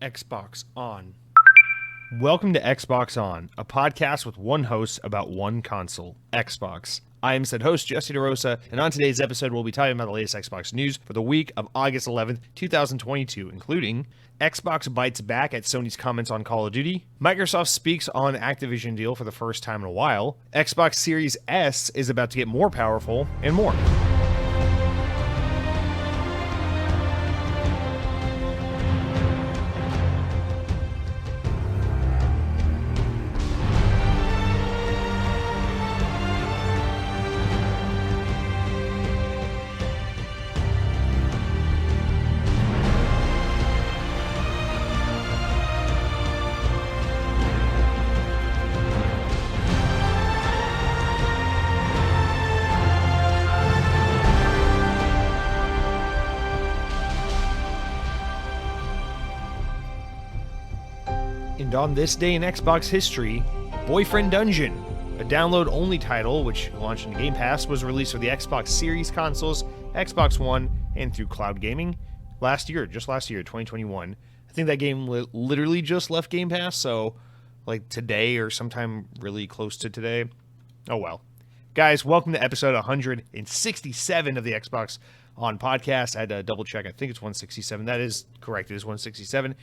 Xbox On. Welcome to Xbox On, a podcast with one host about one console, Xbox. I am said host, Jesse DeRosa, and on today's episode, we'll be talking about the latest Xbox news for the week of August 11th, 2022, including Xbox bites back at Sony's comments on Call of Duty, Microsoft speaks on Activision deal for the first time in a while, Xbox Series S is about to get more powerful, and more. And on this day in Xbox history, Boyfriend Dungeon, a download-only title which launched in Game Pass, was released for the Xbox Series consoles, Xbox One, and through cloud gaming just last year, 2021. I think that game literally just left Game Pass, so like today or sometime really close to today. Oh well. Guys, welcome to episode 167 of the Xbox On podcast. I had to double check. I think it's 167. That is correct. It is 167.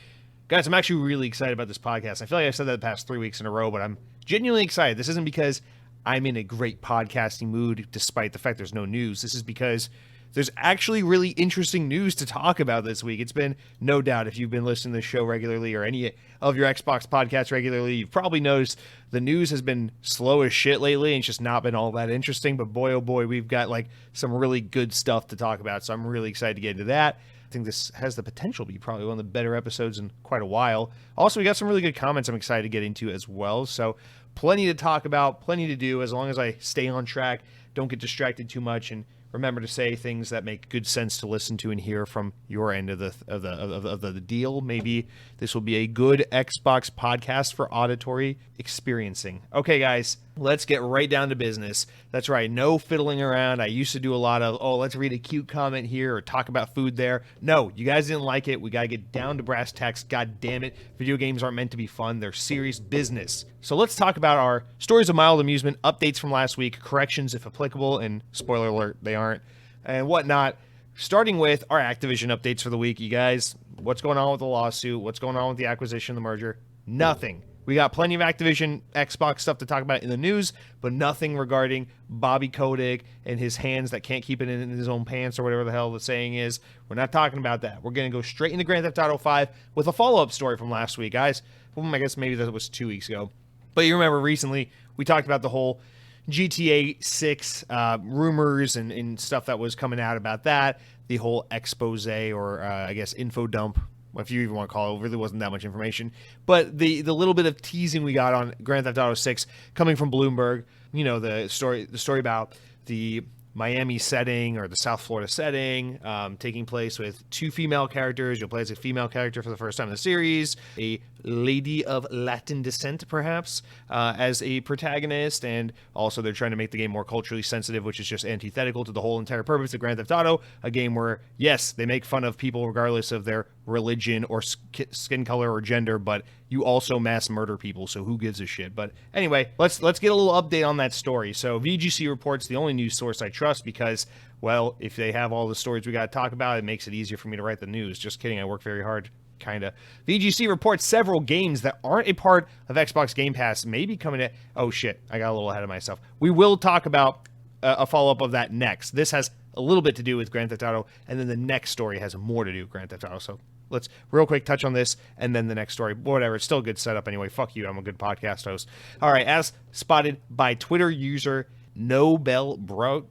Guys, I'm actually really excited about this podcast. I feel like I've said that the past 3 weeks in a row, but I'm genuinely excited. This isn't because I'm in a great podcasting mood, despite the fact there's no news. This is because there's actually really interesting news to talk about this week. It's been, no doubt, if you've been listening to the show regularly or any of your Xbox podcasts regularly, you've probably noticed the news has been slow as shit lately and it's just not been all that interesting. But boy, oh boy, we've got like some really good stuff to talk about. So I'm really excited to get into that. I think this has the potential to be probably one of the better episodes in quite a while. Also, we got some really good comments I'm excited to get into as well. So plenty to talk about, plenty to do, as long as I stay on track, don't get distracted too much, and remember to say things that make good sense to listen to and hear from your end of the deal. Maybe this will be a good Xbox podcast for auditory experiencing. Okay, guys, let's get right down to business. That's right, no fiddling around. I used to do a lot of, let's read a cute comment here or talk about food there. No, you guys didn't like it. We got to get down to brass tacks. God damn it. Video games aren't meant to be fun. They're serious business. So let's talk about our stories of mild amusement, updates from last week, corrections if applicable, and spoiler alert, they aren't, and whatnot. Starting with our Activision updates for the week, you guys. What's going on with the lawsuit? What's going on with the acquisition, the merger? Nothing. We got plenty of Activision Xbox stuff to talk about in the news, but nothing regarding Bobby Kotick and his hands that can't keep it in his own pants or whatever the hell the saying is. We're not talking about that. We're going to go straight into Grand Theft Auto 5 with a follow-up story from last week, guys. I guess maybe that was 2 weeks ago. But you remember recently we talked about the whole GTA 6 rumors and stuff that was coming out about that, the whole expose or I guess info dump, if you even want to call it. It really wasn't that much information. But the little bit of teasing we got on Grand Theft Auto 6 coming from Bloomberg, you know, the story about the Miami setting or the South Florida setting, taking place with two female characters. You'll play as a female character for the first time in the series, a lady of Latin descent, perhaps, as a protagonist, and also they're trying to make the game more culturally sensitive, which is just antithetical to the whole entire purpose of Grand Theft Auto, a game where, yes, they make fun of people regardless of their religion or skin color or gender, but you also mass murder people, so who gives a shit? But anyway, let's get a little update on that story. So VGC Reports, the only news source I trust because, well, if they have all the stories we got to talk about, it makes it easier for me to write the news. Just kidding, I work very hard, kinda. VGC reports several games that aren't a part of Xbox Game Pass may be coming to... Oh shit, I got a little ahead of myself. We will talk about a follow-up of that next. This has a little bit to do with Grand Theft Auto, and then the next story has more to do with Grand Theft Auto, so let's real quick touch on this, and then the next story. Whatever, it's still a good setup anyway. Fuck you, I'm a good podcast host. All right, as spotted by Twitter user Nobel Broat.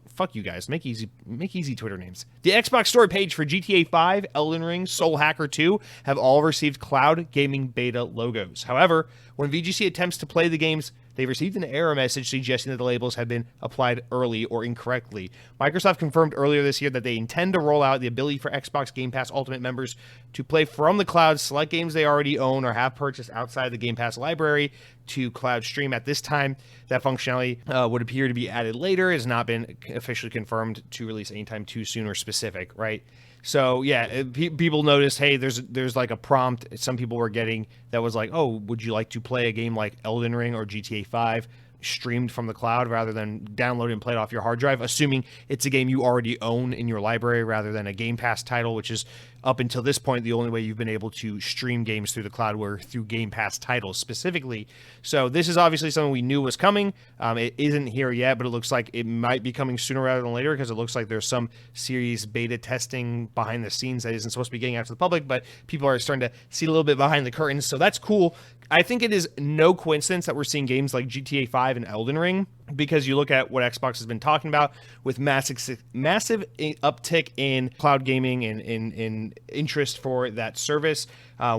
Fuck you guys. Make easy Twitter names. The Xbox story page for GTA 5, Elden Ring, Soul Hacker 2 have all received cloud gaming beta logos. However, when VGC attempts to play the games, they received an error message suggesting that the labels had been applied early or incorrectly. Microsoft confirmed earlier this year that they intend to roll out the ability for Xbox Game Pass Ultimate members to play from the cloud select games they already own or have purchased outside the Game Pass library to cloud stream. At this time, that functionality would appear to be added later. It has not been officially confirmed to release anytime too soon or specific, right? So yeah, people noticed, hey, there's like a prompt some people were getting that was like, oh, would you like to play a game like Elden Ring or GTA 5 streamed from the cloud rather than download and play it off your hard drive, assuming it's a game you already own in your library rather than a Game Pass title, which is up until this point the only way you've been able to stream games through the cloud were through Game Pass titles specifically. So this is obviously something we knew was coming. It isn't here yet, but it looks like it might be coming sooner rather than later, because it looks like there's some series beta testing behind the scenes that isn't supposed to be getting out to the public, but people are starting to see a little bit behind the curtains, so that's cool. I think it is no coincidence that we're seeing games like GTA 5 and Elden Ring, because you look at what Xbox has been talking about with massive uptick in cloud gaming and in interest for that service,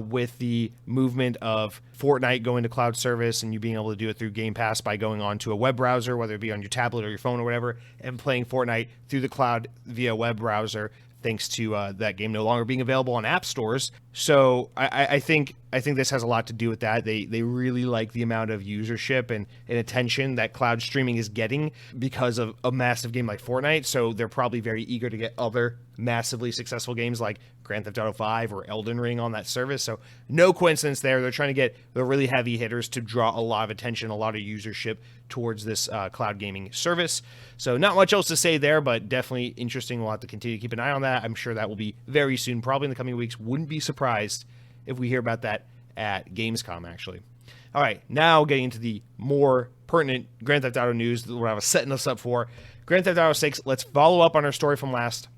with the movement of Fortnite going to cloud service and you being able to do it through Game Pass by going on to a web browser, whether it be on your tablet or your phone or whatever, and playing Fortnite through the cloud via web browser, thanks to that game no longer being available on app stores. So I think this has a lot to do with that. They really like the amount of usership and attention that cloud streaming is getting because of a massive game like Fortnite. So they're probably very eager to get other massively successful games like Grand Theft Auto 5 or Elden Ring on that service. So no coincidence there. They're trying to get the really heavy hitters to draw a lot of attention, a lot of usership towards this cloud gaming service. So not much else to say there, but definitely interesting. We'll have to continue to keep an eye on that. I'm sure that will be very soon, probably in the coming weeks. Wouldn't be surprised if we hear about that at Gamescom, actually. All right, now getting into the more pertinent Grand Theft Auto news that we're setting us up for. Grand Theft Auto 6, let's follow up on our story from last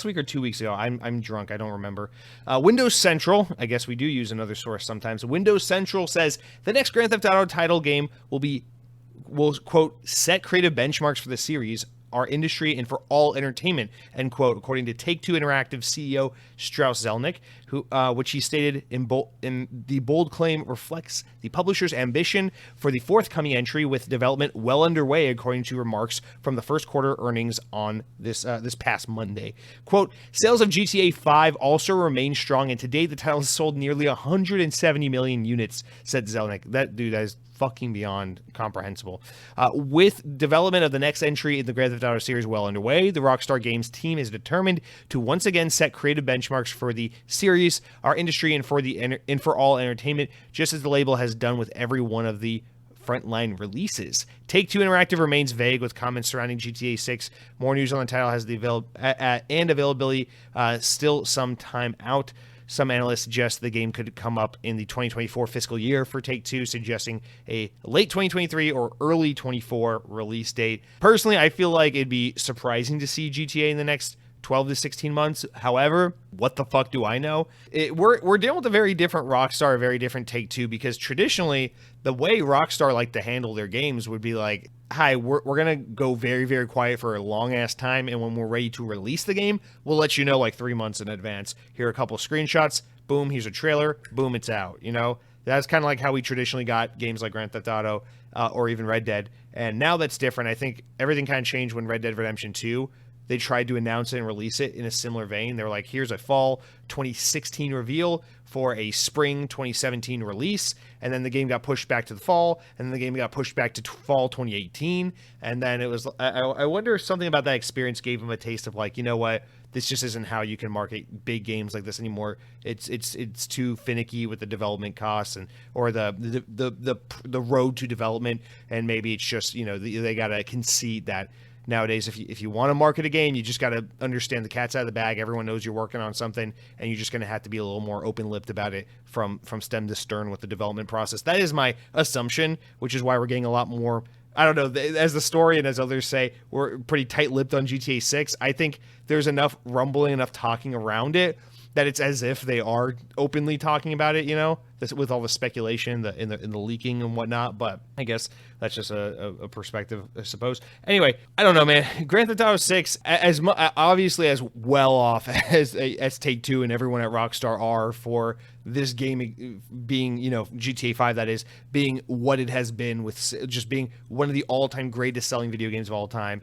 week or 2 weeks ago. I'm drunk, I don't remember. Windows Central, I guess we do use another source sometimes. Windows Central says the next Grand Theft Auto title game will quote, set creative benchmarks for the series, our industry, and for all entertainment, end quote, according to Take-Two Interactive CEO Strauss Zelnick, who, which he stated in the bold claim reflects the publisher's ambition for the forthcoming entry, with development well underway, according to remarks from the first quarter earnings on this past Monday. Quote, sales of GTA 5 also remain strong, and to date the title has sold nearly 170 million units, said Zelnick. That is fucking beyond comprehensible. With development of the next entry in the Grand Theft Auto series well underway, the Rockstar Games team is determined to once again set creative benchmarks for the series, our industry, and for all entertainment, just as the label has done with every one of the frontline releases. Take-Two Interactive remains vague with comments surrounding GTA 6. More news on the title has the availability still some time out. Some analysts suggest the game could come up in the 2024 fiscal year for Take-Two, suggesting a late 2023 or early 24 release date. Personally, I feel like it'd be surprising to see GTA in the next 12 to 16 months. However, what the fuck do I know? We're dealing with a very different Rockstar, a very different Take-Two, because traditionally, the way Rockstar like to handle their games would be like, hi, we're going to go very, very quiet for a long-ass time, and when we're ready to release the game, we'll let you know like 3 months in advance. Here are a couple screenshots. Boom, here's a trailer. Boom, it's out. You know, that's kind of like how we traditionally got games like Grand Theft Auto or even Red Dead. And now that's different. I think everything kind of changed when Red Dead Redemption 2, they tried to announce it and release it in a similar vein. They were like, here's a fall 2016 reveal for a spring 2017 release. And then the game got pushed back to the fall. And then the game got pushed back to fall 2018. And then it was, I wonder if something about that experience gave them a taste of like, you know what? This just isn't how you can market big games like this anymore. It's too finicky with the development costs or the road to development. And maybe it's just, you know, they got to concede that nowadays, if you want to market a game, you just got to understand the cat's out of the bag. Everyone knows you're working on something, and you're just going to have to be a little more open-lipped about it from stem to stern with the development process. That is my assumption, which is why we're getting a lot more, I don't know, as the story and as others say, we're pretty tight-lipped on GTA 6. I think there's enough rumbling, enough talking around it, that it's as if they are openly talking about it, you know, with all the speculation in the leaking and whatnot. But I guess that's just a perspective, I suppose. Anyway, I don't know, man. Grand Theft Auto 6, obviously as well off as Take-Two and everyone at Rockstar are for this game being, you know, GTA 5, that is, being what it has been, with just being one of the all-time greatest selling video games of all time,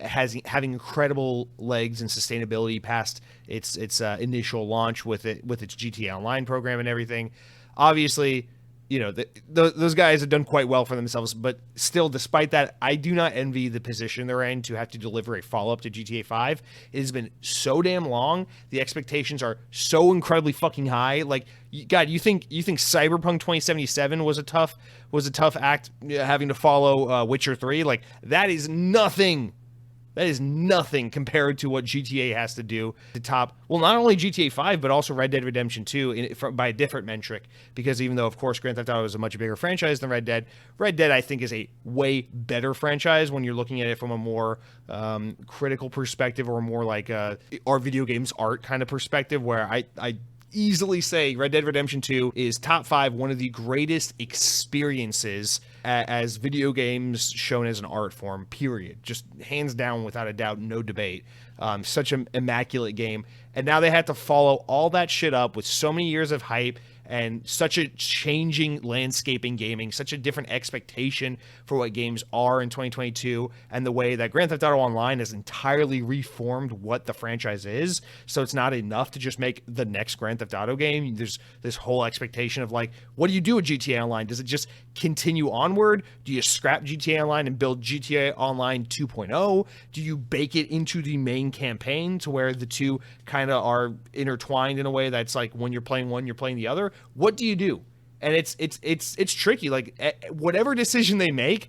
having incredible legs and sustainability past its initial launch with its GTA Online program and everything. Obviously, those guys have done quite well for themselves, but still, despite that, I do not envy the position they're in to have to deliver a follow-up to GTA 5. It has been so damn long. The expectations are so incredibly fucking high. Like, God, you think Cyberpunk 2077 was a tough act, having to follow Witcher 3? Like, that is nothing. That is nothing compared to what GTA has to do to top, well, not only GTA 5, but also Red Dead Redemption 2 by a different metric. Because even though, of course, Grand Theft Auto is a much bigger franchise than Red Dead, I think, is a way better franchise when you're looking at it from a more critical perspective, or more like our video games art kind of perspective, where I easily say Red Dead Redemption 2 is top 5, one of the greatest experiences as video games shown as an art form, period. Just hands down, without a doubt, no debate. Such an immaculate game. And now they had to follow all that shit up with so many years of hype and such a changing landscape in gaming, such a different expectation for what games are in 2022, and the way that Grand Theft Auto Online has entirely reformed what the franchise is. So it's not enough to just make the next Grand Theft Auto game. There's this whole expectation of, like, what do you do with GTA Online? Does it just continue onward? Do you scrap GTA Online and build GTA Online 2.0? Do you bake it into the main campaign to where the two kind of are intertwined in a way that's like, when you're playing one, you're playing the other? What do you do? And it's tricky. Like, whatever decision they make,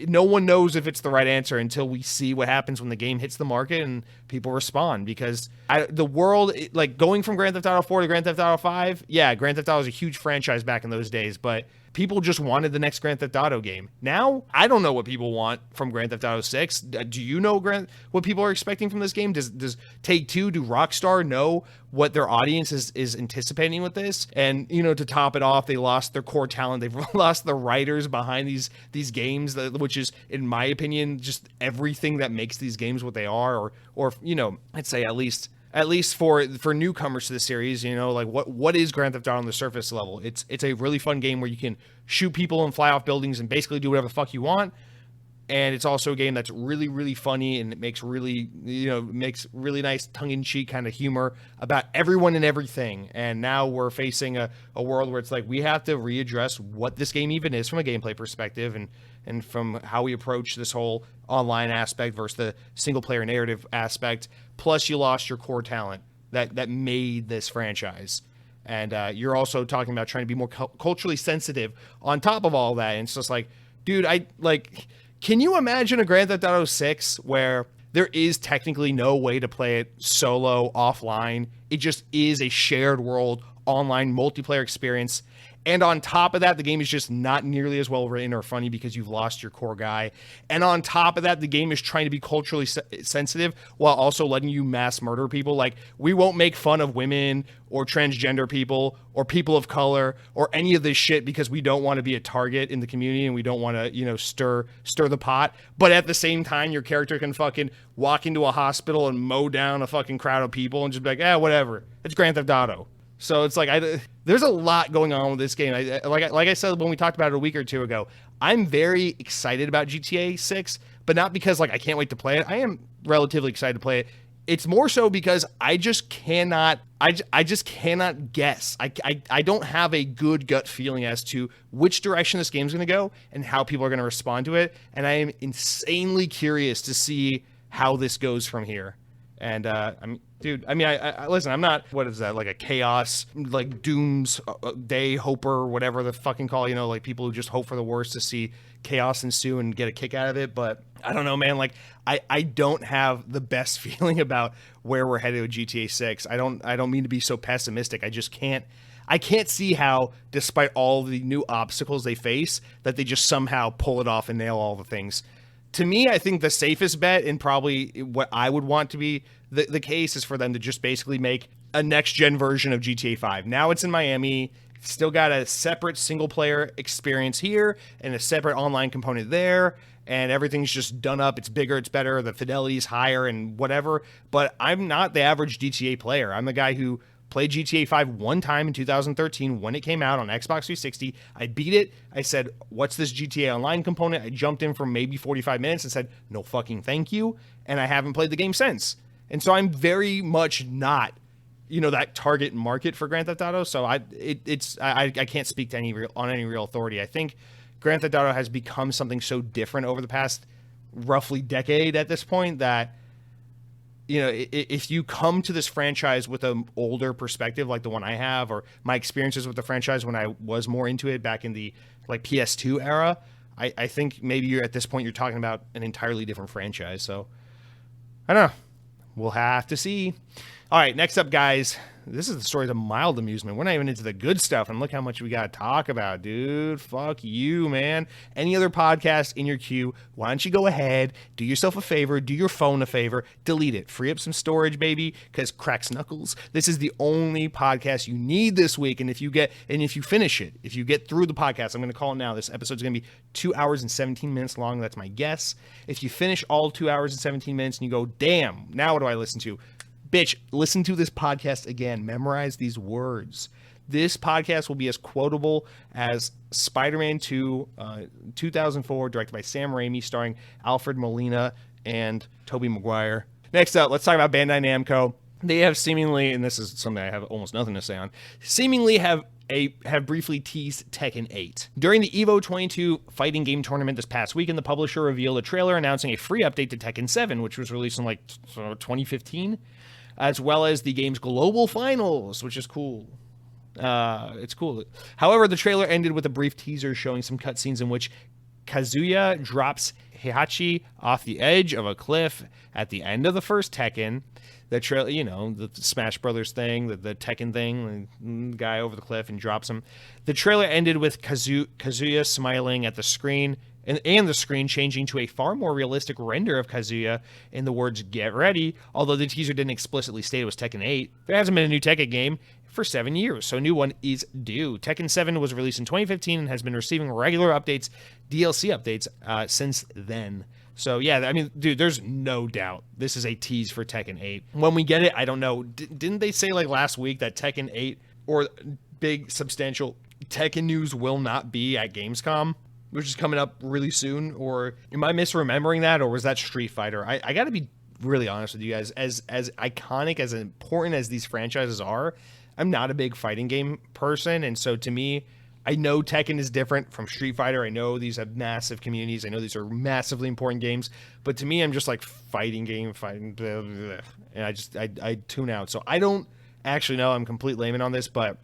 no one knows if it's the right answer until we see what happens when the game hits the market and people respond. Because the world, like, going from Grand Theft Auto 4 to Grand Theft Auto 5, yeah, Grand Theft Auto was a huge franchise back in those days, but people just wanted the next Grand Theft Auto game. Now, I don't know what people want from Grand Theft Auto 6. Do you know what people are expecting from this game? Does Take-Two, do Rockstar know what their audience is anticipating with this? And, to top it off, they lost their core talent. They've lost the writers behind these games, which is, in my opinion, just everything that makes these games what they are, or I'd say at least for newcomers to the series, like, what is Grand Theft Auto on the surface level? It's a really fun game where you can shoot people and fly off buildings and basically do whatever the fuck you want. And it's also a game that's really, really funny, and it makes really nice tongue-in-cheek kind of humor about everyone and everything. And now we're facing a world where it's like, we have to readdress what this game even is from a gameplay perspective, and from how we approach this whole online aspect versus the single-player narrative aspect. Plus, you lost your core talent that made this franchise. And you're also talking about trying to be more culturally sensitive on top of all that. And it's just like, dude, can you imagine a Grand Theft Auto 6 where there is technically no way to play it solo offline? It just is a shared world online multiplayer experience. And on top of that, the game is just not nearly as well written or funny because you've lost your core guy. And on top of that, the game is trying to be culturally sensitive while also letting you mass murder people. Like, we won't make fun of women or transgender people or people of color or any of this shit because we don't want to be a target in the community, and we don't want to, stir the pot. But at the same time, your character can fucking walk into a hospital and mow down a fucking crowd of people and just be like, whatever. It's Grand Theft Auto. So it's like, there's a lot going on with this game. Like I said when we talked about it a week or two ago, I'm very excited about GTA 6, but not because, like, I can't wait to play it. I am relatively excited to play it. It's more so because I just cannot guess. I don't have a good gut feeling as to which direction this game's going to go and how people are going to respond to it. And I am insanely curious to see how this goes from here. And listen, I'm not, what is that, like a chaos, like Doom's day hoper, whatever the fucking call, like people who just hope for the worst to see chaos ensue and get a kick out of it. But I don't know, man. Like, I don't have the best feeling about where we're headed with GTA 6. I don't mean to be so pessimistic. I can't see how, despite all the new obstacles they face, that they just somehow pull it off and nail all the things. To me, I think the safest bet, and probably what I would want to be the case, is for them to just basically make a next-gen version of GTA 5. Now it's in Miami. Still got a separate single-player experience here and a separate online component there, and everything's just done up. It's bigger, it's better, the fidelity's higher and whatever. But I'm not the average GTA player. I'm the guy who played GTA 5 one time in 2013 when it came out on Xbox 360. I beat it. I said, what's this GTA Online component? I jumped in for maybe 45 minutes and said, no fucking thank you. And I haven't played the game since. And so I'm very much not that target market for Grand Theft Auto. So I can't speak to any real authority. I think Grand Theft Auto has become something so different over the past roughly decade at this point that, if you come to this franchise with an older perspective like the one I have, or my experiences with the franchise when I was more into it back in the like PS2 era, I think maybe you're at this point you're talking about an entirely different franchise. So I don't know. We'll have to see. All right, next up, guys. This is the story of mild amusement. We're not even into the good stuff, and look how much we got to talk about, dude. Fuck you, man. Any other podcast in your queue, why don't you go ahead, do yourself a favor, do your phone a favor, delete it. Free up some storage, baby, because cracks knuckles. This is the only podcast you need this week, and if you finish it, if you get through the podcast, I'm going to call it now. This episode's going to be 2 hours and 17 minutes long. That's my guess. If you finish all 2 hours and 17 minutes and you go, damn, now what do I listen to? Bitch, listen to this podcast again. Memorize these words. This podcast will be as quotable as Spider-Man 2, 2004, directed by Sam Raimi, starring Alfred Molina and Tobey Maguire. Next up, let's talk about Bandai Namco. They have seemingly, and this is something I have almost nothing to say on, have briefly teased Tekken 8. During the EVO 22 fighting game tournament this past weekend, the publisher revealed a trailer announcing a free update to Tekken 7, which was released in 2015. As well as the game's global finals, which is cool. It's cool. However, the trailer ended with a brief teaser showing some cutscenes in which Kazuya drops Heihachi off the edge of a cliff at the end of the first Tekken. The trailer, the Smash Brothers thing, the Tekken thing, the guy over the cliff and drops him. The trailer ended with Kazuya smiling at the screen, and the screen changing to a far more realistic render of Kazuya in the words "Get ready." Although the teaser didn't explicitly state it was Tekken 8, there hasn't been a new Tekken game for 7 years, so a new one is due. Tekken 7 was released in 2015 and has been receiving regular updates, DLC updates, since then. So yeah, I mean, dude, there's no doubt this is a tease for Tekken 8. When we get it, I don't know. Didn't they say like last week that Tekken 8 or big substantial Tekken news will not be at Gamescom, which is coming up really soon? Or am I misremembering that, or was that Street Fighter? I got to be really honest with you guys. As iconic, as important as these franchises are, I'm not a big fighting game person, and so to me, I know Tekken is different from Street Fighter. I know these have massive communities. I know these are massively important games, but to me, I'm just like fighting, blah, blah, blah, and I tune out. So I don't actually know. I'm complete layman on this, but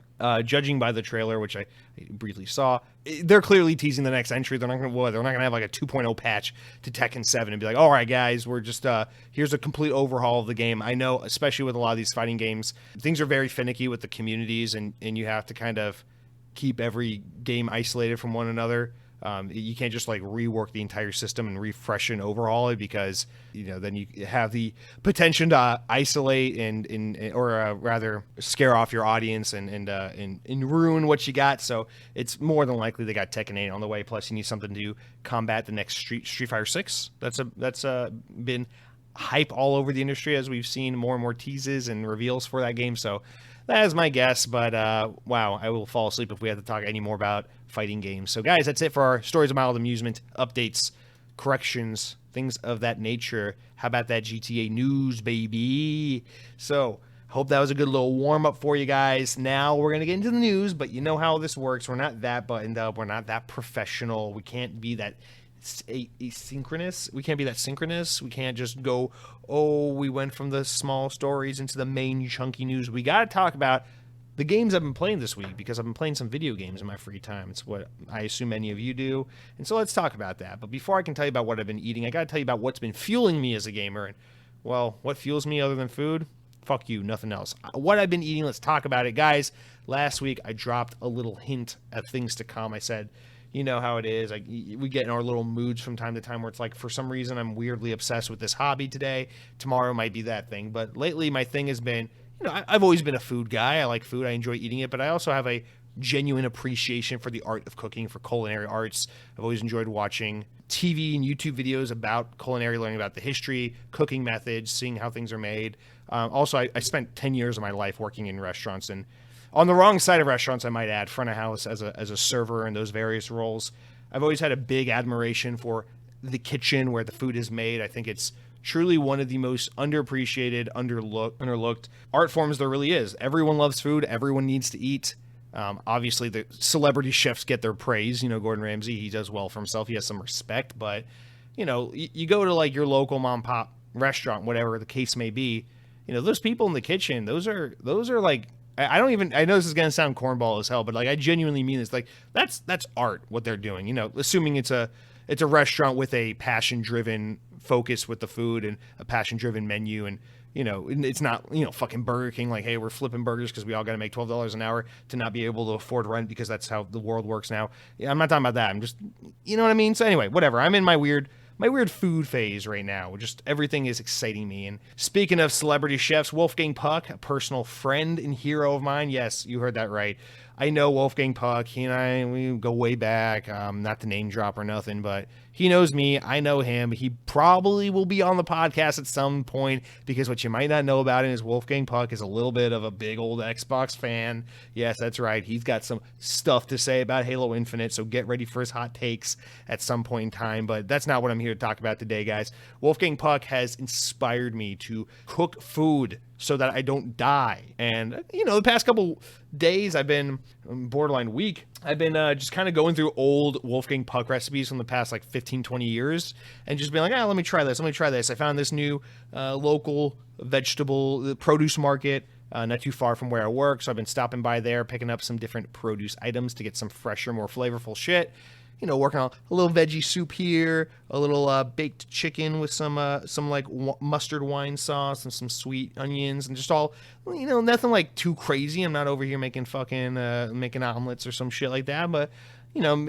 judging by the trailer, which I briefly saw, they're clearly teasing the next entry. They're not going to have like a 2.0 patch to Tekken 7 and be like, all right, guys, we're just here's a complete overhaul of the game. I know, especially with a lot of these fighting games, things are very finicky with the communities, and you have to kind of keep every game isolated from one another. You can't just like rework the entire system and refresh and overhaul it, because then you have the potential to isolate or rather scare off your audience and ruin what you got. So it's more than likely they got Tekken 8 on the way. Plus you need something to combat the next Street Fighter 6. That's been hype all over the industry, as we've seen more and more teases and reveals for that game. So that is my guess, but wow, I will fall asleep if we have to talk any more about fighting games. So guys, that's it for our Stories of Mild Amusement updates, corrections, things of that nature. How about that GTA news, baby? So hope that was a good little warm-up for you guys. Now we're going to get into the news, but you know how this works. We're not that buttoned up. We're not that professional. We can't be that asynchronous. We can't be that synchronous. We can't just go, oh, we went from the small stories into the main chunky news. We got to talk about the games I've been playing this week, because I've been playing some video games in my free time. It's what I assume many of you do. And so let's talk about that. But before I can tell you about what I've been eating, I got to tell you about what's been fueling me as a gamer. And, well, what fuels me other than food? Fuck you, nothing else. What I've been eating, let's talk about it. Guys, last week I dropped a little hint at things to come. I said, you know how it is. We get in our little moods from time to time where it's like, for some reason, I'm weirdly obsessed with this hobby today. Tomorrow might be that thing. But lately, my thing has been, I've always been a food guy. I like food. I enjoy eating it. But I also have a genuine appreciation for the art of cooking, for culinary arts. I've always enjoyed watching TV and YouTube videos about culinary, learning about the history, cooking methods, seeing how things are made. Also, I spent 10 years of my life working in restaurants, and on the wrong side of restaurants, I might add, front of house as a server in those various roles. I've always had a big admiration for the kitchen where the food is made. I think it's Truly one of the most underappreciated, underlooked art forms there really is. Everyone loves food. Everyone needs to eat. Obviously, the celebrity chefs get their praise. Gordon Ramsay, he does well for himself. He has some respect. But, you go to like your local mom and pop restaurant, whatever the case may be, those people in the kitchen, those are like, I know this is going to sound cornball as hell, but like I genuinely mean this. Like that's art, what they're doing, assuming it's a restaurant with a passion-driven focus with the food and a passion-driven menu. And, it's not, fucking Burger King, like, hey, we're flipping burgers because we all got to make $12 an hour to not be able to afford rent because that's how the world works now. Yeah, I'm not talking about that. I'm just, you know what I mean? So anyway, whatever. I'm in my weird food phase right now. Just everything is exciting me. And speaking of celebrity chefs, Wolfgang Puck, a personal friend and hero of mine. Yes, you heard that right. I know Wolfgang Puck. He and I, we go way back. Not to name drop or nothing, but he knows me. I know him. He probably will be on the podcast at some point because what you might not know about him is Wolfgang Puck is a little bit of a big old Xbox fan. Yes, that's right. He's got some stuff to say about Halo Infinite, so get ready for his hot takes at some point in time. But that's not what I'm here to talk about today, guys. Wolfgang Puck has inspired me to cook food so that I don't die. And, the past couple days, I've been borderline week. I've been just kind of going through old Wolfgang Puck recipes from the past like 15, 20 years and just being like, let me try this. I found this new local vegetable produce market not too far from where I work. So I've been stopping by there, picking up some different produce items to get some fresher, more flavorful shit. Working on a little veggie soup here, a little baked chicken with some like mustard wine sauce and some sweet onions and just all, nothing like too crazy. I'm not over here making making omelets or some shit like that, but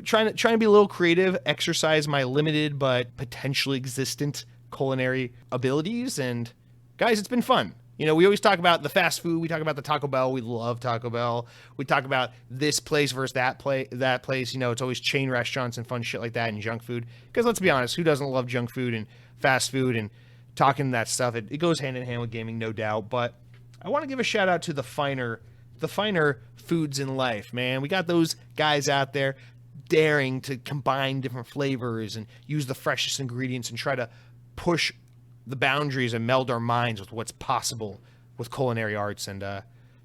trying to be a little creative, exercise my limited but potentially existent culinary abilities. And guys, it's been fun. We always talk about the fast food. We talk about the Taco Bell. We love Taco Bell. We talk about this place versus that place. It's always chain restaurants and fun shit like that and junk food. Because let's be honest, who doesn't love junk food and fast food and talking that stuff? It goes hand in hand with gaming, no doubt. But I want to give a shout out to the finer foods in life, man. We got those guys out there daring to combine different flavors and use the freshest ingredients and try to push the boundaries and meld our minds with what's possible with culinary arts. And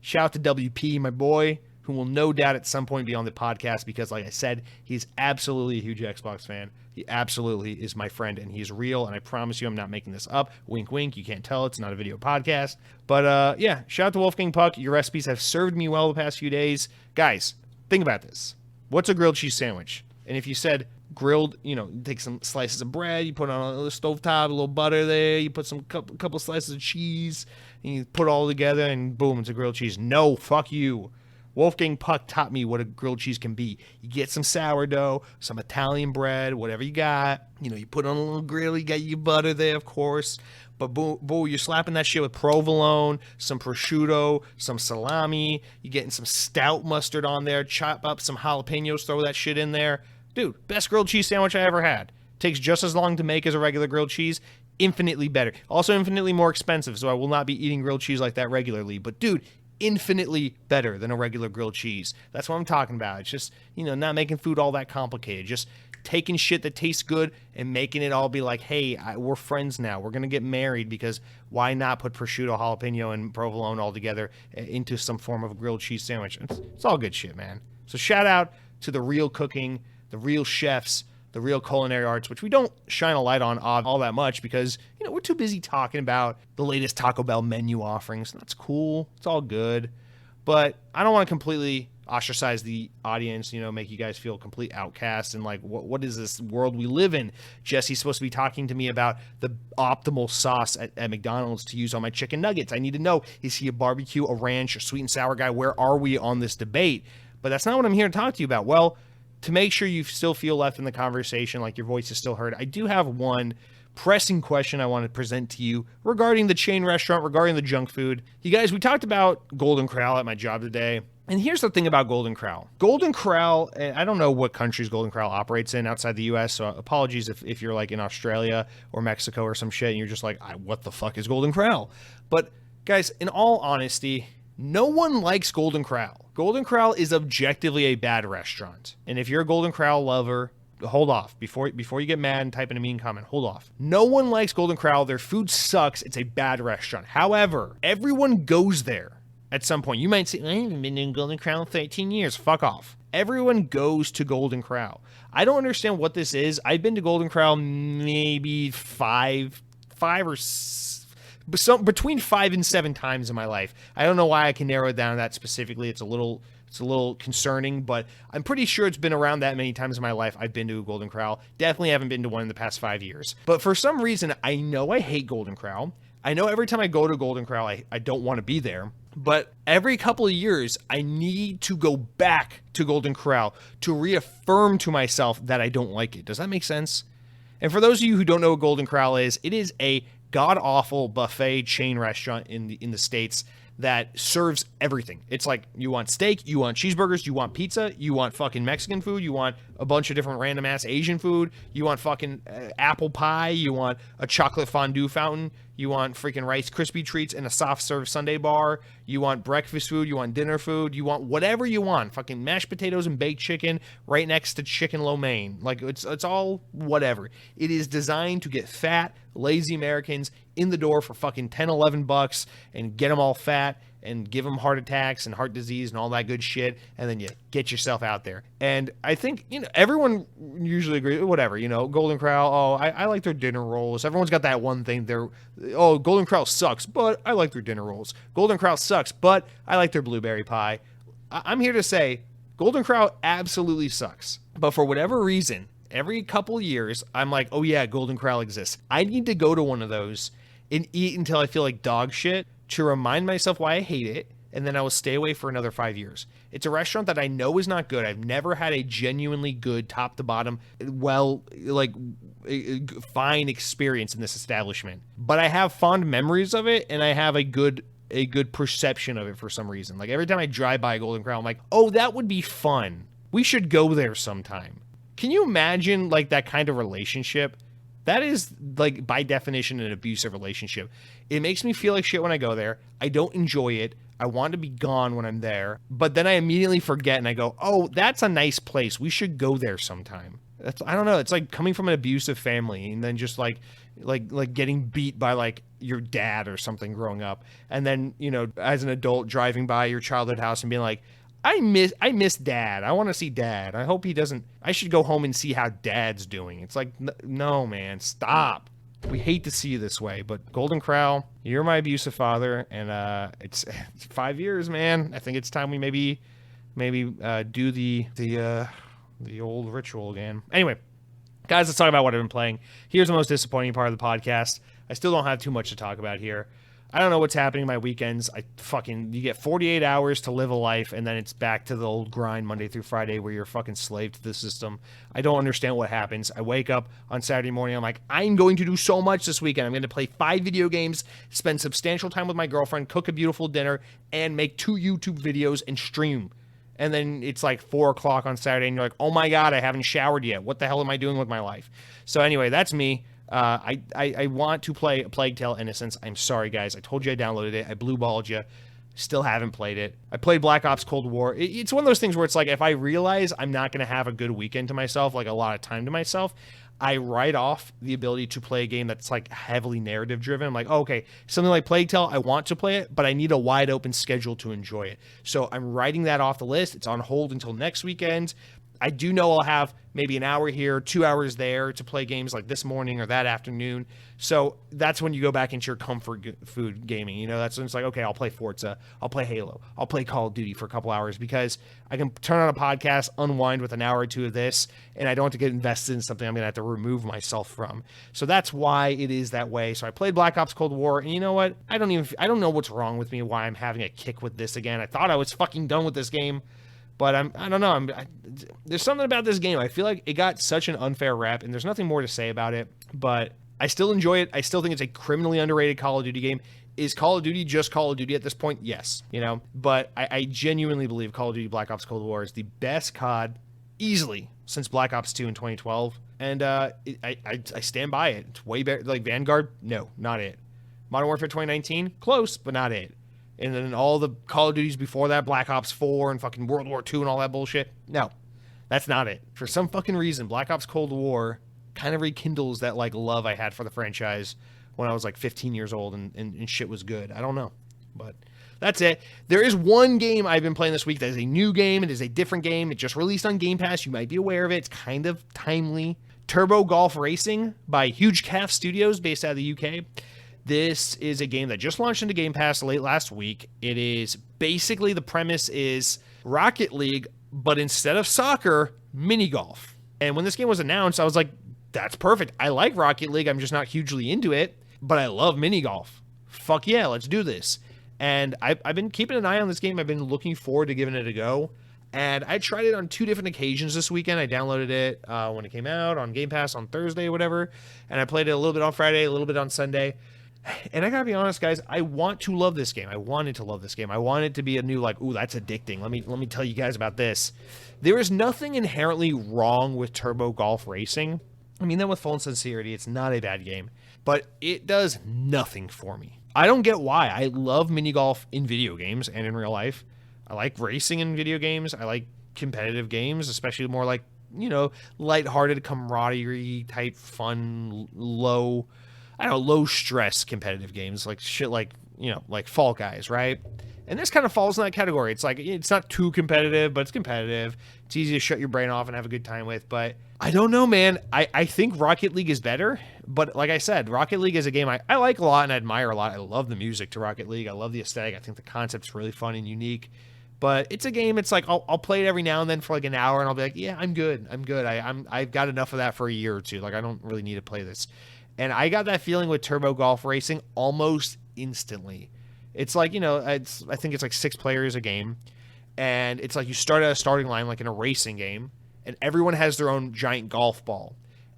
shout out to WP, my boy, who will no doubt at some point be on the podcast because, like I said, he's absolutely a huge Xbox fan. He absolutely is my friend, and he's real, and I promise you I'm not making this up. Wink, wink. You can't tell. It's not a video podcast. But, yeah, shout out to Wolfgang Puck. Your recipes have served me well the past few days. Guys, think about this. What's a grilled cheese sandwich? And if you said grilled, take some slices of bread, you put on a little stovetop, a little butter there, you put some couple slices of cheese, and you put it all together, and boom, it's a grilled cheese. No, fuck you. Wolfgang Puck taught me what a grilled cheese can be. You get some sourdough, some Italian bread, whatever you got. You put on a little grill, you got your butter there, of course. But boom, you're slapping that shit with provolone, some prosciutto, some salami. You're getting some stout mustard on there. Chop up some jalapenos, throw that shit in there. Dude, best grilled cheese sandwich I ever had. Takes just as long to make as a regular grilled cheese. Infinitely better. Also infinitely more expensive, so I will not be eating grilled cheese like that regularly. But dude, infinitely better than a regular grilled cheese. That's what I'm talking about. It's just, not making food all that complicated. Just taking shit that tastes good and making it all be like, hey, we're friends now. We're going to get married because why not put prosciutto, jalapeno, and provolone all together into some form of a grilled cheese sandwich? It's all good shit, man. So shout out to the real cooking, the real chefs, the real culinary arts, which we don't shine a light on all that much because, we're too busy talking about the latest Taco Bell menu offerings. That's cool. It's all good. But I don't want to completely ostracize the audience, make you guys feel complete outcasts and like, what is this world we live in? Jesse's supposed to be talking to me about the optimal sauce at McDonald's to use on my chicken nuggets. I need to know, is he a barbecue, a ranch, a sweet and sour guy? Where are we on this debate? But that's not what I'm here to talk to you about. Well, to make sure you still feel left in the conversation, like your voice is still heard, I do have one pressing question I want to present to you regarding the chain restaurant, regarding the junk food. You guys, we talked about Golden Corral at my job today. And here's the thing about Golden Corral. Golden Corral, I don't know what countries Golden Corral operates in outside the U.S., so apologies if you're like in Australia or Mexico or some shit and you're just like, what the fuck is Golden Corral? But guys, in all honesty, no one likes Golden Corral. Golden Corral is objectively a bad restaurant. And if you're a Golden Corral lover, hold off. Before you get mad and type in a mean comment, hold off. No one likes Golden Corral. Their food sucks. It's a bad restaurant. However, everyone goes there at some point. You might say, I haven't been in Golden Corral in 13 years. Fuck off. Everyone goes to Golden Corral. I don't understand what this is. I've been to Golden Corral maybe five or between 5 and 7 times in my life. I don't know why I can narrow it down to that specifically. It's a little concerning, but I'm pretty sure it's been around that many times in my life I've been to a Golden Corral. Definitely haven't been to one in the past 5 years. But for some reason, I know I hate Golden Corral. I know every time I go to Golden Corral, I don't want to be there. But every couple of years, I need to go back to Golden Corral to reaffirm to myself that I don't like it. Does that make sense? And for those of you who don't know what Golden Corral is, it is a god-awful buffet chain restaurant in the States that serves everything. It's like, you want steak, you want cheeseburgers, you want pizza, you want fucking Mexican food, you want a bunch of different random ass Asian food, you want fucking apple pie, you want a chocolate fondue fountain, you want freaking Rice Krispie treats in a soft serve sundae bar, you want breakfast food, you want dinner food, you want whatever you want, fucking mashed potatoes and baked chicken right next to chicken lo mein. Like, it's all whatever. It is designed to get fat, lazy Americans in the door for fucking 10, 11 bucks and get them all fat and give them heart attacks and heart disease and all that good shit, and then you get yourself out there. And I think, everyone usually agrees, whatever, Golden Corral, I like their dinner rolls. Everyone's got that one thing, Golden Corral sucks, but I like their dinner rolls. Golden Corral sucks, but I like their blueberry pie. I'm here to say, Golden Corral absolutely sucks. But for whatever reason, every couple years, I'm like, oh yeah, Golden Corral exists. I need to go to one of those and eat until I feel like dog shit to remind myself why I hate it, and then I will stay away for another 5 years. It's a restaurant that I know is not good. I've never had a genuinely good, top to bottom, fine experience in this establishment. But I have fond memories of it, and I have a good perception of it for some reason. Like, every time I drive by Golden Corral, I'm like, oh, that would be fun. We should go there sometime. Can you imagine, like, that kind of relationship? That is, like, by definition, an abusive relationship. It makes me feel like shit when I go there. I don't enjoy it. I want to be gone when I'm there. But then I immediately forget and I go, oh, that's a nice place. We should go there sometime. I don't know. It's like coming from an abusive family and then just like getting beat by like your dad or something growing up. And then, as an adult driving by your childhood house and being like, I miss dad. I want to see dad. I hope he doesn't. I should go home and see how dad's doing. It's like, no, man, stop. We hate to see you this way, but Golden Corral, you're my abusive father, and it's 5 years, man. I think it's time we maybe do the old ritual again. Anyway, guys, let's talk about what I've been playing. Here's the most disappointing part of the podcast. I still don't have too much to talk about here. I don't know what's happening in my weekends. You get 48 hours to live a life, and then it's back to the old grind Monday through Friday where you're fucking slave to the system. I don't understand what happens. I wake up on Saturday morning, I'm like, I'm going to do so much this weekend. I'm going to play 5 video games, spend substantial time with my girlfriend, cook a beautiful dinner, and make 2 YouTube videos and stream. And then it's like 4 o'clock on Saturday, and you're like, oh my God, I haven't showered yet. What the hell am I doing with my life? So anyway, that's me. I want to play A Plague Tale: Innocence. I'm sorry, guys. I told you I downloaded it. I blue-balled you. Still haven't played it. I played Black Ops Cold War. It's one of those things where it's like, if I realize I'm not going to have a good weekend to myself, like a lot of time to myself, I write off the ability to play a game that's like heavily narrative driven. I'm like, oh, okay, something like Plague Tale, I want to play it, but I need a wide open schedule to enjoy it. So I'm writing that off the list. It's on hold until next weekend. I do know I'll have maybe an hour here, 2 hours there to play games like this morning or that afternoon. So that's when you go back into your comfort food gaming. That's when it's like, okay, I'll play Forza, I'll play Halo, I'll play Call of Duty for a couple hours because I can turn on a podcast, unwind with an hour or 2 of this, and I don't have to get invested in something I'm going to have to remove myself from. So that's why it is that way. So I played Black Ops Cold War, and you know what? I don't know what's wrong with me, why I'm having a kick with this again. I thought I was fucking done with this game. But I don't know. There's something about this game. I feel like it got such an unfair rap, and there's nothing more to say about it. But I still enjoy it. I still think it's a criminally underrated Call of Duty game. Is Call of Duty just Call of Duty at this point? Yes. But I genuinely believe Call of Duty Black Ops Cold War is the best COD easily since Black Ops 2 in 2012. And I stand by it. It's way better. Like Vanguard? No, not it. Modern Warfare 2019? Close, but not it. And then all the Call of Duties before that, Black Ops 4 and fucking World War II and all that bullshit. No, That's not it. For some fucking reason, Black Ops Cold War kind of rekindles that like love I had for the franchise when I was like 15 years old and shit was good. I don't know. But that's it. There is one game I've been playing this week that is a new game. It is a different game. It just released on Game Pass. You might be aware of it. It's kind of timely. Turbo Golf Racing by Huge Calf Studios based out of the UK. This is a game that just launched into Game Pass late last week. It is basically, the premise is Rocket League, but instead of soccer, mini golf. And when this game was announced, I was like, that's perfect. I like Rocket League. I'm just not hugely into it, but I love mini golf. Fuck yeah, let's do this. And I've been keeping an eye on this game. I've been looking forward to giving it a go. And I tried it on 2 different occasions this weekend. I downloaded it when it came out on Game Pass on Thursday or whatever. And I played it a little bit on Friday, a little bit on Sunday. And I gotta be honest, guys, I want to love this game. I wanted to love this game. I want it to be a new, like, ooh, that's addicting. Let me tell you guys about this. There is nothing inherently wrong with Turbo Golf Racing. I mean that with full sincerity. It's not a bad game. But it does nothing for me. I don't get why. I love mini golf in video games and in real life. I like racing in video games. I like competitive games, especially more like, lighthearted camaraderie type fun, low stress competitive games, like shit like, like Fall Guys, right? And this kind of falls in that category. It's like, it's not too competitive, but it's competitive. It's easy to shut your brain off and have a good time with. But I don't know, man. I think Rocket League is better. But like I said, Rocket League is a game I like a lot and I admire a lot. I love the music to Rocket League. I love the aesthetic. I think the concept's really fun and unique. But it's a game, it's like, I'll play it every now and then for like an hour, and I'll be like, yeah, I'm good. I've got enough of that for a year or two. Like, I don't really need to play this. And I got that feeling with Turbo Golf Racing almost instantly. It's like, I think it's like 6 players a game. And it's like you start at a starting line like in a racing game, and everyone has their own giant golf ball.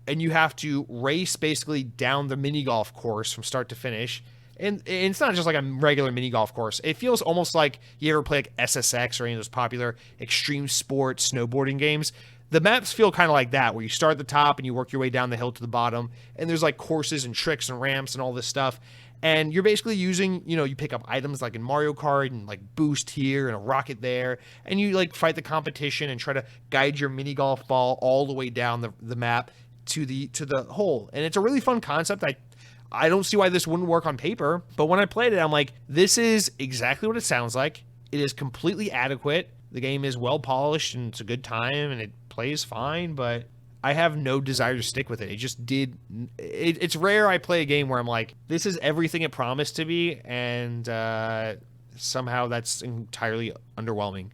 And you have to race basically down the mini golf course from start to finish. And it's not just like a regular mini golf course. It feels almost like you ever play like SSX or any of those popular extreme sport snowboarding games. The maps feel kind of like that, where you start at the top and you work your way down the hill to the bottom. And there's like courses and tricks and ramps and all this stuff. And you're basically using, you pick up items like in Mario Kart and like boost here and a rocket there. And you like fight the competition and try to guide your mini golf ball all the way down the map to the hole. And it's a really fun concept. I don't see why this wouldn't work on paper, but when I played it, I'm like, this is exactly what it sounds like. It is completely adequate. The game is well polished and it's a good time and it plays fine, but I have no desire to stick with it. It's rare I play a game where I'm like, this is everything it promised to be, and somehow that's entirely underwhelming.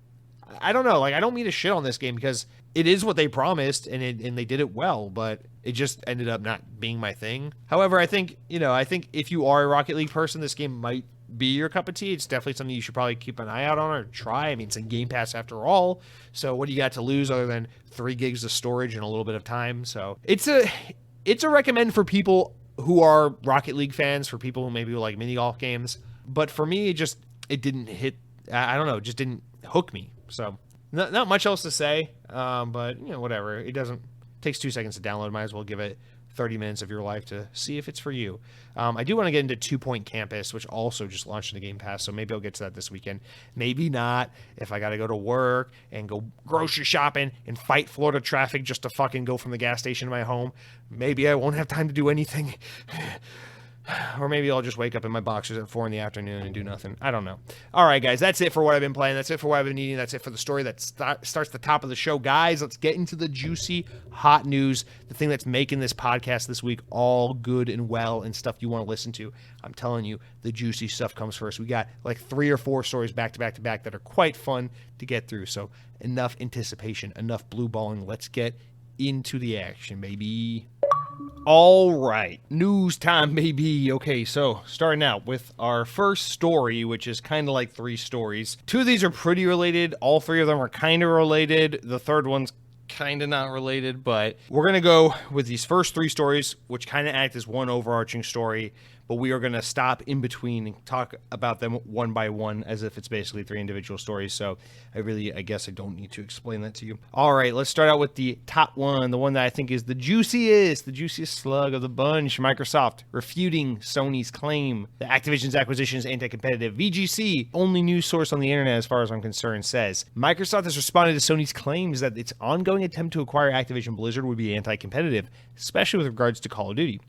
I don't know. Like, I don't mean to shit on this game because it is what they promised and they did it well, but it just ended up not being my thing. However, I think if you are a Rocket League person, this game might be your cup of tea. It's definitely something you should probably keep an eye out on or try. I mean, it's in Game Pass after all. So what do you got to lose other than 3 gigs of storage and a little bit of time? So it's a recommend for people who are Rocket League fans, for people who maybe like mini golf games. But for me, it didn't hit. I don't know. It just didn't hook me. So not much else to say. But whatever. It takes 2 seconds to download. Might as well give it 30 minutes of your life to see if it's for you. I do want to get into 2 Point Campus, which also just launched in the Game Pass, so maybe I'll get to that this weekend. Maybe not, if I got to go to work and go grocery shopping and fight Florida traffic just to fucking go from the gas station to my home. Maybe I won't have time to do anything. Or maybe I'll just wake up in my boxers at 4 in the afternoon and do nothing. I don't know. All right, guys, that's it for what I've been playing. That's it for what I've been eating. That's it for the story that starts the top of the show. Guys, let's get into the juicy, hot news, the thing that's making this podcast this week all good and well and stuff you want to listen to. I'm telling you, the juicy stuff comes first. We got like 3 or 4 stories back to back to back that are quite fun to get through. So enough anticipation, enough blue balling. Let's get into the action, baby. All right, news time, baby. Okay, so starting out with our first story, which is kind of like 3 stories. 2 of these are pretty related. All 3 of them are kind of related. The third one's kind of not related, but we're going to go with these first 3 stories, which kind of act as one overarching story. but we are going to stop in between and talk about them one by one as if it's basically 3 individual stories. So I guess I don't need to explain that to you. All right, let's start out with the top one, the one that I think is the juiciest slug of the bunch. Microsoft refuting Sony's claim that Activision's acquisition is anti-competitive. VGC, only news source on the internet as far as I'm concerned, says Microsoft has responded to Sony's claims that its ongoing attempt to acquire Activision Blizzard would be anti-competitive, especially with regards to Call of Duty.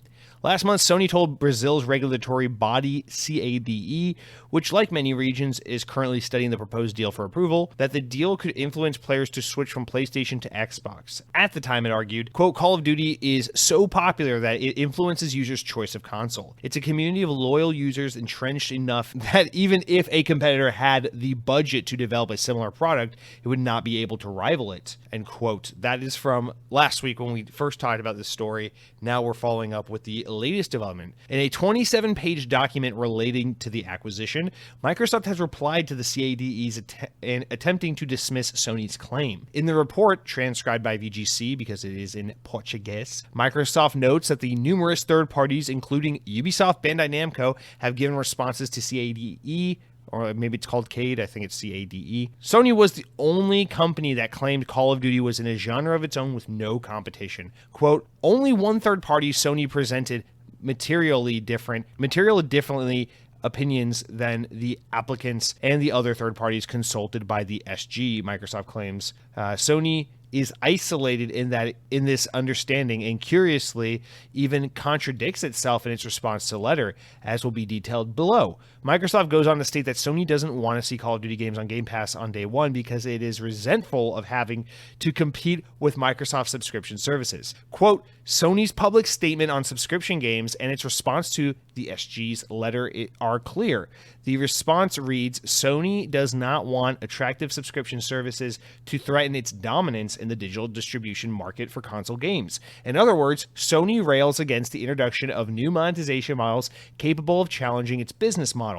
Last month, Sony told Brazil's regulatory body, CADE, which like many regions is currently studying the proposed deal for approval, that the deal could influence players to switch from PlayStation to Xbox. At the time, it argued, quote, Call of Duty is so popular that it influences users' choice of console. It's a community of loyal users entrenched enough that even if a competitor had the budget to develop a similar product, it would not be able to rival it, end quote. That is from last week when we first talked about this story. Now we're following up with the latest development. In a 27-page document relating to the acquisition, Microsoft has replied to the CADE's attempting to dismiss Sony's claim. In the report, transcribed by VGC because it is in Portuguese, Microsoft notes that the numerous third parties, including Ubisoft, Bandai Namco, have given responses to CADE, or maybe it's called CADE, I think it's CADE. Sony was the only company that claimed Call of Duty was in a genre of its own with no competition. Quote, only one third party, Sony, presented materially differently opinions than the applicants and the other third parties consulted by the SG, Microsoft claims. Sony is isolated in this understanding and curiously even contradicts itself in its response to the letter, as will be detailed below. Microsoft goes on to state that Sony doesn't want to see Call of Duty games on Game Pass on day one because it is resentful of having to compete with Microsoft subscription services. Quote, Sony's public statement on subscription games and its response to the SG's letter are clear. The response reads, Sony does not want attractive subscription services to threaten its dominance in the digital distribution market for console games. In other words, Sony rails against the introduction of new monetization models capable of challenging its business model.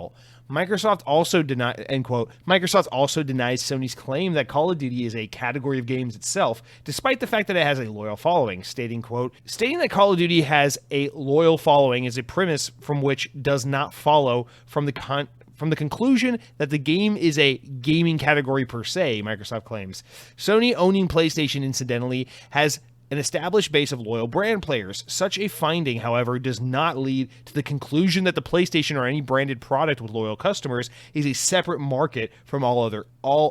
Microsoft also denies Sony's claim that Call of Duty is a category of games itself, despite the fact that it has a loyal following, stating that Call of Duty has a loyal following is a premise from which does not follow from the conclusion that the game is a gaming category per se, Microsoft claims. Sony owning PlayStation, incidentally, has an established base of loyal brand players. Such a finding, however, does not lead to the conclusion that the PlayStation or any branded product with loyal customers is a separate market from all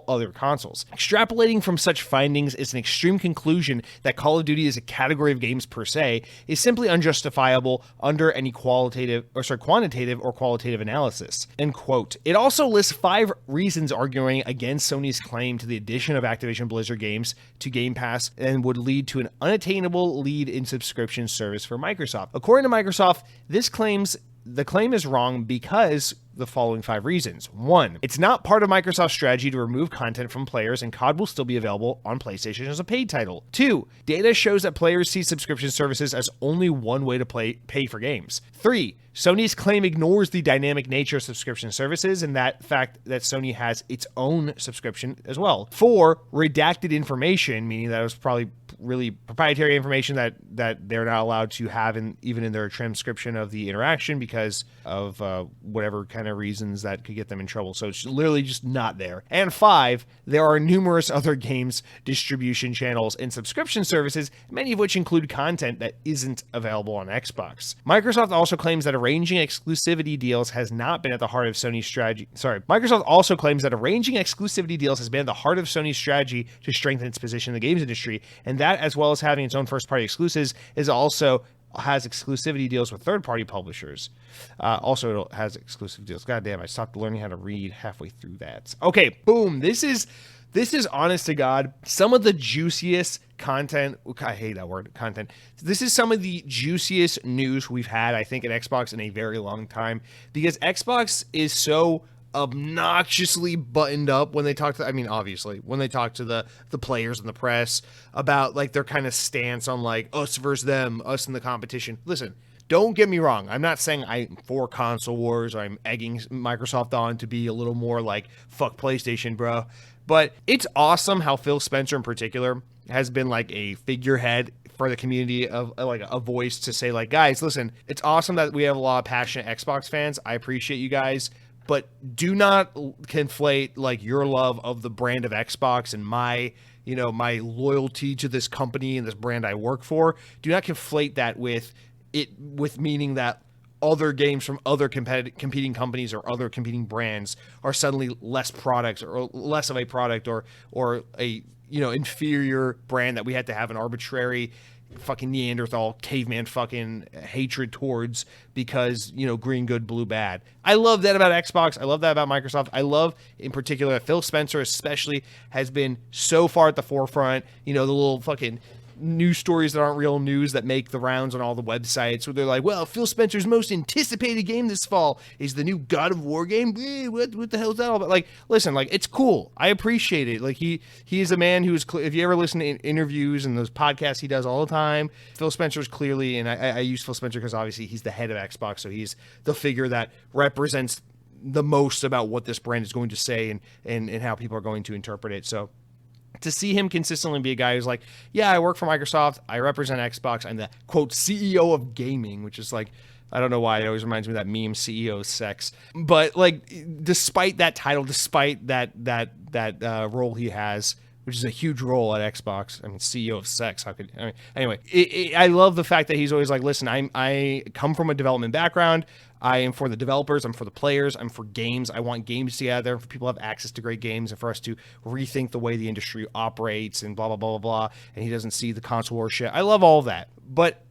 other consoles. Extrapolating from such findings is an extreme conclusion that Call of Duty is a category of games per se is simply unjustifiable under any quantitative or qualitative analysis. End quote. It also lists 5 reasons arguing against Sony's claim to the addition of Activision Blizzard games to Game Pass and would lead to an unattainable lead in subscription service for Microsoft. According to Microsoft, the claim is wrong because the following 5 reasons. 1, it's not part of Microsoft's strategy to remove content from players, and COD will still be available on PlayStation as a paid title. 2, data shows that players see subscription services as only one way to pay for games. 3, Sony's claim ignores the dynamic nature of subscription services and that fact that Sony has its own subscription as well. 4, redacted information, meaning that it was probably really proprietary information that they're not allowed to have even in their transcription of the interaction because of whatever kind of reasons that could get them in trouble. So it's literally just not there. And 5, there are numerous other games distribution channels and subscription services, many of which include content that isn't available on Xbox. Microsoft also claims that arranging exclusivity deals has not been at the heart of Sony's strategy. Microsoft also claims that arranging exclusivity deals has been at the heart of Sony's strategy to strengthen its position in the games industry, and that, as well as having its own first-party exclusives, has exclusivity deals with third-party publishers. Also, it has exclusive deals. God damn, I stopped learning how to read halfway through that. Okay, boom. This is honest to God some of the juiciest content. I hate that word, content. This is some of the juiciest news we've had, I think, at Xbox in a very long time, because Xbox is so obnoxiously buttoned up when they talk to, obviously, when they talk to the players and the press about, like, their kind of stance on, like, us versus them, us in the competition. Listen, don't get me wrong. I'm not saying I'm for console wars or I'm egging Microsoft on to be a little more like, fuck PlayStation, bro. But it's awesome how Phil Spencer in particular has been like a figurehead for the community, of like a voice to say like, guys, listen, it's awesome that we have a lot of passionate Xbox fans. I appreciate you guys, but do not conflate like your love of the brand of Xbox and my loyalty to this company and this brand I work for. Do not conflate that with meaning that other games from other competing companies or other competing brands are suddenly less products or less of a product or a inferior brand that we had to have an arbitrary fucking Neanderthal caveman fucking hatred towards because, green good, blue bad. I love that about Xbox. I love that about Microsoft. I love in particular that Phil Spencer especially has been so far at the forefront. The little fucking news stories that aren't real news that make the rounds on all the websites where they're like, well, Phil Spencer's most anticipated game this fall is the new God of War game. What the hell is that all about? Like, listen, like, it's cool. I appreciate it. Like, he is a man who's, if you ever listen to interviews and those podcasts he does all the time, Phil Spencer's clearly, and I use Phil Spencer because obviously he's the head of Xbox, so he's the figure that represents the most about what this brand is going to say and how people are going to interpret it. So to see him consistently be a guy who's like, yeah, I work for Microsoft, I represent Xbox, I'm the, quote, CEO of gaming, which is like, I don't know why, it always reminds me of that meme, CEO sex. But, like, despite that title, despite that role he has, which is a huge role at Xbox, I mean, CEO of sex, anyway, I love the fact that he's always like, listen, I come from a development background, I am for the developers, I'm for the players, I'm for games. I want games together, for people to have access to great games, and for us to rethink the way the industry operates, and blah, blah, blah, blah, blah. And he doesn't see the console war shit. I love all of that. But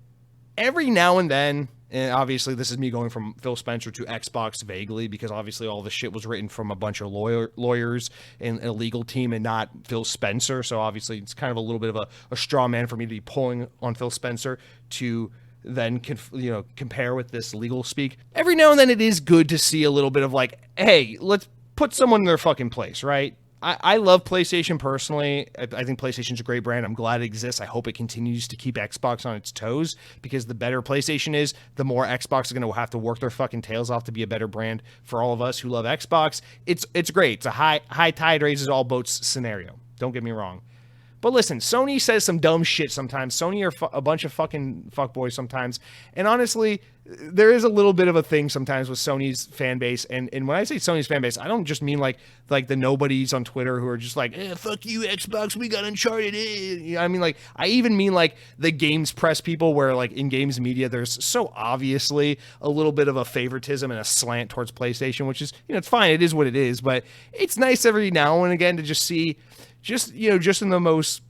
every now and then, and obviously this is me going from Phil Spencer to Xbox vaguely, because obviously all the shit was written from a bunch of lawyers and a legal team and not Phil Spencer. So obviously it's kind of a little bit of a straw man for me to be pulling on Phil Spencer to then compare with this legal speak. Every now and then it is good to see a little bit of like, hey, let's put someone in their fucking place, right? I love PlayStation personally. I think PlayStation's a great brand. I'm glad it exists. I hope it continues to keep Xbox on its toes, because the better PlayStation is, the more Xbox is going to have to work their fucking tails off to be a better brand for all of us who love Xbox. It's great. It's a high tide raises all boats scenario. Don't get me wrong. But listen, Sony says some dumb shit sometimes. Sony are a bunch of fucking fuckboys sometimes. And honestly, there is a little bit of a thing sometimes with Sony's fan base. And when I say Sony's fan base, I don't just mean like the nobodies on Twitter who are just like, fuck you, Xbox, we got Uncharted. I mean, like, I even mean like the games press people, where like in games media, there's so obviously a little bit of a favoritism and a slant towards PlayStation, which is, it's fine. It is what it is. But it's nice every now and again to just see, just in the most,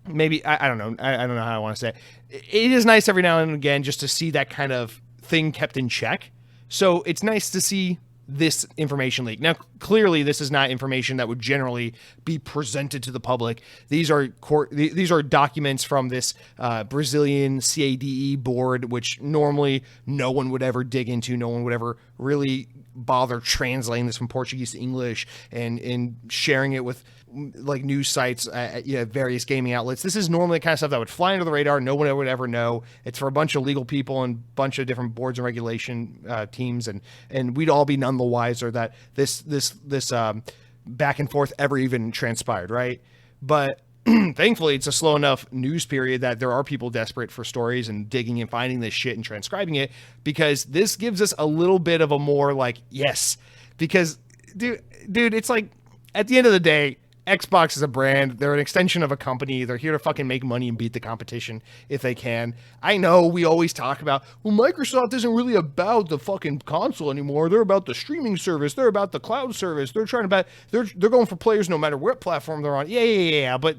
maybe, I don't know. I don't know how I want to say it. It is nice every now and again just to see that kind of thing kept in check. So it's nice to see this information leak. Now, clearly, this is not information that would generally be presented to the public. These are documents from this Brazilian CADE board, which normally no one would ever dig into. No one would ever really bother translating this from Portuguese to English and sharing it with like news sites, various gaming outlets. This is normally the kind of stuff that would fly under the radar. No one would ever know. It's for a bunch of legal people and a bunch of different boards and regulation teams, and we'd all be none the wiser that this back and forth ever even transpired, right? But thankfully, it's a slow enough news period that there are people desperate for stories and digging and finding this shit and transcribing it, because this gives us a little bit of a more like, yes, because dude, it's like, at the end of the day, Xbox is a brand. They're an extension of a company. They're here to fucking make money and beat the competition if they can. I know we always talk about, well, Microsoft isn't really about the fucking console anymore. They're about the streaming service. They're about the cloud service. They're trying to they're going for players no matter what platform they're on. Yeah. But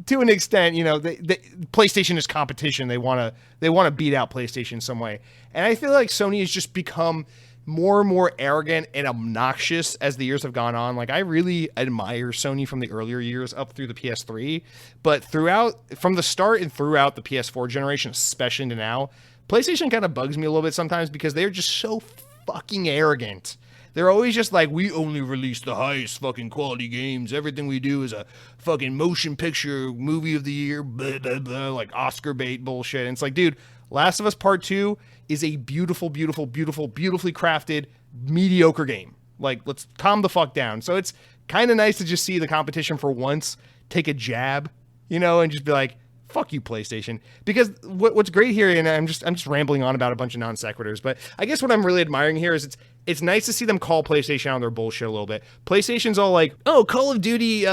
to an extent, PlayStation is competition. They want to beat out PlayStation in some way. And I feel like Sony has just become more and more arrogant and obnoxious as the years have gone on. Like, I really admire Sony from the earlier years up through the PS3, but from the start and throughout the PS4 generation, especially into now, PlayStation kind of bugs me a little bit sometimes, because they're just so fucking arrogant. They're always just like, we only release the highest fucking quality games. Everything we do is a fucking motion picture movie of the year, blah, blah, blah, like Oscar bait bullshit. And it's like, dude, Last of Us Part 2 is a beautiful, beautiful, beautiful, beautifully crafted, mediocre game. Like, let's calm the fuck down. So it's kind of nice to just see the competition for once take a jab and just be like, fuck you, PlayStation. Because what's great here, and I'm just rambling on about a bunch of non sequiturs, but I guess what I'm really admiring here is it's nice to see them call PlayStation on their bullshit a little bit. PlayStation's all like, oh, Call of Duty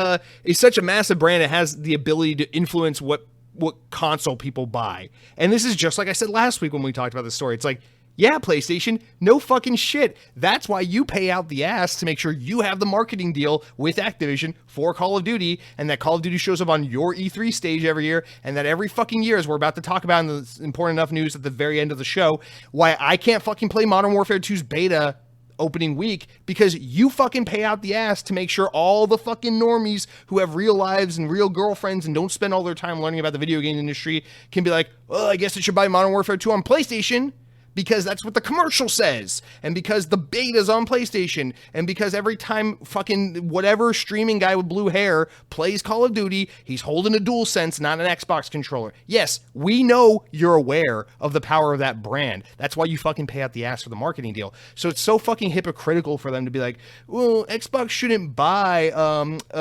is such a massive brand, it has the ability to influence what console people buy. And this is just like I said last week when we talked about this story. It's like, yeah, PlayStation, no fucking shit. That's why you pay out the ass to make sure you have the marketing deal with Activision for Call of Duty, and that Call of Duty shows up on your E3 stage every year, and that every fucking year, as we're about to talk about in the important enough news at the very end of the show, why I can't fucking play Modern Warfare 2's beta opening week, because you fucking pay out the ass to make sure all the fucking normies who have real lives and real girlfriends and don't spend all their time learning about the video game industry can be like, oh, I guess I should buy Modern Warfare 2 on PlayStation, because that's what the commercial says, and because the beta's on PlayStation, and because every time fucking whatever streaming guy with blue hair plays Call of Duty, he's holding a DualSense, not an Xbox controller. Yes, we know you're aware of the power of that brand. That's why you fucking pay out the ass for the marketing deal. So it's so fucking hypocritical for them to be like, well, Xbox shouldn't buy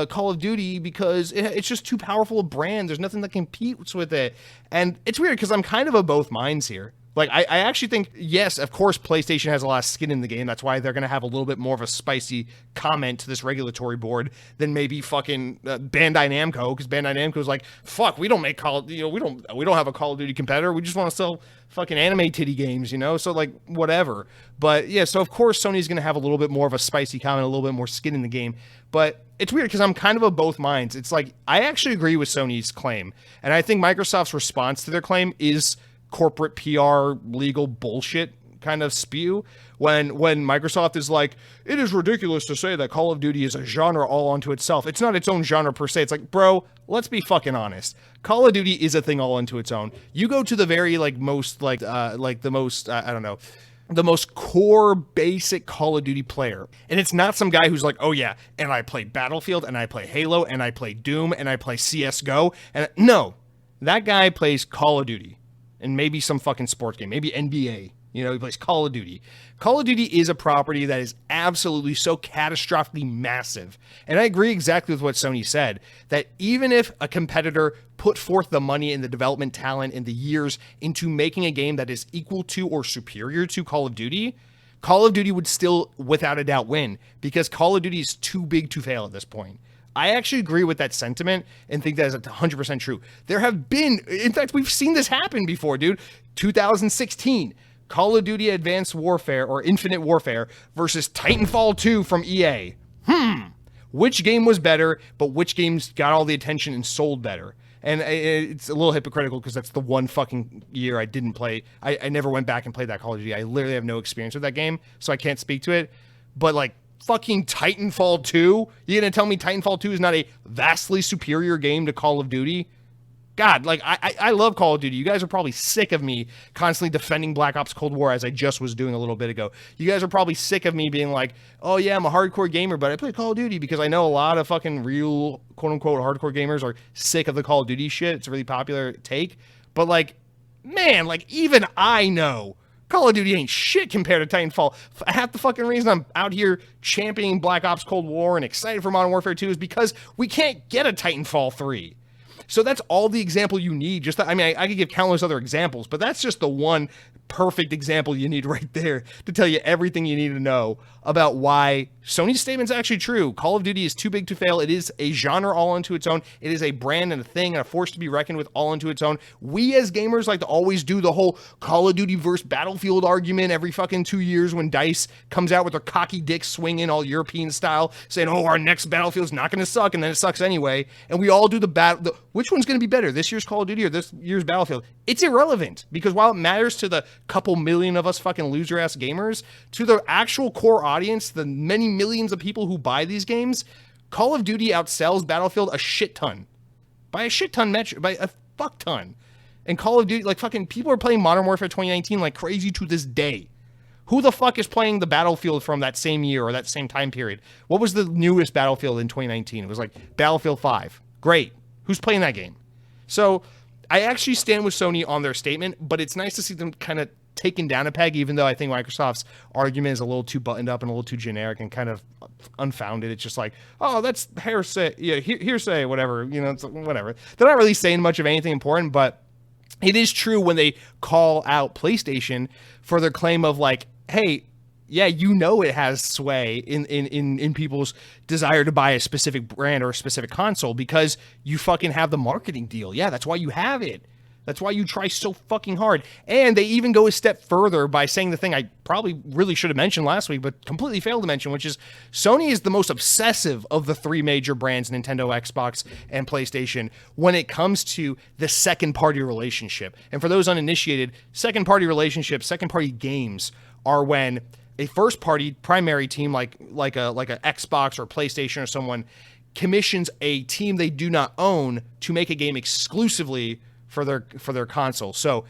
Call of Duty because it's just too powerful a brand. There's nothing that competes with it. And it's weird because I'm kind of both minds here. Like, I actually think, yes, of course, PlayStation has a lot of skin in the game. That's why they're going to have a little bit more of a spicy comment to this regulatory board than maybe fucking Bandai Namco, because Bandai Namco's like, fuck, we don't make we don't have a Call of Duty competitor. We just want to sell fucking anime titty games, So, like, whatever. But, yeah, so of course Sony's going to have a little bit more of a spicy comment, a little bit more skin in the game. But it's weird because I'm kind of both minds. It's like, I actually agree with Sony's claim. And I think Microsoft's response to their claim is corporate PR legal bullshit kind of spew when Microsoft is like, it is ridiculous to say that Call of Duty is a genre all unto itself. It's not its own genre per se. It's like, bro, let's be fucking honest. Call of Duty is a thing all unto its own. You go to the very the most core basic Call of Duty player, and it's not some guy who's like, oh yeah, and I play Battlefield, and I play Halo, and I play Doom, and I play CSGO, and no, that guy plays Call of Duty. And maybe some fucking sports game, maybe NBA. He plays Call of Duty. Call of Duty is a property that is absolutely so catastrophically massive. And I agree exactly with what Sony said, that even if a competitor put forth the money and the development talent and the years into making a game that is equal to or superior to Call of Duty would still, without a doubt, win, because Call of Duty is too big to fail at this point. I actually agree with that sentiment and think that is 100% true. There have been, in fact, we've seen this happen before, dude. 2016, Call of Duty Advanced Warfare or Infinite Warfare versus Titanfall 2 from EA. Which game was better, but which games got all the attention and sold better? And it's a little hypocritical because that's the one fucking year I didn't play. I never went back and played that Call of Duty. I literally have no experience with that game, so I can't speak to it. But like, fucking Titanfall 2? You gonna tell me Titanfall 2 is not a vastly superior game to Call of Duty? God, like, I love Call of Duty. You guys are probably sick of me constantly defending Black Ops Cold War as I just was doing a little bit ago. You guys are probably sick of me being like, oh yeah, I'm a hardcore gamer, but I play Call of Duty, because I know a lot of fucking real, quote-unquote, hardcore gamers are sick of the Call of Duty shit. It's a really popular take. But like, man, like, even I know Call of Duty ain't shit compared to Titanfall. Half the fucking reason I'm out here championing Black Ops Cold War and excited for Modern Warfare 2 is because we can't get a Titanfall 3. So that's all the example you need. I could give countless other examples, but that's just the one perfect example you need right there to tell you everything you need to know about why Sony's statement's actually true. Call of Duty is too big to fail. It is a genre all unto its own. It is a brand and a thing and a force to be reckoned with all unto its own. We as gamers like to always do the whole Call of Duty versus Battlefield argument every fucking 2 years when DICE comes out with their cocky dick swinging all European style, saying, oh, our next Battlefield's not going to suck, and then it sucks anyway. And we all do which one's going to be better, this year's Call of Duty or this year's Battlefield? It's irrelevant, because while it matters to the couple million of us fucking loser-ass gamers, to the actual core audience, the many millions of people who buy these games, Call of Duty outsells Battlefield a shit ton. By a shit ton metric, by a fuck ton. And Call of Duty, like, fucking people are playing Modern Warfare 2019 like crazy to this day. Who the fuck is playing the Battlefield from that same year or that same time period? What was the newest Battlefield in 2019? It was like Battlefield 5. Great. Who's playing that game? So I actually stand with Sony on their statement, but it's nice to see them kind of taken down a peg, even though I think Microsoft's argument is a little too buttoned up and a little too generic and kind of unfounded. It's just like, oh, that's hearsay, hearsay, whatever, it's whatever. They're not really saying much of anything important, but it is true when they call out PlayStation for their claim of like, hey, yeah, it has sway in people's desire to buy a specific brand or a specific console because you fucking have the marketing deal. Yeah, that's why you have it. That's why you try so fucking hard. And they even go a step further by saying the thing I probably really should have mentioned last week, but completely failed to mention, which is Sony is the most obsessive of the three major brands, Nintendo, Xbox, and PlayStation, when it comes to the second-party relationship. And for those uninitiated, second-party relationships, second-party games are when a first-party primary team like a Xbox or PlayStation or someone commissions a team they do not own to make a game exclusively for their console. So,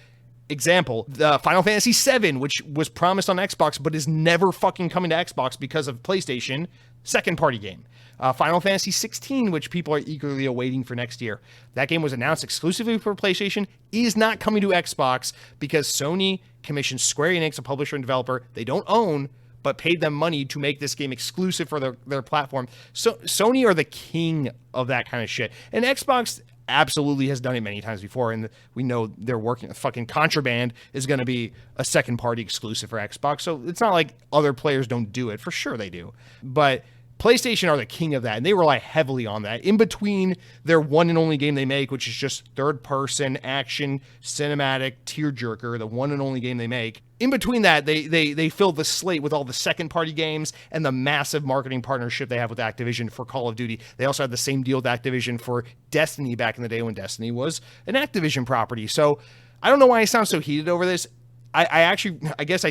example, the Final Fantasy VII, which was promised on Xbox but is never fucking coming to Xbox because of PlayStation, second-party game. Final Fantasy 16, which people are eagerly awaiting for next year. That game was announced exclusively for PlayStation, is not coming to Xbox because Sony commissioned Square Enix, a publisher and developer they don't own, but paid them money to make this game exclusive for their platform. So Sony are the king of that kind of shit. And Xbox absolutely has done it many times before, and we know they're working. Fucking Contraband is going to be a second-party exclusive for Xbox, so it's not like other players don't do it. For sure they do. But PlayStation are the king of that, and they rely heavily on that. In between their one and only game they make, which is just third-person, action, cinematic, tearjerker, the one and only game they make. In between that, they fill the slate with all the second-party games and the massive marketing partnership they have with Activision for Call of Duty. They also had the same deal with Activision for Destiny back in the day when Destiny was an Activision property. So I don't know why I sound so heated over this. I guess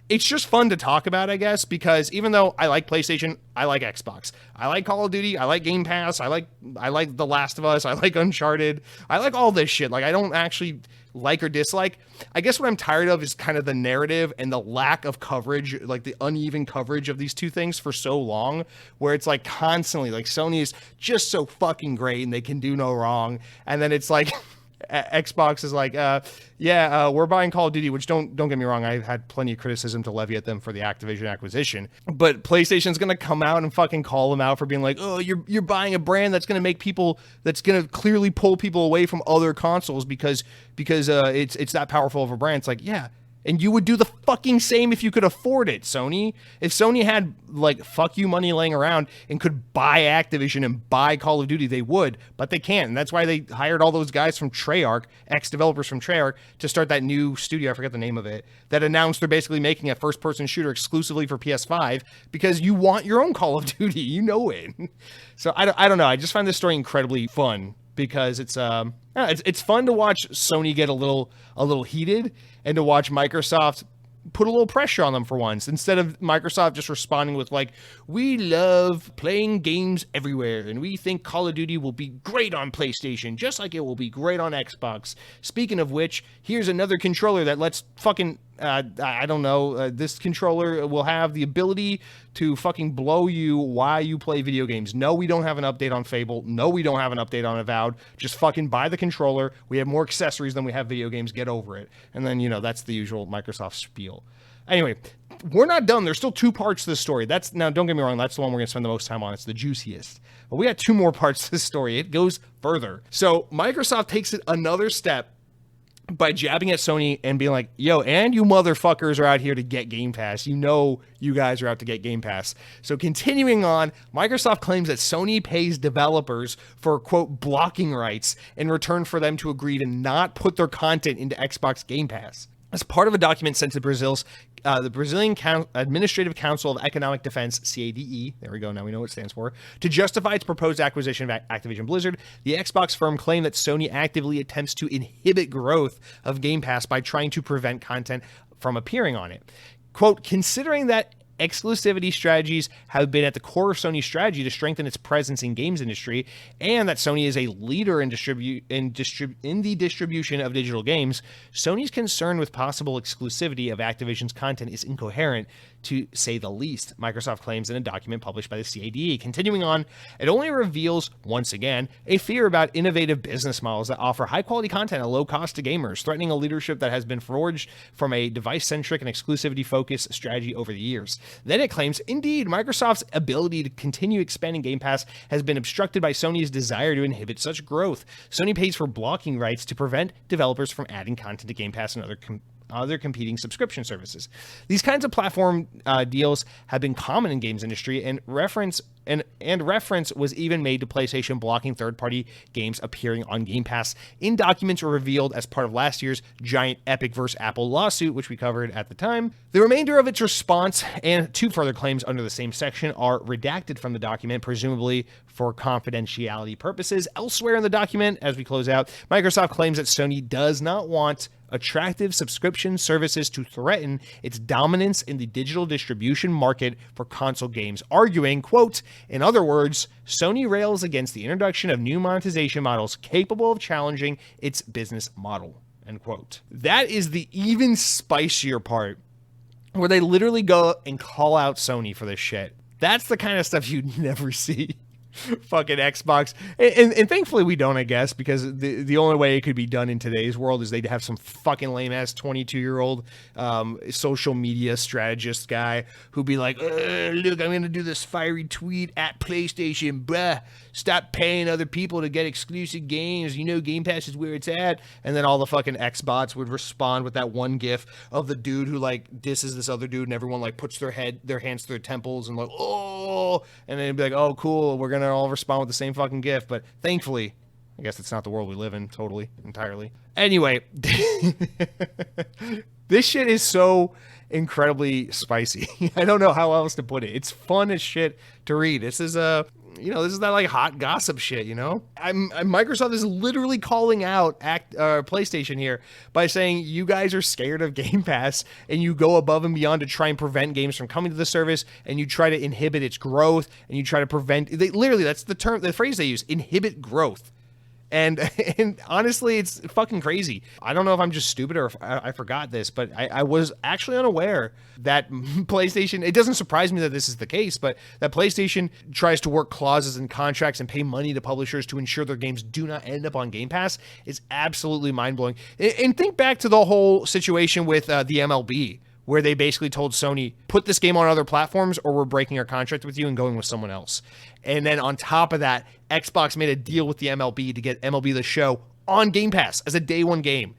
it's just fun to talk about, I guess, because even though I like PlayStation, I like Xbox. I like Call of Duty, I like Game Pass, I like The Last of Us, I like Uncharted, I like all this shit. Like, I don't actually like or dislike. I guess what I'm tired of is kind of the narrative and the lack of coverage, like the uneven coverage of these two things for so long, where it's like constantly, like Sony is just so fucking great and they can do no wrong. And then it's like Xbox is like, we're buying Call of Duty, which don't get me wrong, I've had plenty of criticism to levy at them for the Activision acquisition, but PlayStation's gonna come out and fucking call them out for being like, oh, you're buying a brand that's gonna make people, that's gonna clearly pull people away from other consoles because it's that powerful of a brand. It's like, yeah. And you would do the fucking same if you could afford it, Sony. If Sony had, like, fuck you money laying around and could buy Activision and buy Call of Duty, they would. But they can't. And that's why they hired all those guys from Treyarch, ex-developers from Treyarch, to start that new studio, I forget the name of it, that announced they're basically making a first-person shooter exclusively for PS5 because you want your own Call of Duty. You know it. So I don't know. I just find this story incredibly fun because it's fun to watch Sony get a little heated, and to watch Microsoft put a little pressure on them for once, instead of Microsoft just responding with like, we love playing games everywhere and we think Call of Duty will be great on PlayStation just like it will be great on Xbox. Speaking of which, here's another controller that lets fucking this controller will have the ability to fucking blow you while you play video games. No, we don't have an update on Fable. No, we don't have an update on Avowed. Just fucking buy the controller. We have more accessories than we have video games. Get over it. And then, that's the usual Microsoft spiel. Anyway, we're not done. There's still two parts to this story. Now, don't get me wrong, that's the one we're going to spend the most time on. It's the juiciest. But we got two more parts to this story. It goes further. So Microsoft takes it another step by jabbing at Sony and being like, yo, and you motherfuckers are out here to get Game Pass. You guys are out to get Game Pass. So continuing on, Microsoft claims that Sony pays developers for, quote, blocking rights in return for them to agree to not put their content into Xbox Game Pass. As part of a document sent to the Brazilian Administrative Council of Economic Defense, CADE, there we go, now we know what it stands for, to justify its proposed acquisition of Activision Blizzard, the Xbox firm claimed that Sony actively attempts to inhibit growth of Game Pass by trying to prevent content from appearing on it. Quote, considering that exclusivity strategies have been at the core of Sony's strategy to strengthen its presence in games industry, and that Sony is a leader in the distribution of digital games, Sony's concern with possible exclusivity of Activision's content is incoherent, to say the least, Microsoft claims in a document published by the CADE. Continuing on, it only reveals, once again, a fear about innovative business models that offer high-quality content at low cost to gamers, threatening a leadership that has been forged from a device-centric and exclusivity-focused strategy over the years. Then it claims, indeed, Microsoft's ability to continue expanding Game Pass has been obstructed by Sony's desire to inhibit such growth. Sony pays for blocking rights to prevent developers from adding content to Game Pass and other competing subscription services. These kinds of platform deals have been common in games industry, and reference was even made to PlayStation blocking third-party games appearing on Game Pass in documents were revealed as part of last year's giant Epic vs. Apple lawsuit, which we covered at the time. The remainder of its response and two further claims under the same section are redacted from the document, presumably for confidentiality purposes. Elsewhere in the document, as we close out, Microsoft claims that Sony does not want attractive subscription services to threaten its dominance in the digital distribution market for console games, arguing, quote, in other words, Sony rails against the introduction of new monetization models capable of challenging its business model, end quote. That is the even spicier part, where they literally go and call out Sony for this shit. That's the kind of stuff you'd never see. Fucking Xbox, and thankfully we don't, I guess, because the only way it could be done in today's world is they'd have some fucking lame ass 22-year-old social media strategist guy who'd be like, look, I'm gonna do this fiery tweet at PlayStation, bruh, stop paying other people to get exclusive games, you know Game Pass is where it's at. And then all the fucking Xbots would respond with that one gif of the dude who like disses this other dude, and everyone like puts their hands to their temples and like, oh, and then it'd be like, oh cool, we're gonna all respond with the same fucking gif. But thankfully, I guess it's not the world we live in entirely. Anyway, this shit is so incredibly spicy. I don't know how else to put it. It's fun as shit to read. This is this is that like hot gossip shit, you know? Microsoft is literally calling out PlayStation here by saying you guys are scared of Game Pass and you go above and beyond to try and prevent games from coming to the service, and you try to inhibit its growth, and you try to prevent, that's the phrase they use, inhibit growth. And honestly, it's fucking crazy. I don't know if I'm just stupid or if I forgot this, but I was actually unaware that PlayStation, it doesn't surprise me that this is the case, but that PlayStation tries to work clauses in contracts and pay money to publishers to ensure their games do not end up on Game Pass is absolutely mind-blowing. And think back to the whole situation with the MLB, where they basically told Sony, put this game on other platforms or we're breaking our contract with you and going with someone else. And then on top of that, Xbox made a deal with the MLB to get MLB The Show on Game Pass as a day one game.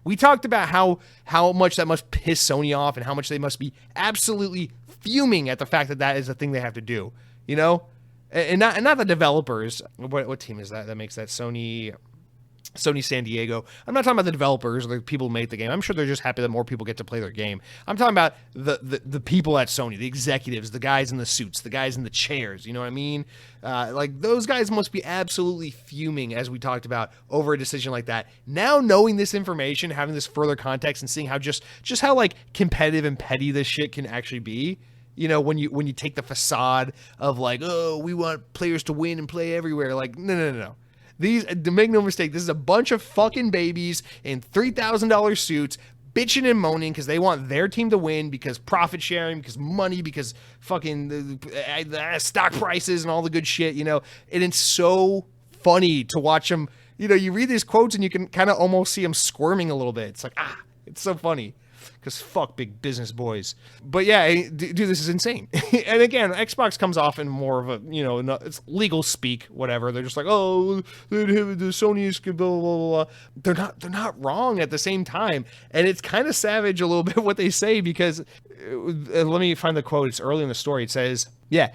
We talked about how much that must piss Sony off and how much they must be absolutely fuming at the fact that that is a thing they have to do, you know? And not the developers. What team is that makes that? Sony San Diego. I'm not talking about the developers or the people who made the game. I'm sure they're just happy that more people get to play their game. I'm talking about the people at Sony, the executives, the guys in the suits, the guys in the chairs. You know what I mean? Like those guys must be absolutely fuming, as we talked about, over a decision like that. Now knowing this information, having this further context, and seeing how just how like competitive and petty this shit can actually be. You know, when you take the facade of like, oh, we want players to win and play everywhere. Like, no. To make no mistake, this is a bunch of fucking babies in $3,000 suits bitching and moaning because they want their team to win, because profit sharing, because money, because fucking the stock prices and all the good shit, you know. And it's so funny to watch them. You know, you read these quotes and you can kind of almost see them squirming a little bit. It's like, it's so funny. Because fuck big business boys. But yeah, dude, this is insane. And again, Xbox comes off in more of a, it's legal speak, whatever. They're just like, oh, the Sony is blah, blah, blah, blah. They're not wrong at the same time. And it's kind of savage a little bit what they say, because let me find the quote. It's early in the story. It says, yeah,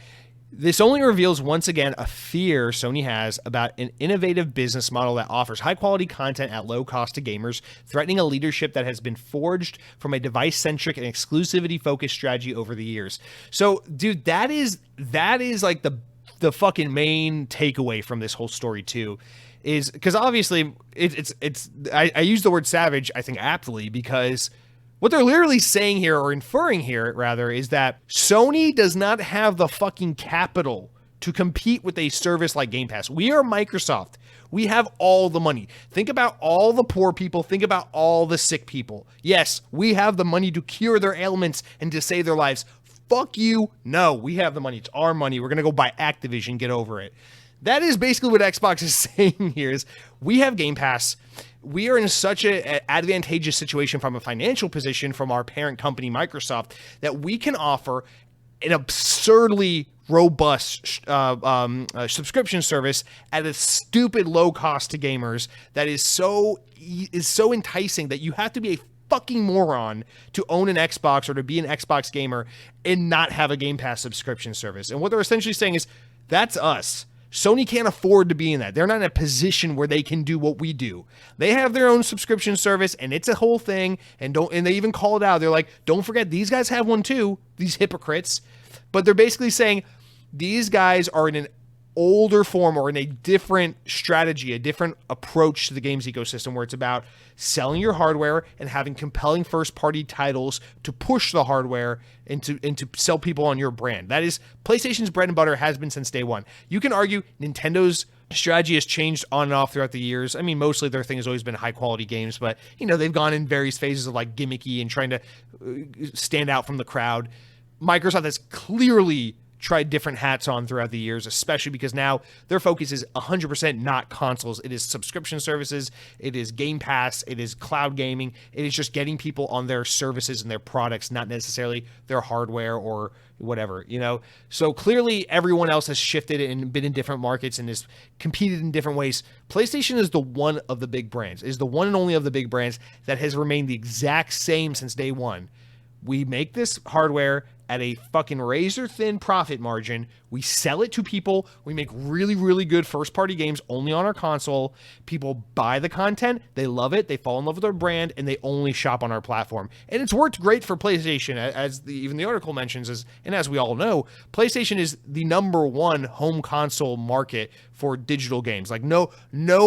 this only reveals once again a fear Sony has about an innovative business model that offers high-quality content at low cost to gamers, threatening a leadership that has been forged from a device-centric and exclusivity-focused strategy over the years. So, dude, that is like the fucking main takeaway from this whole story too, is because obviously I use the word savage, I think, aptly, because What they're literally saying here, or inferring here, rather, is that Sony does not have the fucking capital to compete with a service like Game Pass. We are Microsoft. We have all the money. Think about all the poor people. Think about all the sick people. Yes, we have the money to cure their ailments and to save their lives. Fuck you. No, we have the money. It's our money. We're going to go buy Activision. Get over it. That is basically what Xbox is saying here is we have Game Pass. We are in such an advantageous situation from a financial position from our parent company, Microsoft, that we can offer an absurdly robust subscription service at a stupid low cost to gamers that is so enticing that you have to be a fucking moron to own an Xbox or to be an Xbox gamer and not have a Game Pass subscription service. And what they're essentially saying is that's us. Sony can't afford to be in that. They're not in a position where they can do what we do. They have their own subscription service, and it's a whole thing. And they even call it out. They're like, don't forget, these guys have one too, these hypocrites. But they're basically saying these guys are in an older form or in a different strategy, a different approach to the games ecosystem where it's about selling your hardware and having compelling first-party titles to push the hardware and to sell people on your brand. That is PlayStation's bread and butter, has been since day one. You can argue Nintendo's strategy has changed on and off throughout the years. I mean, mostly their thing has always been high-quality games, but, you know, they've gone in various phases of, like, gimmicky and trying to stand out from the crowd. Microsoft has clearly tried different hats on throughout the years, especially because now their focus is 100% not consoles. It is subscription services. It is Game Pass. It is cloud gaming. It is just getting people on their services and their products, not necessarily their hardware or whatever, you know? So clearly everyone else has shifted and been in different markets and has competed in different ways. PlayStation is the one of the big brands, is the one and only of the big brands that has remained the exact same since day one. We make this hardware at a fucking razor-thin profit margin. We sell it to people. We make really, really good first-party games only on our console. People buy the content. They love it. They fall in love with our brand, and they only shop on our platform. And it's worked great for PlayStation, as even the article mentions. And as we all know, PlayStation is the number one home console market for digital games. Like, no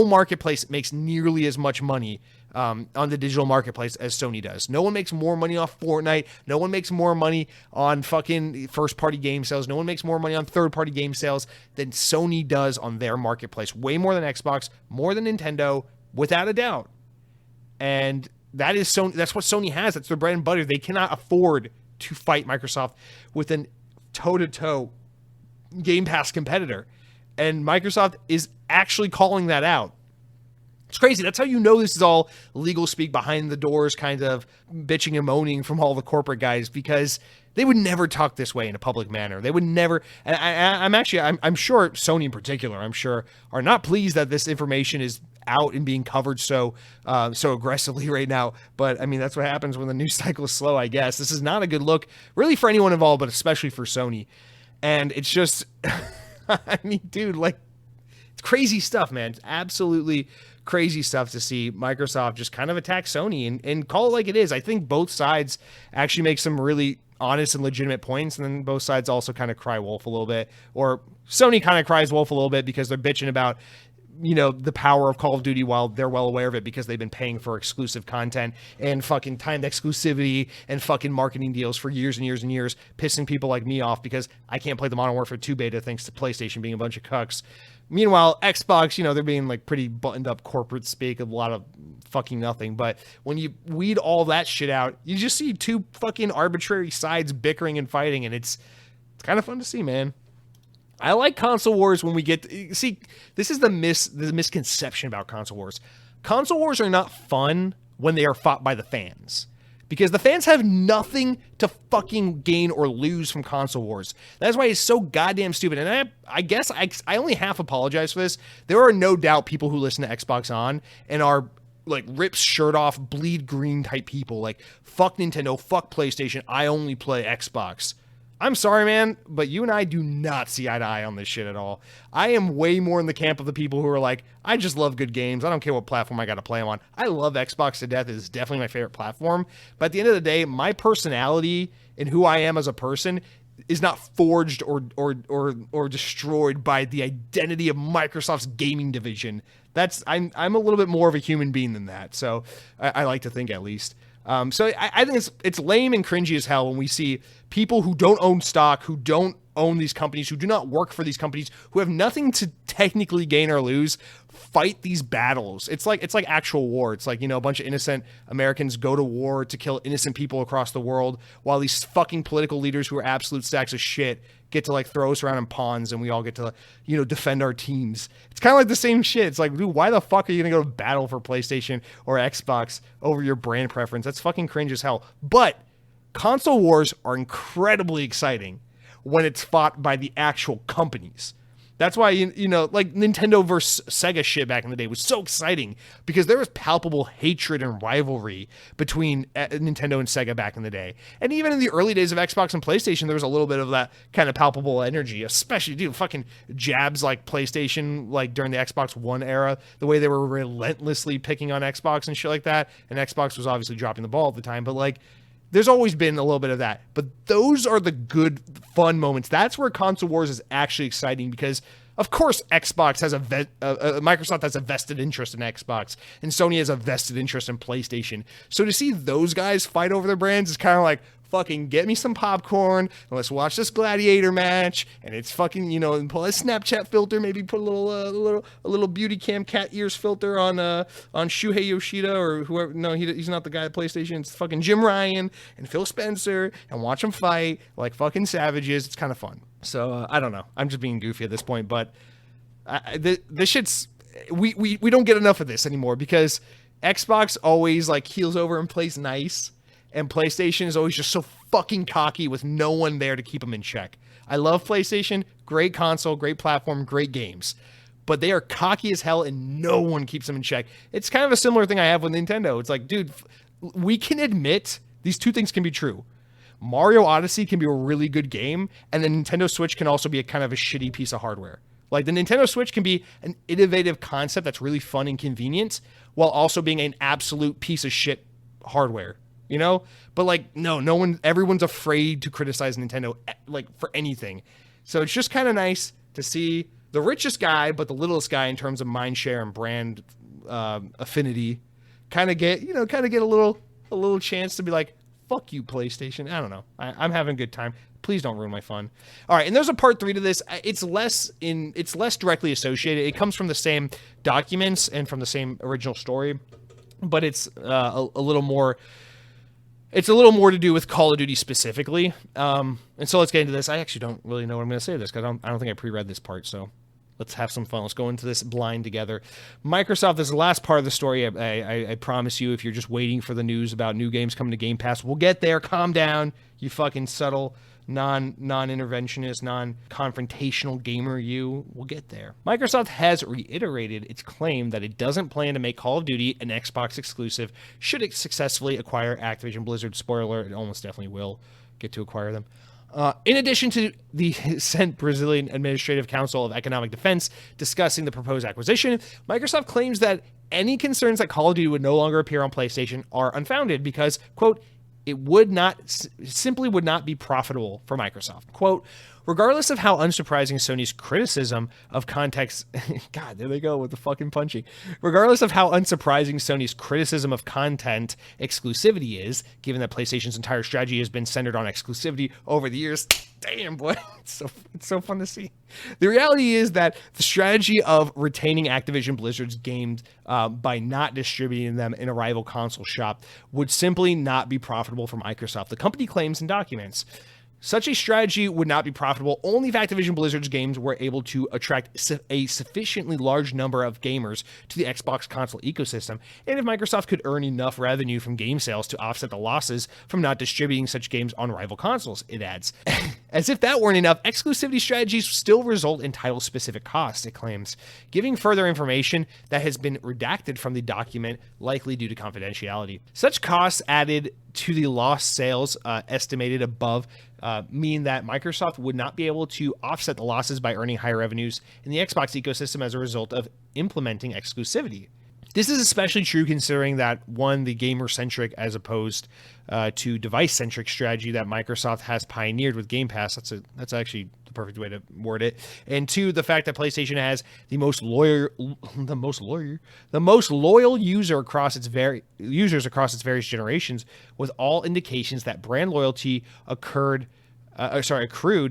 marketplace makes nearly as much money on the digital marketplace as Sony does. No one makes more money off Fortnite. No one makes more money on fucking first-party game sales. No one makes more money on third-party game sales than Sony does on their marketplace. Way more than Xbox, more than Nintendo, without a doubt. And that is Sony. That's what Sony has. That's their bread and butter. They cannot afford to fight Microsoft with an toe-to-toe Game Pass competitor. And Microsoft is actually calling that out. It's crazy. That's how you know this is all legal speak, behind the doors, kind of bitching and moaning from all the corporate guys, because they would never talk this way in a public manner. They would never. And I'm sure Sony in particular, I'm sure, are not pleased that this information is out and being covered so aggressively right now. But I mean, that's what happens when the news cycle is slow, I guess. This is not a good look really for anyone involved, but especially for Sony. And it's just, I mean, dude, like, it's crazy stuff, man. It's absolutely crazy stuff to see Microsoft just kind of attack Sony and call it like it is. I think both sides actually make some really honest and legitimate points, and then both sides also kind of cry wolf a little bit, or Sony kind of cries wolf a little bit because they're bitching about, you know, the power of Call of Duty while they're well aware of it because they've been paying for exclusive content and fucking timed exclusivity and fucking marketing deals for years and years and years, pissing people like me off because I can't play the Modern Warfare 2 beta thanks to PlayStation being a bunch of cucks. Meanwhile, Xbox, you know, they're being like pretty buttoned up corporate speak, a lot of fucking nothing. But when you weed all that shit out, you just see two fucking arbitrary sides bickering and fighting, and it's kind of fun to see, man. I like console wars when we get see, this is the misconception about console wars. Console wars are not fun when they are fought by the fans, because the fans have nothing to fucking gain or lose from console wars. That's why it's so goddamn stupid. And I guess I only half apologize for this. There are no doubt people who listen to Xbox On and are like rips shirt off, bleed green type people. Like, fuck Nintendo, fuck PlayStation, I only play Xbox. I'm sorry, man, but you and I do not see eye to eye on this shit at all. I am way more in the camp of the people who are like, I just love good games. I don't care what platform I got to play them on. I love Xbox to death. It's definitely my favorite platform. But at the end of the day, my personality and who I am as a person is not forged or destroyed by the identity of Microsoft's gaming division. I'm a little bit more of a human being than that. So I like to think, at least. So I think it's lame and cringy as hell when we see people who don't own stock, who don't own these companies, who do not work for these companies, who have nothing to technically gain or lose, fight these battles. It's like actual war. It's like, a bunch of innocent Americans go to war to kill innocent people across the world, while these fucking political leaders who are absolute stacks of shit get to throw us around in pawns, and we all get to defend our teams. It's kind of like the same shit. It's like, dude, why the fuck are you gonna go to battle for PlayStation or Xbox over your brand preference? That's fucking cringe as hell. But console wars are incredibly exciting when it's fought by the actual companies. That's why, like Nintendo versus Sega shit back in the day was so exciting, because there was palpable hatred and rivalry between Nintendo and Sega back in the day. And even in the early days of Xbox and PlayStation, there was a little bit of that kind of palpable energy, especially, dude, fucking jabs like PlayStation, like during the Xbox One era, the way they were relentlessly picking on Xbox and shit like that. And Xbox was obviously dropping the ball at the time, but there's always been a little bit of that. But those are the good, fun moments. That's where console wars is actually exciting, because, of course, Xbox has Microsoft has a vested interest in Xbox, and Sony has a vested interest in PlayStation. So to see those guys fight over their brands is kind of like, fucking get me some popcorn and let's watch this gladiator match. And it's fucking, and pull a Snapchat filter, maybe put a little beauty cam cat ears filter on Shuhei Yoshida or whoever. No, he's not the guy at PlayStation. It's fucking Jim Ryan and Phil Spencer, and watch them fight like fucking savages. It's kind of fun. So I don't know. I'm just being goofy at this point, but this shit's we don't get enough of this anymore, because Xbox always heels over and plays nice. And PlayStation is always just so fucking cocky with no one there to keep them in check. I love PlayStation. Great console, great platform, great games. But they are cocky as hell, and no one keeps them in check. It's kind of a similar thing I have with Nintendo. It's like, dude, we can admit these two things can be true. Mario Odyssey can be a really good game, and the Nintendo Switch can also be a kind of a shitty piece of hardware. Like, the Nintendo Switch can be an innovative concept that's really fun and convenient, while also being an absolute piece of shit hardware. But no one, everyone's afraid to criticize Nintendo for anything. So it's just kind of nice to see the richest guy, but the littlest guy in terms of mind share and brand affinity kind of get a little chance to be like, fuck you, PlayStation. I don't know. I'm having a good time. Please don't ruin my fun. All right. And there's a part 3 to this. It's less directly associated. It comes from the same documents and from the same original story, but it's a little more. It's a little more to do with Call of Duty specifically. And so let's get into this. I actually don't really know what I'm going to say to this, because I don't think I pre-read this part. So let's have some fun. Let's go into this blind together. Microsoft, this is the last part of the story. I promise you, if you're just waiting for the news about new games coming to Game Pass, we'll get there. Calm down, you fucking subtle, non-interventionist, non-confrontational gamer, we'll get there. Microsoft has reiterated its claim that it doesn't plan to make Call of Duty an Xbox exclusive should it successfully acquire Activision Blizzard. Spoiler, it almost definitely will get to acquire them. In addition to the Brazilian Administrative Council of Economic Defense discussing the proposed acquisition, Microsoft claims that any concerns that Call of Duty would no longer appear on PlayStation are unfounded because, quote, it simply would not be profitable for Microsoft. Quote, regardless of how unsurprising Sony's criticism of context, God, there they go with the fucking punching. Regardless of how unsurprising Sony's criticism of content exclusivity is, given that PlayStation's entire strategy has been centered on exclusivity over the years. Damn, boy, it's so fun to see. The reality is that the strategy of retaining Activision Blizzard's games by not distributing them in a rival console shop would simply not be profitable for Microsoft. The company claims and documents. Such a strategy would not be profitable only if Activision Blizzard's games were able to attract a sufficiently large number of gamers to the Xbox console ecosystem, and if Microsoft could earn enough revenue from game sales to offset the losses from not distributing such games on rival consoles, it adds. As if that weren't enough, exclusivity strategies still result in title-specific costs, it claims, giving further information that has been redacted from the document, likely due to confidentiality. Such costs added to the lost sales estimated above mean that Microsoft would not be able to offset the losses by earning higher revenues in the Xbox ecosystem as a result of implementing exclusivity. This is especially true considering that, one, the gamer-centric as opposed to device-centric strategy that Microsoft has pioneered with Game Pass. That's actually the perfect way to word it. And two, the fact that PlayStation has the most loyal users across its various generations, with all indications that brand loyalty accrued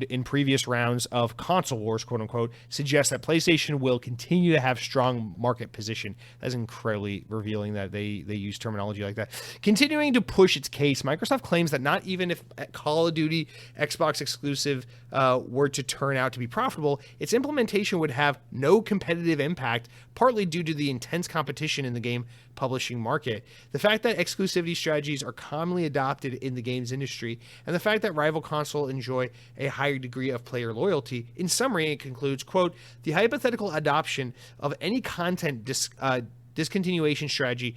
in previous rounds of console wars, quote unquote, suggests that PlayStation will continue to have strong market position. That's incredibly revealing that they use terminology like that. Continuing to push its case, Microsoft claims that not even if Call of Duty Xbox exclusive were to turn out to be profitable, its implementation would have no competitive impact, partly due to the intense competition in the game publishing market. The fact that exclusivity strategies are commonly adopted in the games industry, and the fact that rival consoles enjoy a higher degree of player loyalty. In summary, it concludes, quote, the hypothetical adoption of any content discontinuation strategy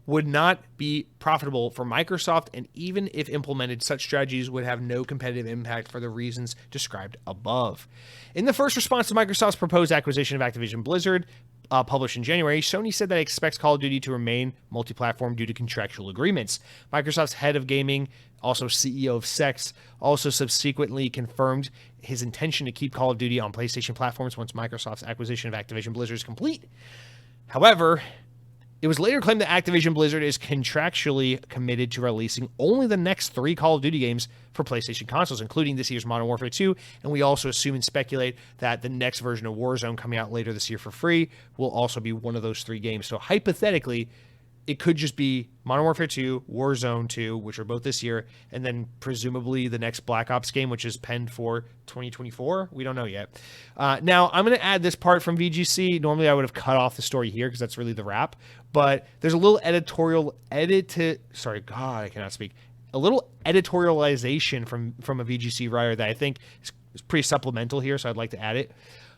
would not be profitable for Microsoft, and even if implemented, such strategies would have no competitive impact for the reasons described above. In the first response to Microsoft's proposed acquisition of Activision Blizzard, published in January, Sony said that it expects Call of Duty to remain multi-platform due to contractual agreements. Microsoft's head of gaming, also CEO of Sex, also subsequently confirmed his intention to keep Call of Duty on PlayStation platforms once Microsoft's acquisition of Activision Blizzard is complete. However, it was later claimed that Activision Blizzard is contractually committed to releasing only the next 3 Call of Duty games for PlayStation consoles, including this year's Modern Warfare 2, and we also assume and speculate that the next version of Warzone coming out later this year for free will also be one of those 3 games. So hypothetically, it could just be Modern Warfare 2, Warzone 2, which are both this year, and then presumably the next Black Ops game, which is penned for 2024. We don't know yet. Now, I'm going to add this part from VGC. Normally, I would have cut off the story here because that's really the wrap. But there's a little a little editorialization from a VGC writer that I think is pretty supplemental here, so I'd like to add it.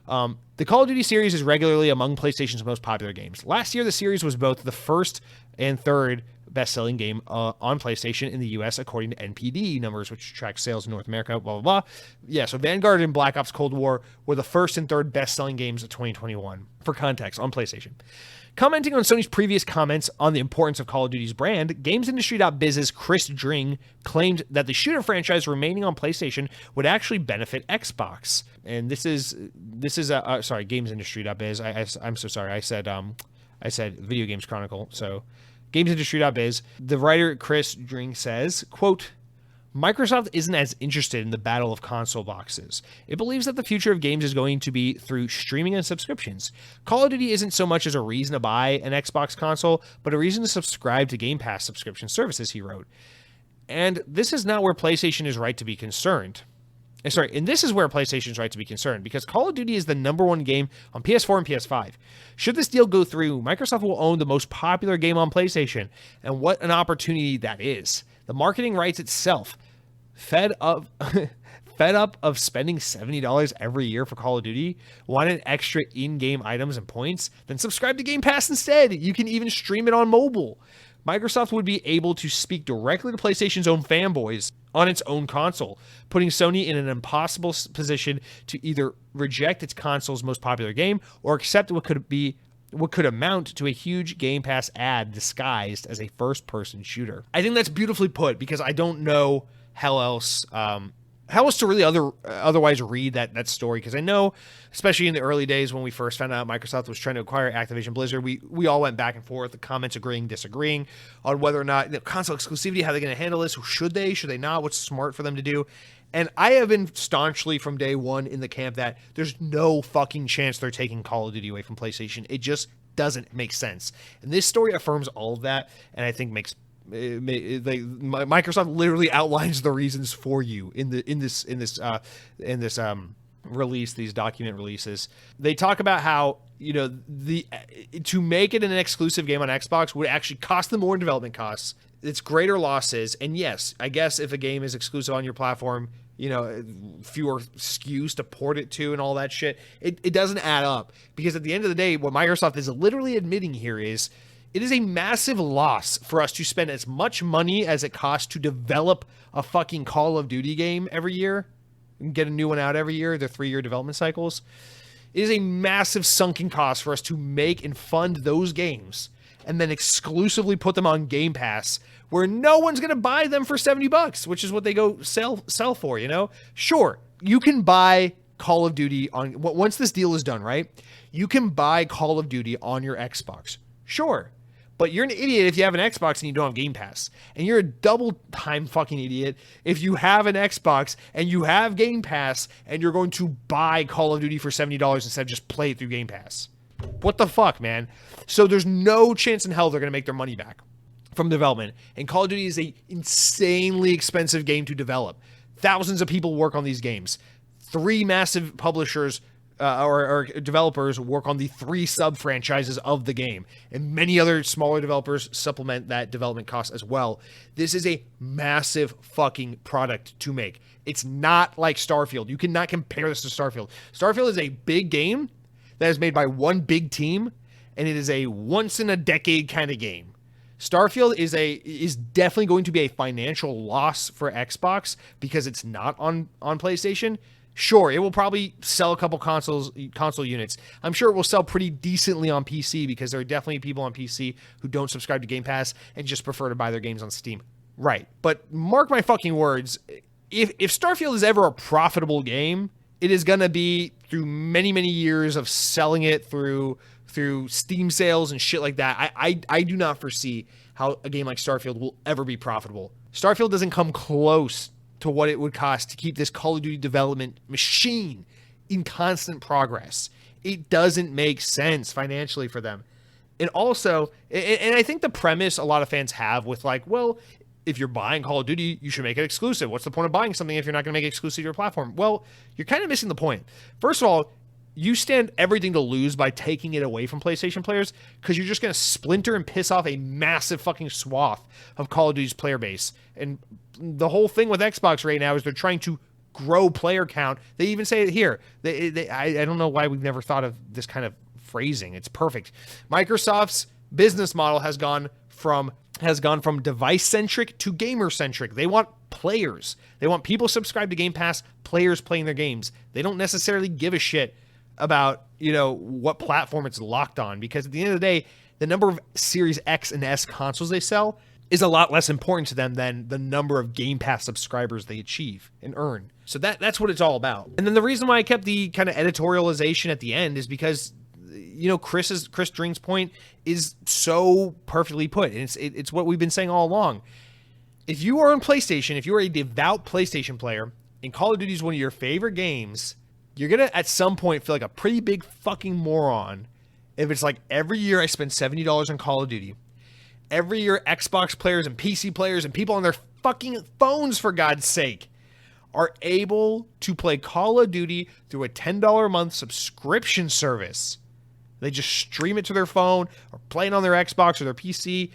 The Call of Duty series is regularly among PlayStation's most popular games. Last year, the series was both the first and third best-selling game on PlayStation in the U.S., according to NPD numbers, which track sales in North America, blah, blah, blah. Yeah, so Vanguard and Black Ops Cold War were the first and third best-selling games of 2021, for context, on PlayStation. Commenting on Sony's previous comments on the importance of Call of Duty's brand, GamesIndustry.biz's Chris Dring claimed that the shooter franchise remaining on PlayStation would actually benefit Xbox. And this is GamesIndustry.biz. I'm so sorry. I said Video Games Chronicle. So GamesIndustry.biz. The writer Chris Dring says, quote, Microsoft isn't as interested in the battle of console boxes. It believes that the future of games is going to be through streaming and subscriptions. Call of Duty isn't so much as a reason to buy an Xbox console, but a reason to subscribe to Game Pass subscription services, he wrote. And this is not where PlayStation is right to be concerned. And this is where PlayStation's right to be concerned, because Call of Duty is the number one game on PS4 and PS5. Should this deal go through, Microsoft will own the most popular game on PlayStation, and what an opportunity that is. The marketing writes itself. Fed up of spending $70 every year for Call of Duty, wanted extra in-game items and points, then subscribe to Game Pass instead. You can even stream it on mobile. Microsoft would be able to speak directly to PlayStation's own fanboys on its own console, putting Sony in an impossible position to either reject its console's most popular game or accept what could amount to a huge Game Pass ad disguised as a first-person shooter. I think that's beautifully put, because I don't know how else to really otherwise read that story, because I know, especially in the early days when we first found out Microsoft was trying to acquire Activision Blizzard, we all went back and forth, the comments agreeing, disagreeing on whether or not, console exclusivity, how are they going to handle this? Should they not? What's smart for them to do? And I have been staunchly from day one in the camp that there's no fucking chance they're taking Call of Duty away from PlayStation. It just doesn't make sense. And this story affirms all of that, and I think Microsoft literally outlines the reasons for you in this release, these document releases. They talk about how, to make it an exclusive game on Xbox would actually cost them more in development costs. It's greater losses, and yes, I guess if a game is exclusive on your platform, fewer SKUs to port it to and all that shit, it doesn't add up, because at the end of the day, what Microsoft is literally admitting here is it is a massive loss for us to spend as much money as it costs to develop a fucking Call of Duty game every year and get a new one out every year. They're 3-year development cycles. It is a massive sunken cost for us to make and fund those games and then exclusively put them on Game Pass, where no one's going to buy them for $70, which is what they go sell for, you know? Sure, you can buy Call of Duty on, once this deal is done, right? You can buy Call of Duty on your Xbox. Sure. But you're an idiot if you have an Xbox and you don't have Game Pass. And you're a double-time fucking idiot if you have an Xbox and you have Game Pass and you're going to buy Call of Duty for $70 instead of just play it through Game Pass. What the fuck, man? So there's no chance in hell they're going to make their money back from development. And Call of Duty is an insanely expensive game to develop. Thousands of people work on these games. 3 massive publishers or developers work on the 3 sub-franchises of the game. And many other smaller developers supplement that development cost as well. This is a massive fucking product to make. It's not like Starfield. You cannot compare this to Starfield. Starfield is a big game that is made by one big team, and it is a once-in-a-decade kind of game. Starfield is definitely going to be a financial loss for Xbox because it's not on PlayStation. Sure, it will probably sell a couple console units. I'm sure it will sell pretty decently on PC because there are definitely people on PC who don't subscribe to Game Pass and just prefer to buy their games on Steam. Right. But mark my fucking words, if Starfield is ever a profitable game, it is going to be through many, many years of selling it through Steam sales and shit like that. I do not foresee how a game like Starfield will ever be profitable. Starfield doesn't come close to what it would cost to keep this Call of Duty development machine in constant progress. It doesn't make sense financially for them. And also, and I think the premise a lot of fans have with like, well, if you're buying Call of Duty, you should make it exclusive. What's the point of buying something if you're not going to make it exclusive to your platform? Well, you're kind of missing the point. First of all, you stand everything to lose by taking it away from PlayStation players because you're just going to splinter and piss off a massive fucking swath of Call of Duty's player base. And the whole thing with Xbox right now is they're trying to grow player count. They even say it here. I don't know why we've never thought of this kind of phrasing. It's perfect. Microsoft's business model has gone from device-centric to gamer-centric. They want players. They want people subscribed to Game Pass, players playing their games. They don't necessarily give a shit about, you know, what platform it's locked on, because at the end of the day, the number of Series X and S consoles they sell is a lot less important to them than the number of Game Pass subscribers they achieve and earn. So that's what it's all about. And then the reason why I kept the kind of editorialization at the end is because, you know, Chris Dring's point is so perfectly put. And it's what we've been saying all along. If you are on PlayStation, if you are a devout PlayStation player and Call of Duty is one of your favorite games, you're going to at some point feel like a pretty big fucking moron if it's like every year I spend $70 on Call of Duty. Every year Xbox players and PC players and people on their fucking phones, for God's sake, are able to play Call of Duty through a $10 a month subscription service. They just stream it to their phone or play it on their Xbox or their PC.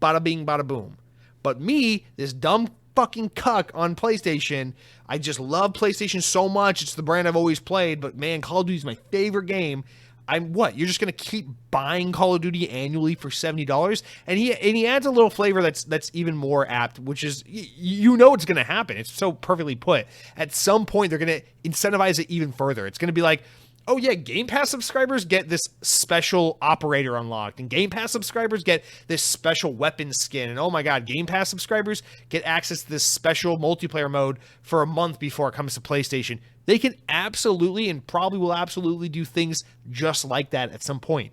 Bada bing, bada boom. But me, this dumb fucking cuck on PlayStation, I just love PlayStation so much. It's the brand I've always played. But man, Call of Duty is my favorite game. You're just going to keep buying Call of Duty annually for $70? And he adds a little flavor that's even more apt, which is, you know it's going to happen. It's so perfectly put. At some point, they're going to incentivize it even further. It's going to be like, oh yeah, Game Pass subscribers get this special operator unlocked, and Game Pass subscribers get this special weapon skin, and oh my god, Game Pass subscribers get access to this special multiplayer mode for a month before it comes to PlayStation. They can absolutely and probably will absolutely do things just like that at some point.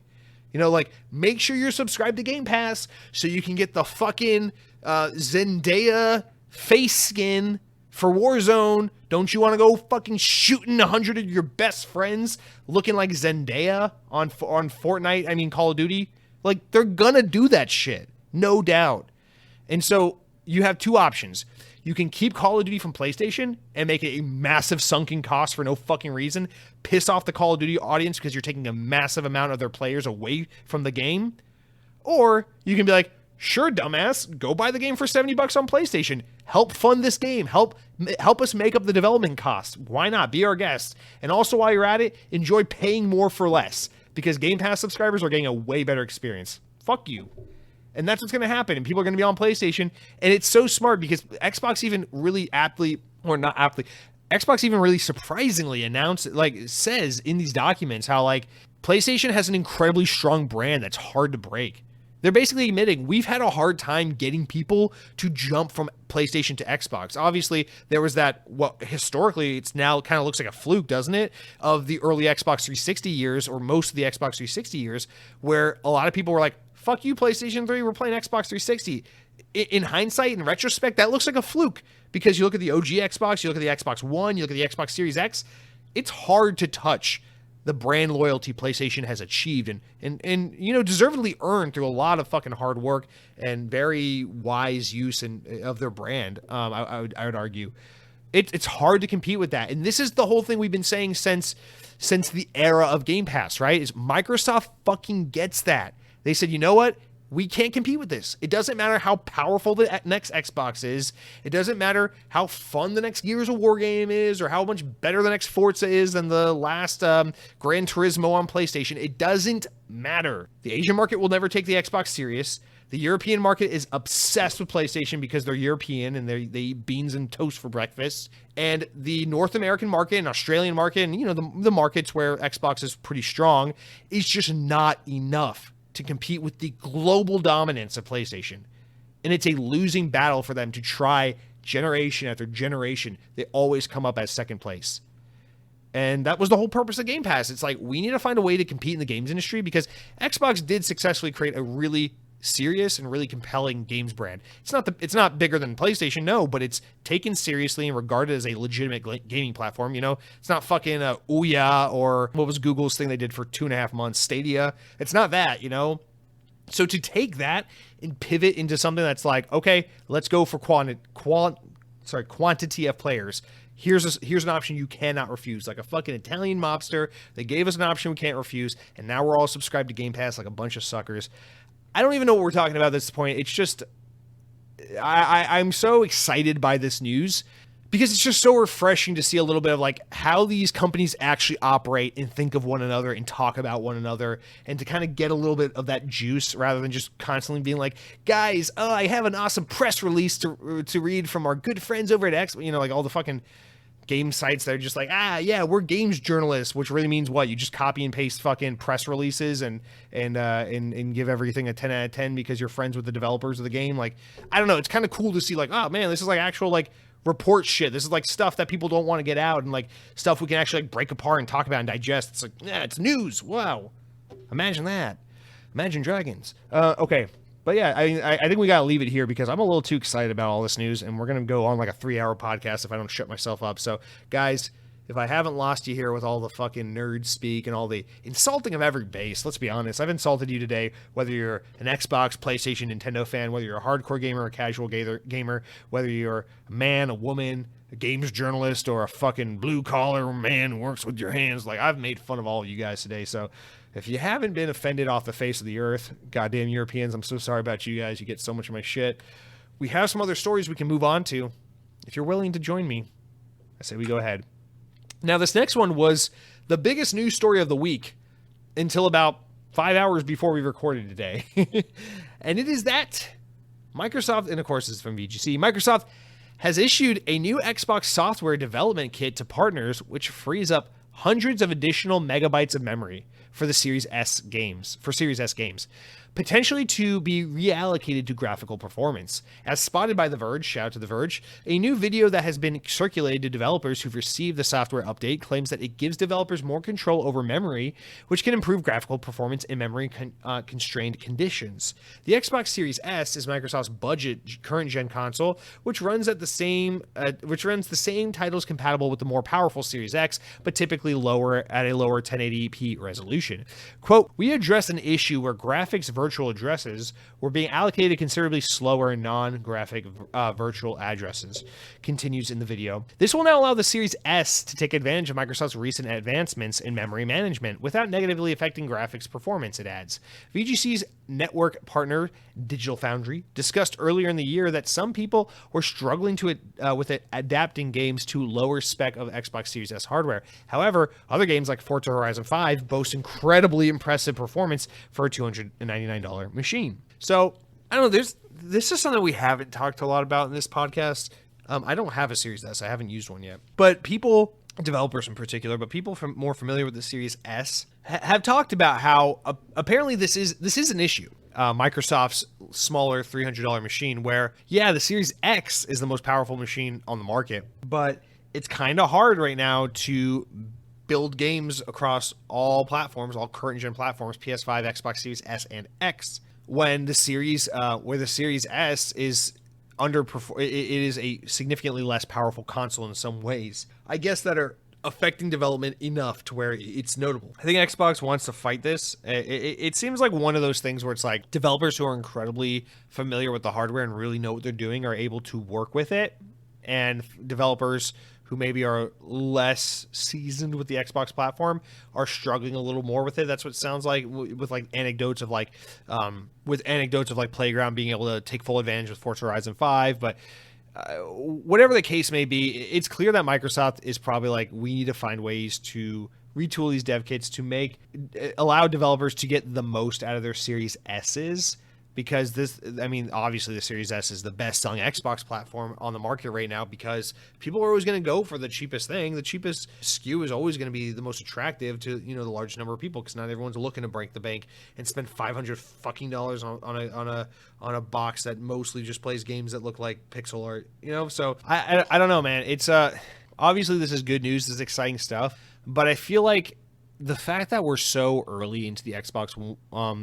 You know, like, make sure you're subscribed to Game Pass so you can get the fucking Zendaya face skin for Warzone. Don't you want to go fucking shooting 100 of your best friends looking like Zendaya on Fortnite? I mean, Call of Duty. Like, they're gonna do that shit, no doubt. And so you have two options. You can keep Call of Duty from PlayStation and make it a massive sunken cost for no fucking reason, piss off the Call of Duty audience because you're taking a massive amount of their players away from the game. Or you can be like, sure, dumbass, go buy the game for $70 on PlayStation. Help fund this game. Help us make up the development costs. Why not? Be our guest. And also, while you're at it, enjoy paying more for less, because Game Pass subscribers are getting a way better experience. Fuck you. And that's what's going to happen. And people are going to be on PlayStation. And it's so smart because Xbox even really aptly, or not aptly, Xbox even really surprisingly announced, like, says in these documents how, like, PlayStation has an incredibly strong brand that's hard to break. They're basically admitting we've had a hard time getting people to jump from PlayStation to Xbox. Obviously, there was that, what historically it's now kind of looks like a fluke, doesn't it? Of the early Xbox 360 years, or most of the Xbox 360 years, where a lot of people were like, fuck you, PlayStation 3, we're playing Xbox 360. In hindsight, in retrospect, that looks like a fluke, because you look at the OG Xbox, you look at the Xbox One, you look at the Xbox Series X, it's hard to touch the brand loyalty PlayStation has achieved and you know, deservedly earned through a lot of fucking hard work and very wise use of their brand. I would argue it's hard to compete with that. And this is the whole thing we've been saying since the era of Game Pass, right? Is Microsoft fucking gets that. They said, you know what? We can't compete with this. It doesn't matter how powerful the next Xbox is. It doesn't matter how fun the next Gears of War game is, or how much better the next Forza is than the last Gran Turismo on PlayStation. It doesn't matter. The Asian market will never take the Xbox serious. The European market is obsessed with PlayStation because they're European and they eat beans and toast for breakfast. And the North American market and Australian market and, you know, the markets where Xbox is pretty strong is just not enough to compete with the global dominance of PlayStation. And it's a losing battle for them to try generation after generation. They always come up as second place. And that was the whole purpose of Game Pass. It's like, we need to find a way to compete in the games industry, because Xbox did successfully create a really serious and really compelling games brand. It's not bigger than PlayStation, no, but it's taken seriously and regarded as a legitimate gaming platform. You know, it's not fucking Ouya, or what was Google's thing they did for 2.5 months, Stadia. It's not that, you know. So to take that and pivot into something that's like, okay, let's go for quantity of players. Here's an option you cannot refuse. Like a fucking Italian mobster, they gave us an option we can't refuse, and now we're all subscribed to Game Pass like a bunch of suckers. I don't even know what we're talking about at this point. It's just, I'm so excited by this news, because it's just so refreshing to see a little bit of like how these companies actually operate and think of one another and talk about one another, and to kind of get a little bit of that juice rather than just constantly being like, guys, I have an awesome press release to read from our good friends over at X, you know, like all the fucking game sites that are just like, yeah, we're games journalists, which really means what? You just copy and paste fucking press releases and give everything a 10 out of 10 because you're friends with the developers of the game. Like, I don't know. It's kind of cool to see like, oh man, this is like actual like report shit. This is like stuff that people don't want to get out, and like stuff we can actually like break apart and talk about and digest. It's like, yeah, it's news. Wow. Imagine that. Imagine Dragons. Okay. But yeah, I think we got to leave it here, because I'm a little too excited about all this news, and we're going to go on like a 3-hour podcast if I don't shut myself up. So guys, if I haven't lost you here with all the fucking nerd speak and all the insulting of every base, let's be honest, I've insulted you today, whether you're an Xbox, PlayStation, Nintendo fan, whether you're a hardcore gamer or a casual gamer, whether you're a man, a woman, a games journalist, or a fucking blue collar man who works with your hands. Like, I've made fun of all of you guys today. So if you haven't been offended off the face of the earth, goddamn Europeans, I'm so sorry about you guys. You get so much of my shit. We have some other stories we can move on to. If you're willing to join me, I say we go ahead. Now, this next one was the biggest news story of the week until about 5 hours before we recorded today. And it is that Microsoft, and of course it's from VGC, Microsoft has issued a new Xbox software development kit to partners, which frees up hundreds of additional megabytes of memory for the Series S games, potentially to be reallocated to graphical performance. As spotted by The Verge, shout out to The Verge, a new video that has been circulated to developers who've received the software update claims that it gives developers more control over memory, which can improve graphical performance in memory constrained conditions. The Xbox Series S is Microsoft's budget current gen console, which runs the same titles compatible with the more powerful Series X, but typically at a lower 1080p resolution. Quote, "We addressed an issue where graphics virtual addresses were being allocated considerably slower non-graphic virtual addresses," continues in the video. "This will now allow the Series S to take advantage of Microsoft's recent advancements in memory management without negatively affecting graphics performance," it adds. VGC's network partner, Digital Foundry, discussed earlier in the year that some people were struggling with adapting games to lower spec of Xbox Series S hardware. However, other games like Forza Horizon 5 boast incredibly impressive performance for a $299 machine. So, I don't know, this is something we haven't talked a lot about in this podcast. I don't have a Series S. I haven't used one yet. But people, developers in particular, but people more familiar with the Series S have talked about how apparently this is an issue. Microsoft's smaller $300 machine, where, yeah, the Series X is the most powerful machine on the market, but it's kind of hard right now to build games across all platforms, all current gen platforms, PS5, Xbox Series S and X, when the Series S is it is a significantly less powerful console in some ways, I guess, that are affecting development enough to where it's notable. I think Xbox wants to fight this. It seems like one of those things where it's like developers who are incredibly familiar with the hardware and really know what they're doing are able to work with it, and developers who maybe are less seasoned with the Xbox platform are struggling a little more with it. That's what it sounds like, with anecdotes of Playground being able to take full advantage of Forza Horizon 5. But whatever the case may be, it's clear that Microsoft is probably like, we need to find ways to retool these dev kits to allow developers to get the most out of their Series S's. Because obviously the Series S is the best selling Xbox platform on the market right now, because people are always going to go for the cheapest thing. The cheapest SKU is always going to be the most attractive to, the large number of people, because not everyone's looking to break the bank and spend $500 on a box that mostly just plays games that look like pixel art, So I don't know, man. It's obviously this is good news. This is exciting stuff, but I feel like the fact that we're so early into the Xbox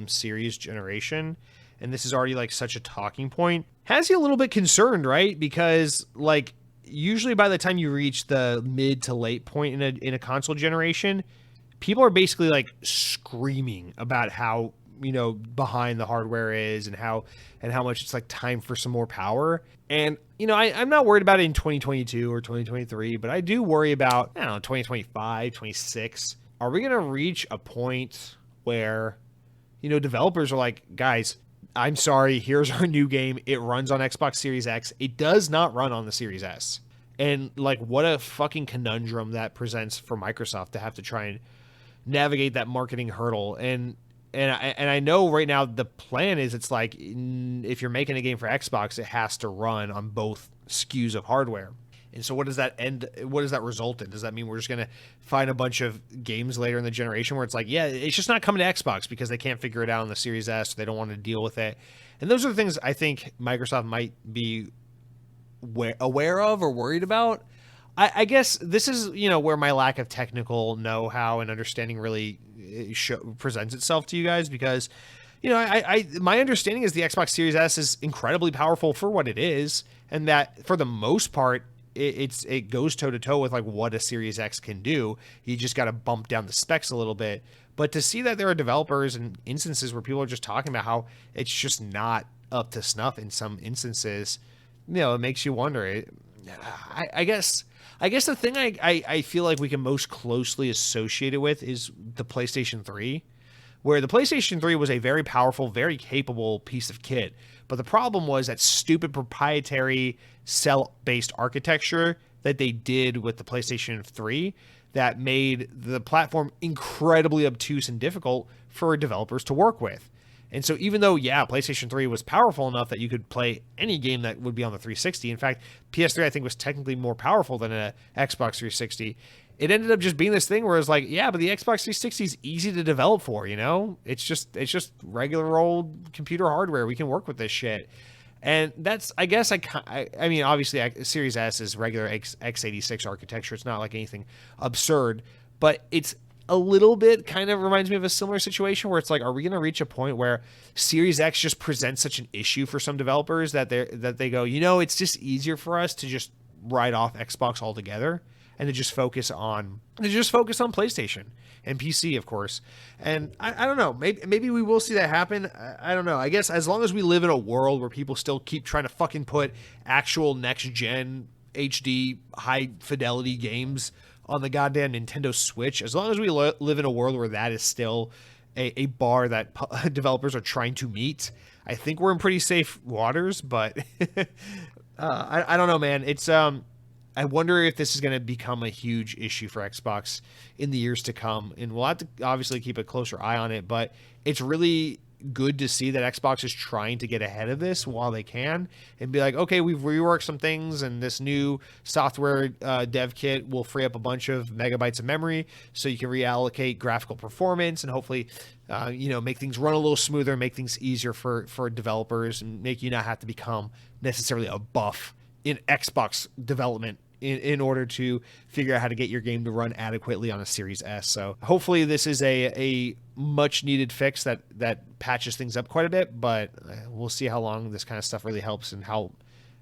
Series generation, and this is already like such a talking point, has you a little bit concerned, right? Because like usually by the time you reach the mid to late point in a console generation, people are basically like screaming about how behind the hardware is, and how much it's like time for some more power. And I'm not worried about it in 2022 or 2023, but I do worry about, I don't know, 2025, 26. Are we gonna reach a point where developers are like, guys, I'm sorry, here's our new game. It runs on Xbox Series X. It does not run on the Series S. And like, what a fucking conundrum that presents for Microsoft to have to try and navigate that marketing hurdle. And I know right now the plan is, it's like, if you're making a game for Xbox, it has to run on both SKUs of hardware. And so what does that result in? Does that mean we're just going to find a bunch of games later in the generation where it's like, yeah, it's just not coming to Xbox because they can't figure it out on the Series S, or they don't want to deal with it? And those are the things I think Microsoft might be aware of or worried about. I guess this is, where my lack of technical know-how and understanding really presents itself to you guys, because, my understanding is the Xbox Series S is incredibly powerful for what it is, and that for the most part, it goes toe to toe with like what a Series X can do. You just got to bump down the specs a little bit. But to see that there are developers and instances where people are just talking about how it's just not up to snuff in some instances, it makes you wonder. I guess the thing I feel like we can most closely associate it with is the PlayStation 3, where the PlayStation 3 was a very powerful, very capable piece of kit. But the problem was that stupid proprietary cell-based architecture that they did with the PlayStation 3 that made the platform incredibly obtuse and difficult for developers to work with. And so even though, yeah, PlayStation 3 was powerful enough that you could play any game that would be on the 360, in fact, PS3 I think was technically more powerful than an Xbox 360, it ended up just being this thing where it's like, yeah, but the Xbox 360 is easy to develop for, It's just regular old computer hardware. We can work with this shit. And that's, I guess, I mean, obviously, Series S is regular x86 architecture. It's not like anything absurd, but it's a little bit kind of reminds me of a similar situation where it's like, are we going to reach a point where Series X just presents such an issue for some developers that they go, it's just easier for us to just write off Xbox altogether and to just focus on PlayStation and PC, of course. And I don't know, maybe we will see that happen. I don't know. I guess as long as we live in a world where people still keep trying to fucking put actual next gen HD high fidelity games on the goddamn Nintendo Switch, as long as we live in a world where that is still a bar that developers are trying to meet, I think we're in pretty safe waters. But I don't know, man. It's I wonder if this is going to become a huge issue for Xbox in the years to come, and we'll have to obviously keep a closer eye on it. But it's really good to see that Xbox is trying to get ahead of this while they can and be like, okay, we've reworked some things, and this new software dev kit will free up a bunch of megabytes of memory so you can reallocate graphical performance and hopefully make things run a little smoother, make things easier for developers, and make you not have to become necessarily a buff in Xbox development in order to figure out how to get your game to run adequately on a Series S. So hopefully this is a much needed fix that patches things up quite a bit, but we'll see how long this kind of stuff really helps and how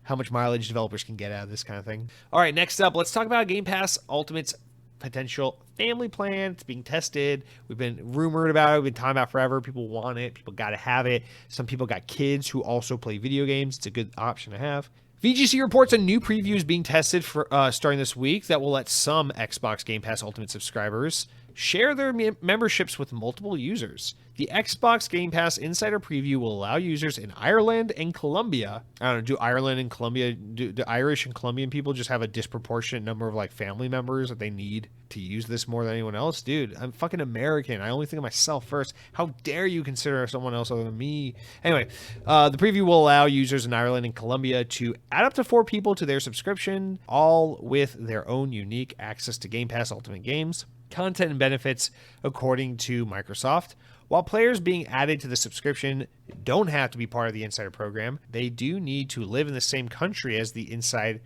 much mileage developers can get out of this kind of thing. All right, next up, let's talk about Game Pass Ultimate's potential family plan. It's being tested. We've been rumored about it. We've been talking about it forever. People want it. People got to have it. Some people got kids who also play video games. It's a good option to have. VGC reports a new preview is being tested for starting this week that will let some Xbox Game Pass Ultimate subscribers share their memberships with multiple users. The Xbox Game Pass Insider Preview will allow users in Ireland and Colombia. I don't know, do Ireland and Colombia, do Irish and Colombian people just have a disproportionate number of like family members that they need to use this more than anyone else? Dude, I'm fucking American. I only think of myself first. How dare you consider someone else other than me? Anyway, the preview will allow users in Ireland and Colombia to add up to 4 people to their subscription, all with their own unique access to Game Pass Ultimate games, content, and benefits, according to Microsoft. While players being added to the subscription don't have to be part of the Insider program, they do need to live in the same country as the Insider,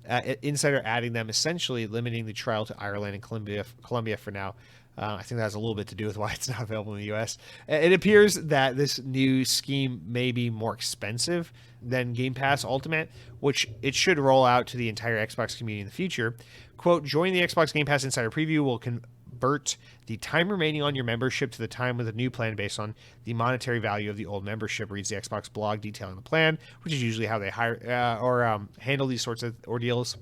adding them, essentially limiting the trial to Ireland and Colombia for now. I think that has a little bit to do with why it's not available in the US. It appears that this new scheme may be more expensive than Game Pass Ultimate, which it should roll out to the entire Xbox community in the future. Quote, joining the Xbox Game Pass Insider Preview will convert the time remaining on your membership to the time with a new plan based on the monetary value of the old membership, reads the Xbox blog detailing the plan, which is usually how they handle these sorts of ordeals,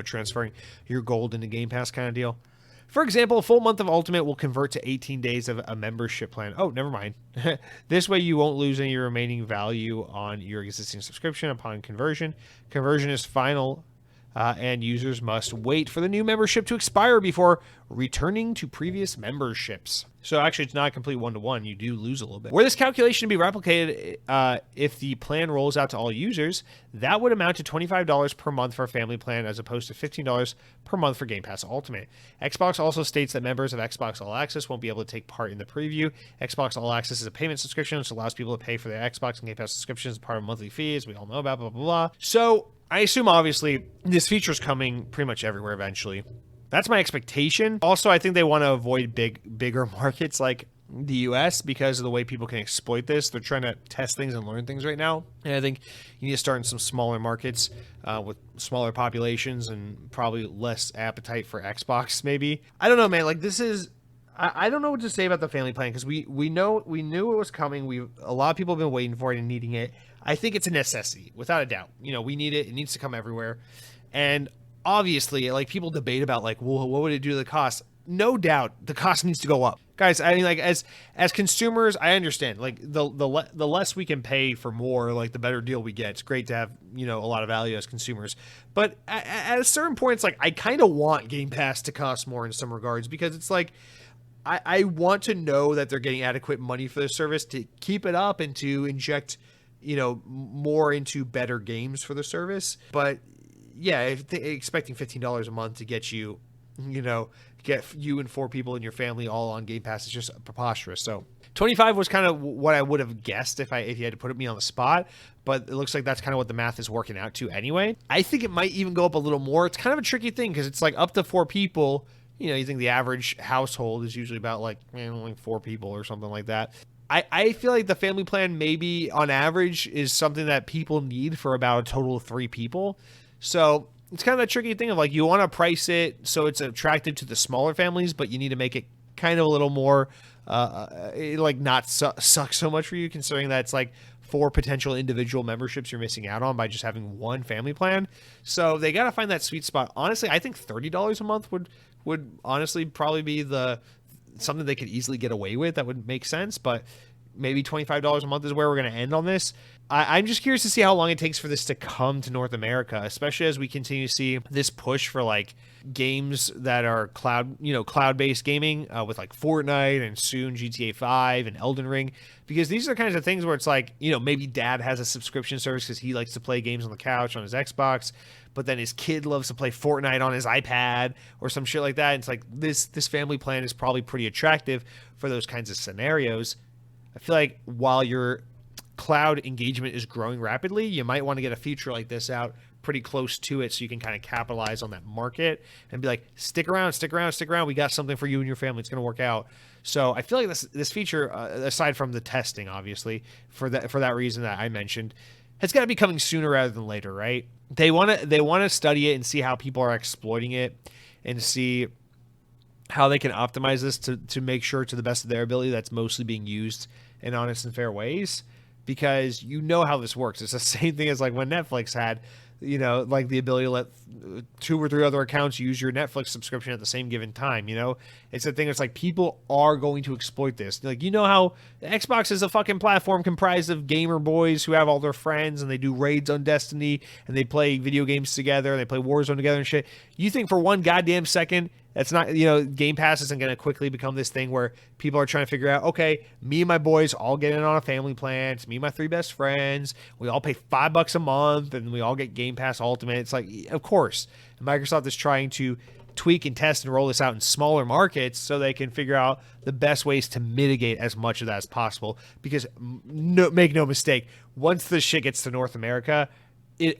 transferring your gold into Game Pass kind of deal. For example, a full month of Ultimate will convert to 18 days of a membership plan. Oh, never mind. This way you won't lose any remaining value on your existing subscription upon conversion. Conversion is final, and users must wait for the new membership to expire before returning to previous memberships. So actually, it's not a complete one-to-one. You do lose a little bit. Were this calculation to be replicated, if the plan rolls out to all users, that would amount to $25 per month for a family plan as opposed to $15 per month for Game Pass Ultimate. Xbox also states that members of Xbox All Access won't be able to take part in the preview. Xbox All Access is a payment subscription, which allows people to pay for their Xbox and Game Pass subscriptions as part of monthly fees. We all know about, blah, blah, blah. So I assume, obviously, this feature is coming pretty much everywhere eventually. That's my expectation. Also, I think they want to avoid bigger markets like the US because of the way people can exploit this. They're trying to test things and learn things right now. And I think you need to start in some smaller markets with smaller populations and probably less appetite for Xbox, maybe. I don't know, man. Like, this is... I don't know what to say about the family plan because we knew it was coming. A lot of people have been waiting for it and needing it. I think it's a necessity, without a doubt. We need it. It needs to come everywhere. And obviously, like, people debate about, like, well, what would it do to the cost? No doubt the cost needs to go up. Guys, I mean, like, as consumers, I understand. Like, the less we can pay for more, like, the better deal we get. It's great to have, a lot of value as consumers. But at a certain point, it's like, I kind of want Game Pass to cost more in some regards because it's like, I want to know that they're getting adequate money for the service to keep it up and to inject, more into better games for the service. But yeah, expecting $15 a month to get you, get you and 4 people in your family all on Game Pass is just preposterous. So 25 was kind of what I would have guessed if you had to put me on the spot, but it looks like that's kind of what the math is working out to anyway. I think it might even go up a little more. It's kind of a tricky thing because it's like up to 4 people. You think the average household is usually about like 4 people or something like that. I feel like the family plan maybe on average is something that people need for about a total of 3 people. So it's kind of that tricky thing of like you want to price it so it's attractive to the smaller families, but you need to make it kind of a little more like not suck so much for you, considering that it's like 4 potential individual memberships you're missing out on by just having one family plan. So they got to find that sweet spot. Honestly, I think $30 a month would honestly probably be something they could easily get away with. That would make sense, but maybe $25 a month is where we're going to end on this. I'm just curious to see how long it takes for this to come to North America, especially as we continue to see this push for like games that are cloud-based gaming with like Fortnite and soon GTA 5 and Elden Ring, because these are the kinds of things where it's like, maybe dad has a subscription service because he likes to play games on the couch on his Xbox, but then his kid loves to play Fortnite on his iPad or some shit like that. And it's like this family plan is probably pretty attractive for those kinds of scenarios. I feel like while your cloud engagement is growing rapidly, you might want to get a feature like this out pretty close to it so you can kind of capitalize on that market and be like, stick around. We got something for you and your family. It's going to work out. So I feel like this feature, aside from the testing, obviously, for that reason that I mentioned, has got to be coming sooner rather than later, right? They want to study it and see how people are exploiting it and see how they can optimize this to make sure to the best of their ability that's mostly being used in honest and fair ways. Because how this works. It's the same thing as like when Netflix had, like the ability to let 2 or 3 other accounts use your Netflix subscription at the same given time. It's the thing. It's like people are going to exploit this. Like, how Xbox is a fucking platform comprised of gamer boys who have all their friends and they do raids on Destiny and they play video games together and they play Warzone together and shit. You think for one goddamn second that's not, Game Pass isn't going to quickly become this thing where people are trying to figure out, okay, me and my boys all get in on a family plan. It's me and my 3 best friends. We all pay $5 a month and we all get Game Pass Ultimate. It's like, of course, Microsoft is trying to tweak and test and roll this out in smaller markets so they can figure out the best ways to mitigate as much of that as possible. Because make no mistake, once this shit gets to North America,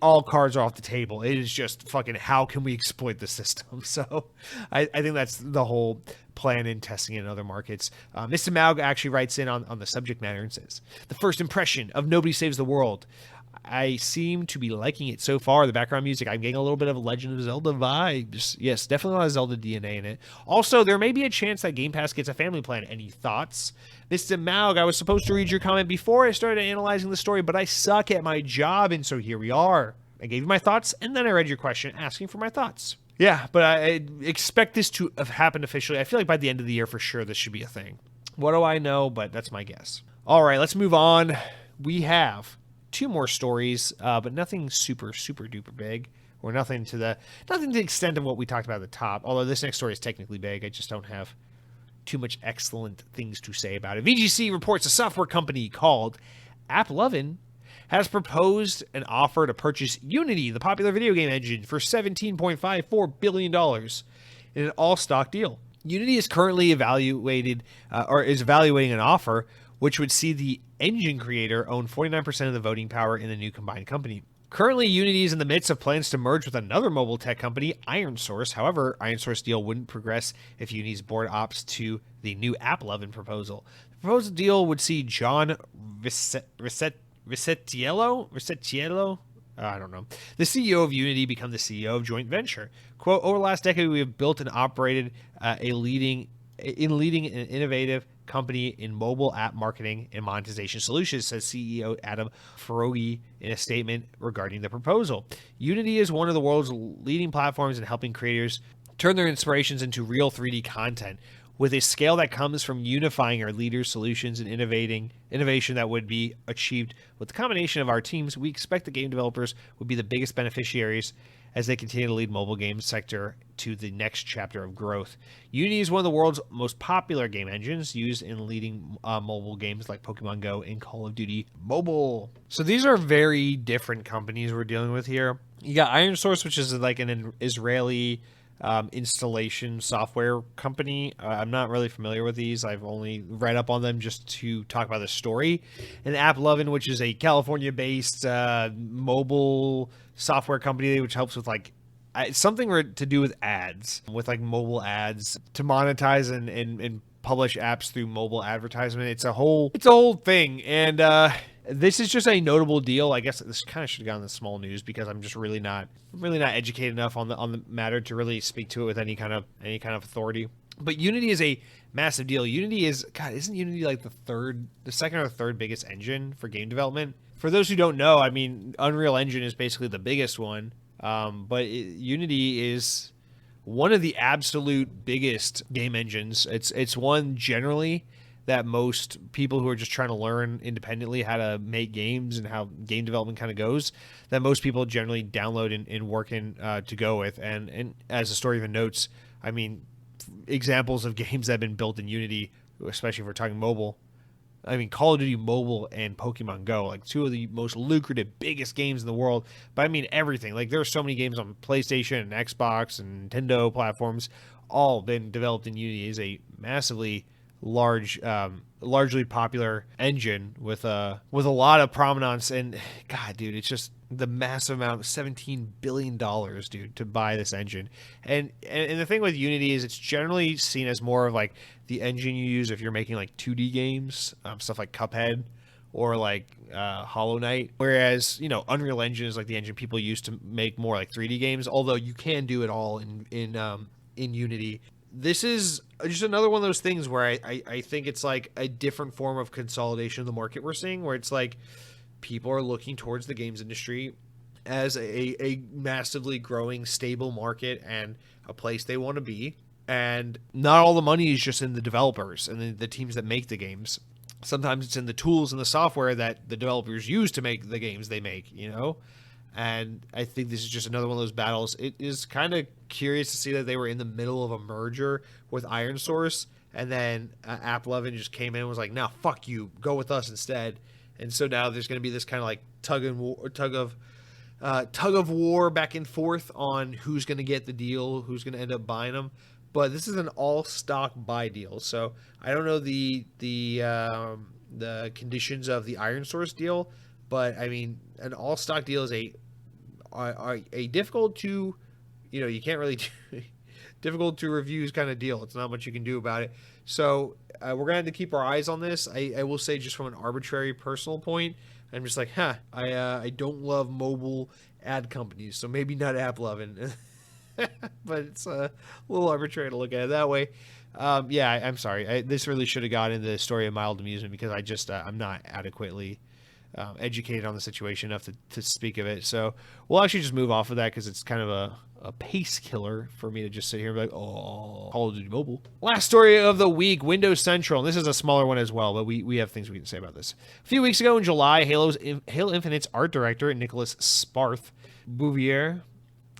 all cards are off the table. It is just fucking how can we exploit the system? So I think that's the whole plan in testing it in other markets. Mr. Maug actually writes in on the subject matter and says, the first impression of Nobody Saves the World. I seem to be liking it so far. The background music, I'm getting a little bit of Legend of Zelda vibes. Yes, definitely a lot of Zelda DNA in it. Also, there may be a chance that Game Pass gets a family plan. Any thoughts? Mr. Maug, I was supposed to read your comment before I started analyzing the story, but I suck at my job, and so here we are. I gave you my thoughts, and then I read your question asking for my thoughts. Yeah, but I expect this to have happened officially. I feel like by the end of the year, for sure, this should be a thing. What do I know? But that's my guess. All right, let's move on. We have 2 more stories, but nothing super duper big, or nothing to the extent of what we talked about at the top. Although this next story is technically big, I just don't have too much excellent things to say about it. VGC reports a software company called AppLovin has proposed an offer to purchase Unity, the popular video game engine, for $17.54 billion in an all-stock deal. Unity is currently evaluating an offer which would see the engine creator own 49% of the voting power in the new combined company. Currently, Unity is in the midst of plans to merge with another mobile tech company, IronSource. However, IronSource deal wouldn't progress if Unity's board opts to the new AppLovin proposal. The proposed deal would see John Risettiello, I don't know, the CEO of Unity become the CEO of joint venture. Quote, over the last decade, we have built and operated a leading and innovative company in mobile app marketing and monetization solutions, says CEO Adam Foroughi in a statement regarding the proposal. Unity is one of the world's leading platforms in helping creators turn their inspirations into real 3D content, with a scale that comes from unifying our leaders' solutions and innovation that would be achieved with the combination of our teams. We expect the game developers would be the biggest beneficiaries as they continue to lead mobile game sector to the next chapter of growth. Unity is one of the world's most popular game engines, used in leading mobile games like Pokemon Go and Call of Duty Mobile. So these are very different companies we're dealing with here. You got IronSource, which is like an Israeli installation software company. I'm not really familiar with these. I've only read up on them just to talk about the story. And AppLovin, which is a California-based mobile software company which helps with like something to do with ads, with like mobile ads to monetize and publish apps through mobile advertisement. It's a whole thing. And this is just a notable deal. I guess this kind of should have gone in the small news because I'm just really not educated enough on the matter to really speak to it with any kind of authority. But Unity is a massive deal. Unity isn't Unity like the second or third biggest engine for game development? For those who don't know, I mean, Unreal Engine is basically the biggest one, but Unity is one of the absolute biggest game engines. It's one generally that most people who are just trying to learn independently how to make games and how game development kind of goes, that most people generally download and work in to go with. And as the story even notes, I mean, examples of games that have been built in Unity, especially if we're talking mobile. I mean, Call of Duty Mobile and Pokemon Go, like two of the most lucrative, biggest games in the world. But I mean, everything. Like, there are so many games on PlayStation and Xbox and Nintendo platforms, all been developed in Unity. It is a massively large, largely popular engine with a lot of prominence. And God, dude, it's just the massive amount, $17 billion, dude, to buy this engine. And the thing with Unity is it's generally seen as more of like the engine you use if you're making like 2D games, stuff like Cuphead or like Hollow Knight. Whereas, you know, Unreal Engine is like the engine people use to make more like 3D games, although you can do it all in Unity. This is just another one of those things where I think it's like a different form of consolidation of the market we're seeing, where it's like people are looking towards the games industry as a massively growing, stable market and a place they want to be. And not all the money is just in the developers and the teams that make the games. Sometimes it's in the tools and the software that the developers use to make the games they make, you know? And I think this is just another one of those battles. It is kind of curious to see that they were in the middle of a merger with Iron Source, and then AppLovin just came in and was like, "Nah, fuck you, go with us instead." And so now there's going to be this kind of like tug of war back and forth on who's going to get the deal, who's going to end up buying them. But this is an all stock buy deal, so I don't know the conditions of the Iron Source deal. But I mean, an all stock deal is a difficult to, you know, you can't really difficult to review kind of deal. It's not much you can do about it. So we're gonna have to keep our eyes on this. I will say, just from an arbitrary personal point, I'm just like, I don't love mobile ad companies, so maybe not AppLovin. But it's a little arbitrary to look at it that way. Yeah, I'm sorry. This really should have got into the story of mild amusement, because I just I'm not adequately educated on the situation enough to speak of it. So we'll actually just move off of that, because it's kind of a pace killer for me to just sit here and be like, oh, Call of Duty Mobile. Last story of the week, Windows Central. And this is a smaller one as well, but we have things we can say about this. A few weeks ago in July, Halo Infinite's art director, Nicholas Sparth Bouvier,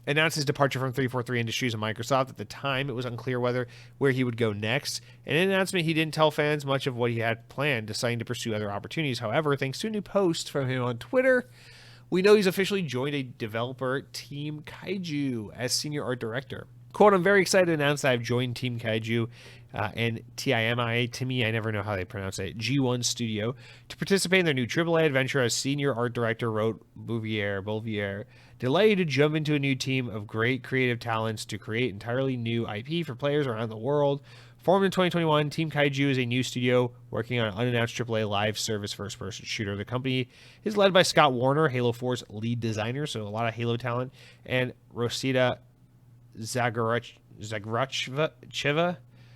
announced his departure from 343 Industries and Microsoft. At the time, it was unclear where he would go next. In an announcement, he didn't tell fans much of what he had planned, deciding to pursue other opportunities. However, thanks to a new post from him on Twitter, we know he's officially joined a developer, Team Kaiju, as senior art director. Quote, "I'm very excited to announce that I've joined Team Kaiju and Timmy, I never know how they pronounce it, G1 Studio, to participate in their new AAA adventure as senior art director," wrote Bouvier. "Delighted to jump into a new team of great creative talents to create entirely new IP for players around the world. Formed in 2021, Team Kaiju is a new studio working on an unannounced AAA live service first-person shooter. The company is led by Scott Warner, Halo 4's lead designer, so a lot of Halo talent, and Rosita Zagracheva,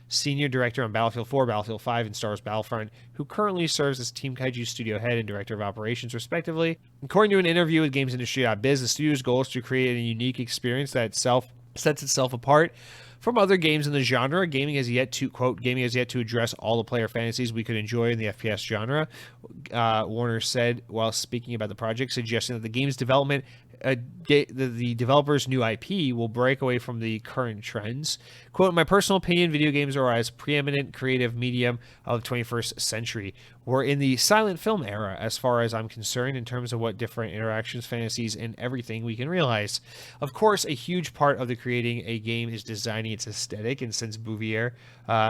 senior director on Battlefield 4, Battlefield 5, and Star Wars Battlefront, who currently serves as Team Kaiju studio head and director of operations, respectively. According to an interview with GamesIndustry.biz, the studio's goal is to create a unique experience that sets itself apart from other games in the genre. Gaming has yet to address all the player fantasies we could enjoy in the FPS genre," Warner said while speaking about the project, suggesting that the game's development, the developer's new IP, will break away from the current trends. Quote, "In my personal opinion, video games are as preeminent creative medium of the 21st century. We're in the silent film era, as far as I'm concerned, in terms of what different interactions, fantasies, and everything we can realize. Of course, a huge part of the creating a game is designing its aesthetic, and since Bouvier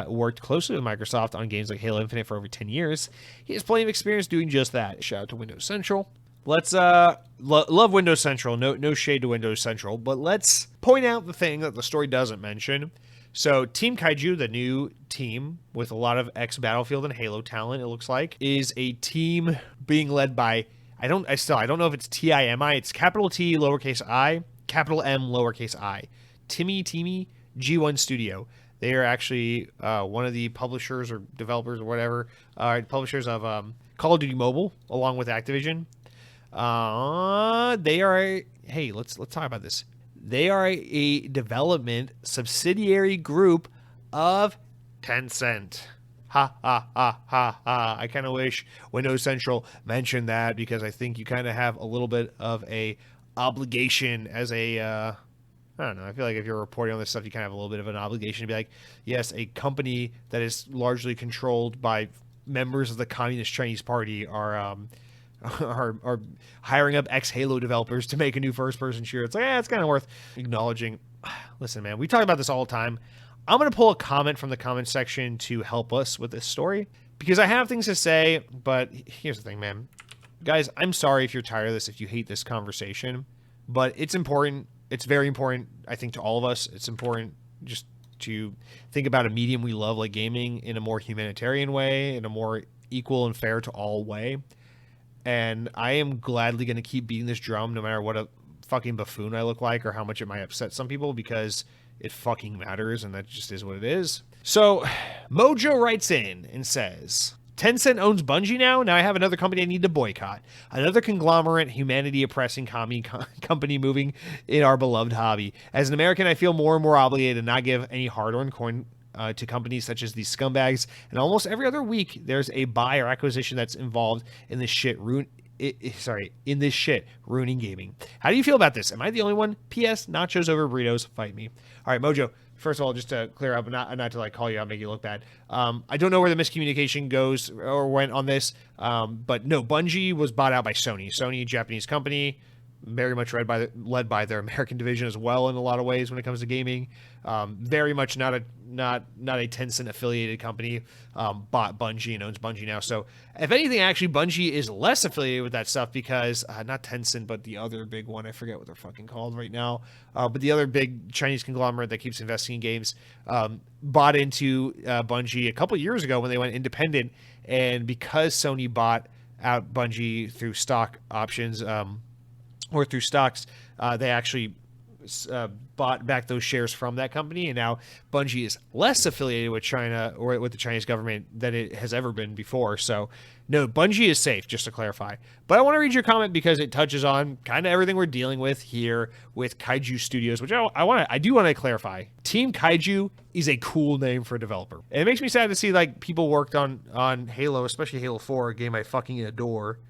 worked closely with Microsoft on games like Halo Infinite for over 10 years, he has plenty of experience doing just that." Shout out to Windows Central. Let's love Windows Central. No shade to Windows Central, but let's point out the thing that the story doesn't mention. So Team Kaiju, the new team with a lot of ex-Battlefield and Halo talent, it looks like, is a team being led by, I don't know if it's TIMI. It's capital T, lowercase I, capital M, lowercase I. Timmy, G1 Studio. They are actually one of the publishers or developers or whatever, publishers of Call of Duty Mobile, along with Activision. Let's talk about this. They are a development subsidiary group of Tencent. Ha ha ha ha ha. I kind of wish Windows Central mentioned that, because I think you kind of have a little bit of a obligation as a I don't know. I feel like if you're reporting on this stuff, you kind of have a little bit of an obligation to be like, yes, a company that is largely controlled by members of the Communist Chinese Party are hiring up ex-Halo developers to make a new first-person shooter. It's like, it's kind of worth acknowledging. Listen, man, we talk about this all the time. I'm going to pull a comment from the comment section to help us with this story, because I have things to say, but here's the thing, man. Guys, I'm sorry if you're tired of this, if you hate this conversation, but it's important. It's very important, I think, to all of us. It's important just to think about a medium we love like gaming in a more humanitarian way, in a more equal and fair to all way. And I am gladly going to keep beating this drum no matter what a fucking buffoon I look like or how much it might upset some people, because it fucking matters, and that just is what it is. So Mojo writes in and says, Tencent owns Bungie now? Now I have another company I need to boycott. Another conglomerate, humanity-oppressing company moving in our beloved hobby. As an American, I feel more and more obligated to not give any hard-earned coin to companies such as these scumbags. And almost every other week, there's a buy or acquisition that's involved in this shit ruining gaming. How do you feel about this? Am I the only one? P.S. Nachos over burritos. Fight me. All right, Mojo. First of all, just to clear up, not to like call you out, make you look bad. I don't know where the miscommunication goes or went on this, but no, Bungie was bought out by Sony. Sony, a Japanese company, very much led by their American division as well in a lot of ways when it comes to gaming. Very much not a Tencent affiliated company. Bought Bungie and owns Bungie now. So if anything, actually Bungie is less affiliated with that stuff, because not Tencent, but the other big one, I forget what they're fucking called right now. But the other big Chinese conglomerate that keeps investing in games bought into Bungie a couple years ago when they went independent, and because Sony bought out Bungie through stock options or through stocks, they actually bought back those shares from that company, and now Bungie is less affiliated with China or with the Chinese government than it has ever been before. So no, Bungie is safe, just to clarify. But I want to read your comment because it touches on kind of everything we're dealing with here with Kaiju Studios, which I do want to clarify. Team Kaiju is a cool name for a developer. And it makes me sad to see like people worked on Halo, especially Halo 4, a game I fucking adore.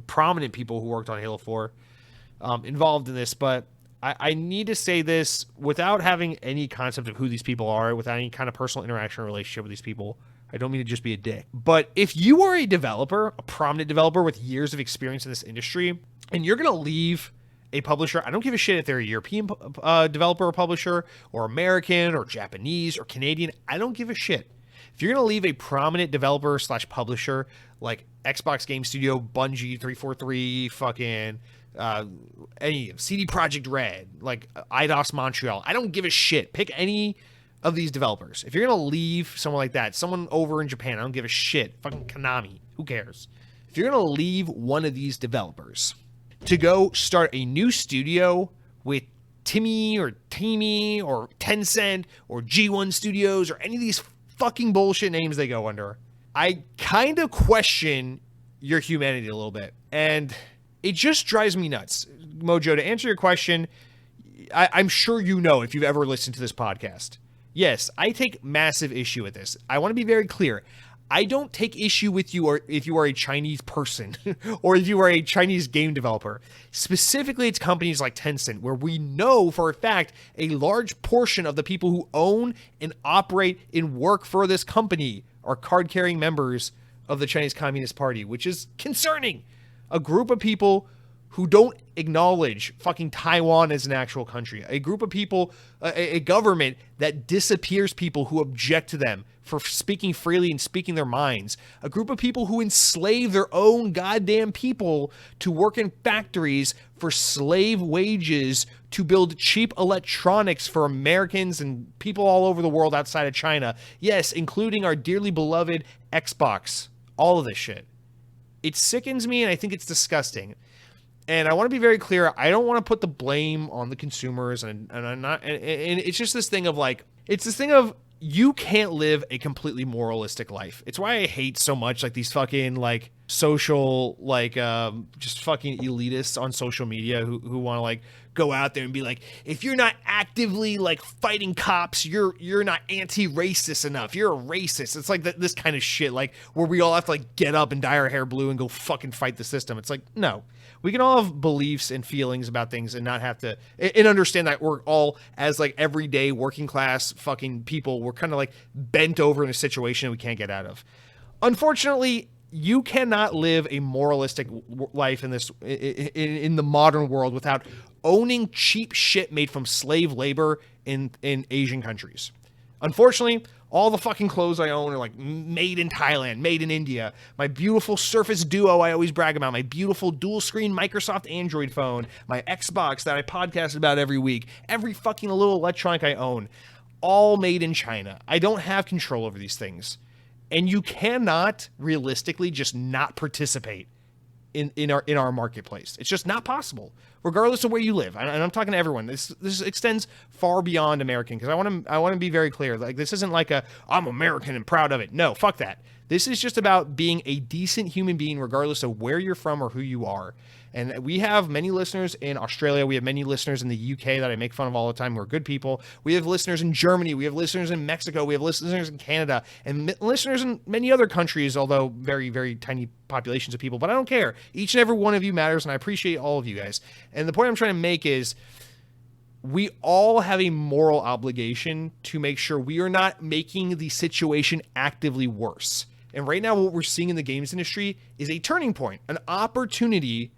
Prominent people who worked on Halo 4 involved in this, but I need to say this without having any concept of who these people are, without any kind of personal interaction or relationship with these people. I don't mean to just be a dick. But if you are a developer, a prominent developer with years of experience in this industry, and you're going to leave a publisher, I don't give a shit if they're a European developer or publisher, or American or Japanese or Canadian, I don't give a shit. If you're going to leave a prominent developer / publisher like Xbox Game Studio, Bungie, 343, fucking any CD Projekt Red, like Eidos Montreal, I don't give a shit. Pick any of these developers. If you're gonna leave someone like that, someone over in Japan, I don't give a shit. Fucking Konami, who cares? If you're gonna leave one of these developers to go start a new studio with Timmy or Tencent or G1 Studios or any of these fucking bullshit names they go under, I kind of question your humanity a little bit. And it just drives me nuts. Mojo, to answer your question, I'm sure you know if you've ever listened to this podcast. Yes, I take massive issue with this. I want to be very clear. I don't take issue with you or if you are a Chinese person or if you are a Chinese game developer. Specifically, it's companies like Tencent, where we know for a fact a large portion of the people who own and operate and work for this company are card-carrying members of the Chinese Communist Party, which is concerning. A group of people who don't acknowledge fucking Taiwan as an actual country. A group of people, a government that disappears people who object to them for speaking freely and speaking their minds. A group of people who enslave their own goddamn people to work in factories for slave wages to build cheap electronics for Americans and people all over the world outside of China. Yes, including our dearly beloved Xbox. All of this shit. It sickens me, and I think it's disgusting. And I want to be very clear. I don't want to put the blame on the consumers, and I'm not. And it's just this thing of like, it's this thing of you can't live a completely moralistic life. It's why I hate so much like these fucking like social like just fucking elitists on social media who want to like go out there and be like, if you're not actively like fighting cops, you're not anti-racist enough. You're a racist. It's like this kind of shit, like where we all have to like get up and dye our hair blue and go fucking fight the system. It's like, no. We can all have beliefs and feelings about things and not have to, and understand that we're all, as like everyday working class fucking people, we're kind of like bent over in a situation we can't get out of. Unfortunately, you cannot live a moralistic life in this, in the modern world without owning cheap shit made from slave labor in Asian countries. Unfortunately, all the fucking clothes I own are like made in Thailand, made in India. My beautiful Surface Duo I always brag about. My beautiful dual screen Microsoft Android phone. My Xbox that I podcast about every week. Every fucking little electronic I own. All made in China. I don't have control over these things. And you cannot realistically just not participate in our marketplace. It's just not possible, regardless of where you live. And I'm talking to everyone. This extends far beyond American, because I want to be very clear. Like, this isn't like I'm American and proud of it. No, fuck that. This is just about being a decent human being, regardless of where you're from or who you are. And we have many listeners in Australia. We have many listeners in the UK that I make fun of all the time who are good people. We have listeners in Germany. We have listeners in Mexico. We have listeners in Canada. And listeners in many other countries, although very, very tiny populations of people. But I don't care. Each and every one of you matters, and I appreciate all of you guys. And the point I'm trying to make is we all have a moral obligation to make sure we are not making the situation actively worse. And right now, what we're seeing in the games industry is a turning point, an opportunity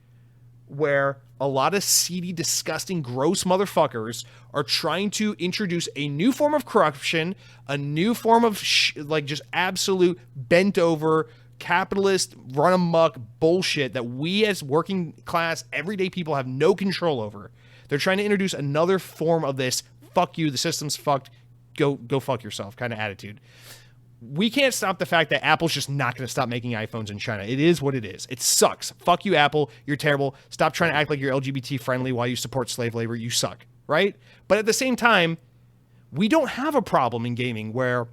where a lot of seedy, disgusting, gross motherfuckers are trying to introduce a new form of corruption, a new form of like just absolute bent over capitalist run amok bullshit that we as working class everyday people have no control over. They're trying to introduce another form of this fuck you, the system's fucked, go fuck yourself kind of attitude. We can't stop the fact that Apple's just not going to stop making iPhones in China. It is what it is. It sucks. Fuck you, Apple. You're terrible. Stop trying to act like you're LGBT friendly while you support slave labor. You suck, right? But at the same time, we don't have a problem in gaming where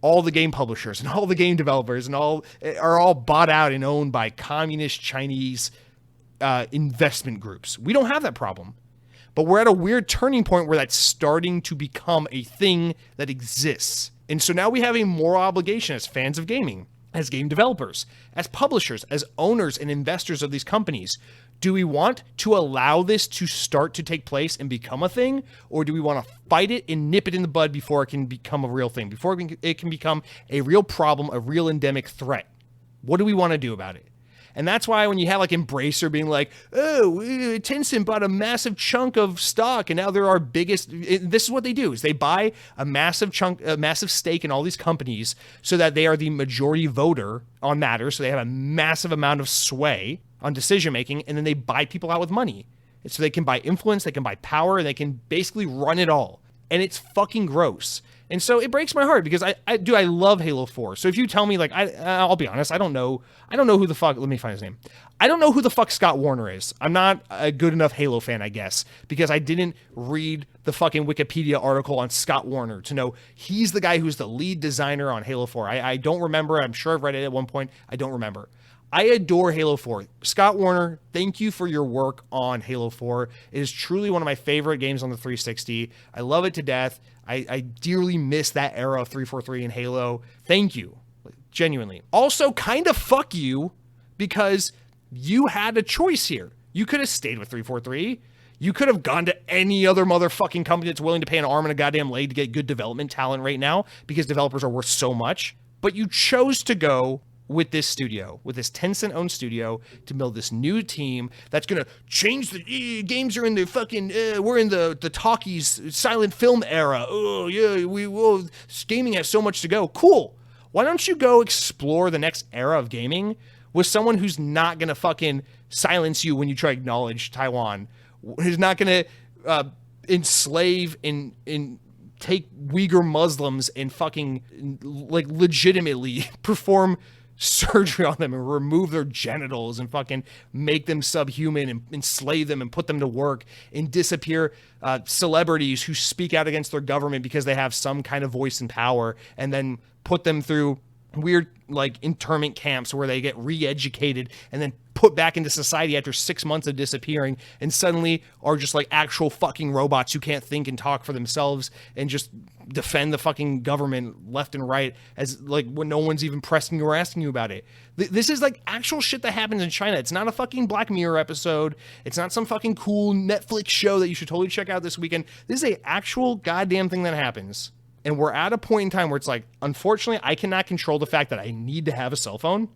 all the game publishers and all the game developers and all are all bought out and owned by communist Chinese investment groups. We don't have that problem. But we're at a weird turning point where that's starting to become a thing that exists. And so now we have a moral obligation as fans of gaming, as game developers, as publishers, as owners and investors of these companies. Do we want to allow this to start to take place and become a thing? Or do we want to fight it and nip it in the bud before it can become a real thing, before it can become a real problem, a real endemic threat? What do we want to do about it? And that's why when you have like Embracer being like, oh, Tencent bought a massive chunk of stock and now they're our biggest, this is what they do, is they buy a massive chunk, a massive stake in all these companies so that they are the majority voter on matters. So they have a massive amount of sway on decision making, and then they buy people out with money. And so they can buy influence, they can buy power, and they can basically run it all. And it's fucking gross. And so it breaks my heart because I love Halo 4. So if you tell me, like, I'll be honest, I don't know who the fuck, let me find his name. I don't know who the fuck Scott Warner is. I'm not a good enough Halo fan, I guess, because I didn't read the fucking Wikipedia article on Scott Warner to know he's the guy who's the lead designer on Halo 4. I don't remember. I'm sure I've read it at one point. I don't remember. I adore Halo 4. Scott Warner, thank you for your work on Halo 4. It is truly one of my favorite games on the 360. I love it to death. I dearly miss that era of 343 and Halo. Thank you. Genuinely. Also, kind of fuck you, because you had a choice here. You could have stayed with 343. You could have gone to any other motherfucking company that's willing to pay an arm and a goddamn leg to get good development talent right now, because developers are worth so much. But you chose to go with this studio, with this Tencent-owned studio, to build this new team that's going to change the games are in the fucking, we're in the talkies silent film era. Oh, yeah, gaming has so much to go. Cool. Why don't you go explore the next era of gaming with someone who's not going to fucking silence you when you try to acknowledge Taiwan, who's not going to enslave and take Uyghur Muslims and fucking, like, legitimately perform surgery on them and remove their genitals and fucking make them subhuman and enslave them and put them to work and disappear celebrities who speak out against their government because they have some kind of voice and power, and then put them through weird like internment camps where they get re-educated and then put back into society after 6 months of disappearing, and suddenly are just like actual fucking robots who can't think and talk for themselves and just defend the fucking government left and right, as like when no one's even pressing you or asking you about it. This is like actual shit that happens in China. It's not a fucking Black Mirror episode. It's not some fucking cool Netflix show that you should totally check out this weekend. This is a actual goddamn thing that happens. And we're at a point in time where it's like, unfortunately, I cannot control the fact that I need to have a cell phone.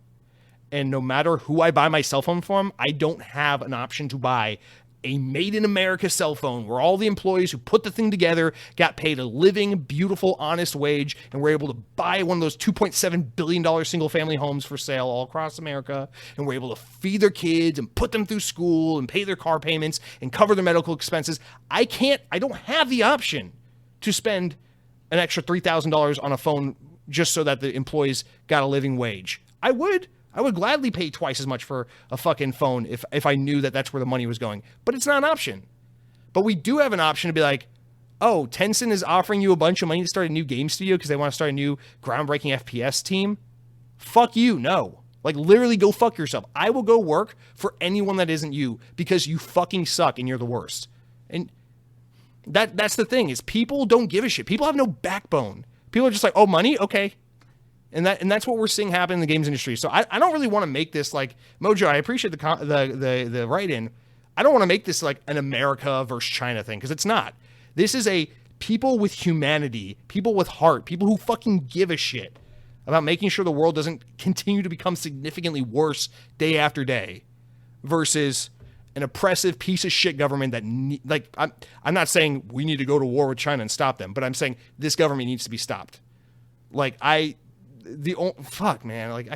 And no matter who I buy my cell phone from, I don't have an option to buy a made in America cell phone where all the employees who put the thing together got paid a living, beautiful, honest wage, and were able to buy one of those $2.7 billion single family homes for sale all across America, and were able to feed their kids and put them through school and pay their car payments and cover their medical expenses. I don't have the option to spend an extra $3,000 on a phone just so that the employees got a living wage. I would gladly pay twice as much for a fucking phone if I knew that that's where the money was going. But it's not an option. But we do have an option to be like, oh, Tencent is offering you a bunch of money to start a new game studio because they want to start a new groundbreaking FPS team. Fuck you, no. Like, literally go fuck yourself. I will go work for anyone that isn't you because you fucking suck and you're the worst. And that's the thing, is people don't give a shit. People have no backbone. People are just like, oh, money? Okay. And that's what we're seeing happen in the games industry. So I don't really want to make this like, Mojo, I appreciate the write-in. I don't want to make this like an America versus China thing, because it's not. This is a people with humanity, people with heart, people who fucking give a shit about making sure the world doesn't continue to become significantly worse day after day, versus an oppressive piece of shit government that I'm not saying we need to go to war with China and stop them, but I'm saying this government needs to be stopped. Like fuck, man. Like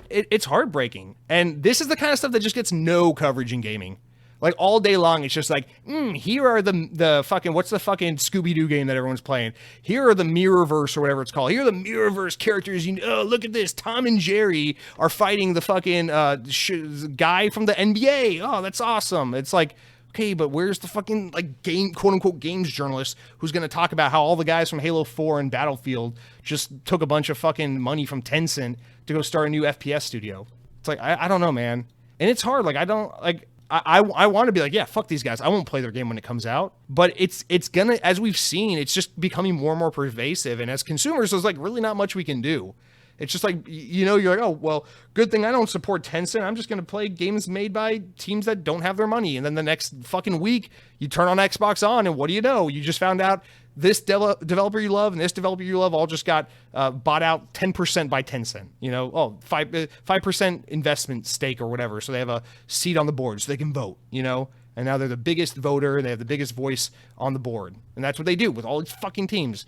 it's heartbreaking. And this is the kind of stuff that just gets no coverage in gaming. Like all day long, it's just like, here are the fucking, what's the fucking Scooby-Doo game that everyone's playing? Here are the Mirrorverse or whatever it's called. Here are the Mirrorverse characters. Look at this. Tom and Jerry are fighting the fucking guy from the NBA. Oh, that's awesome. It's like, okay, but where's the fucking like game, quote unquote, games journalist who's going to talk about how all the guys from Halo 4 and Battlefield just took a bunch of fucking money from Tencent to go start a new FPS studio? It's like, I don't know, man. And it's hard. Like, I want to be like, yeah, fuck these guys. I won't play their game when it comes out. But it's gonna, as we've seen, it's just becoming more and more pervasive. And as consumers, there's like really not much we can do. It's just like, you're like, oh, well, good thing I don't support Tencent. I'm just going to play games made by teams that don't have their money. And then the next fucking week, you turn on Xbox on, and what do you know? You just found out this developer you love and this developer you love all just got bought out 10% by Tencent. 5% investment stake or whatever. So they have a seat on the board so they can vote, And now they're the biggest voter, and they have the biggest voice on the board. And that's what they do with all these fucking teams.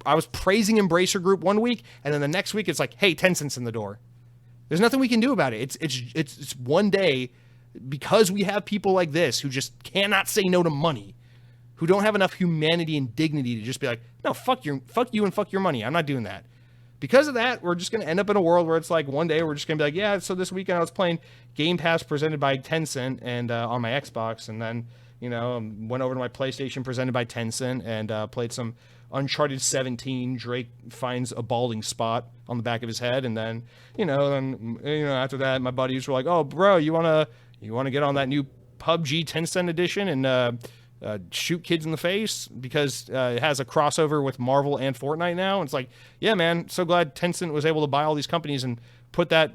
I was praising Embracer Group one week, and then the next week it's like, hey, Tencent's in the door. There's nothing we can do about it. It's one day, because we have people like this who just cannot say no to money, who don't have enough humanity and dignity to just be like, no, fuck you and fuck your money. I'm not doing that. Because of that, we're just going to end up in a world where it's like one day we're just going to be like, yeah, so this weekend I was playing Game Pass presented by Tencent and on my Xbox, and then, went over to my PlayStation presented by Tencent and played some Uncharted 17. Drake finds a balding spot on the back of his head, and then, after that, my buddies were like, oh, bro, you want to get on that new PUBG Tencent edition and shoot kids in the face because it has a crossover with Marvel and Fortnite now. And it's like, yeah, man, so glad Tencent was able to buy all these companies and put that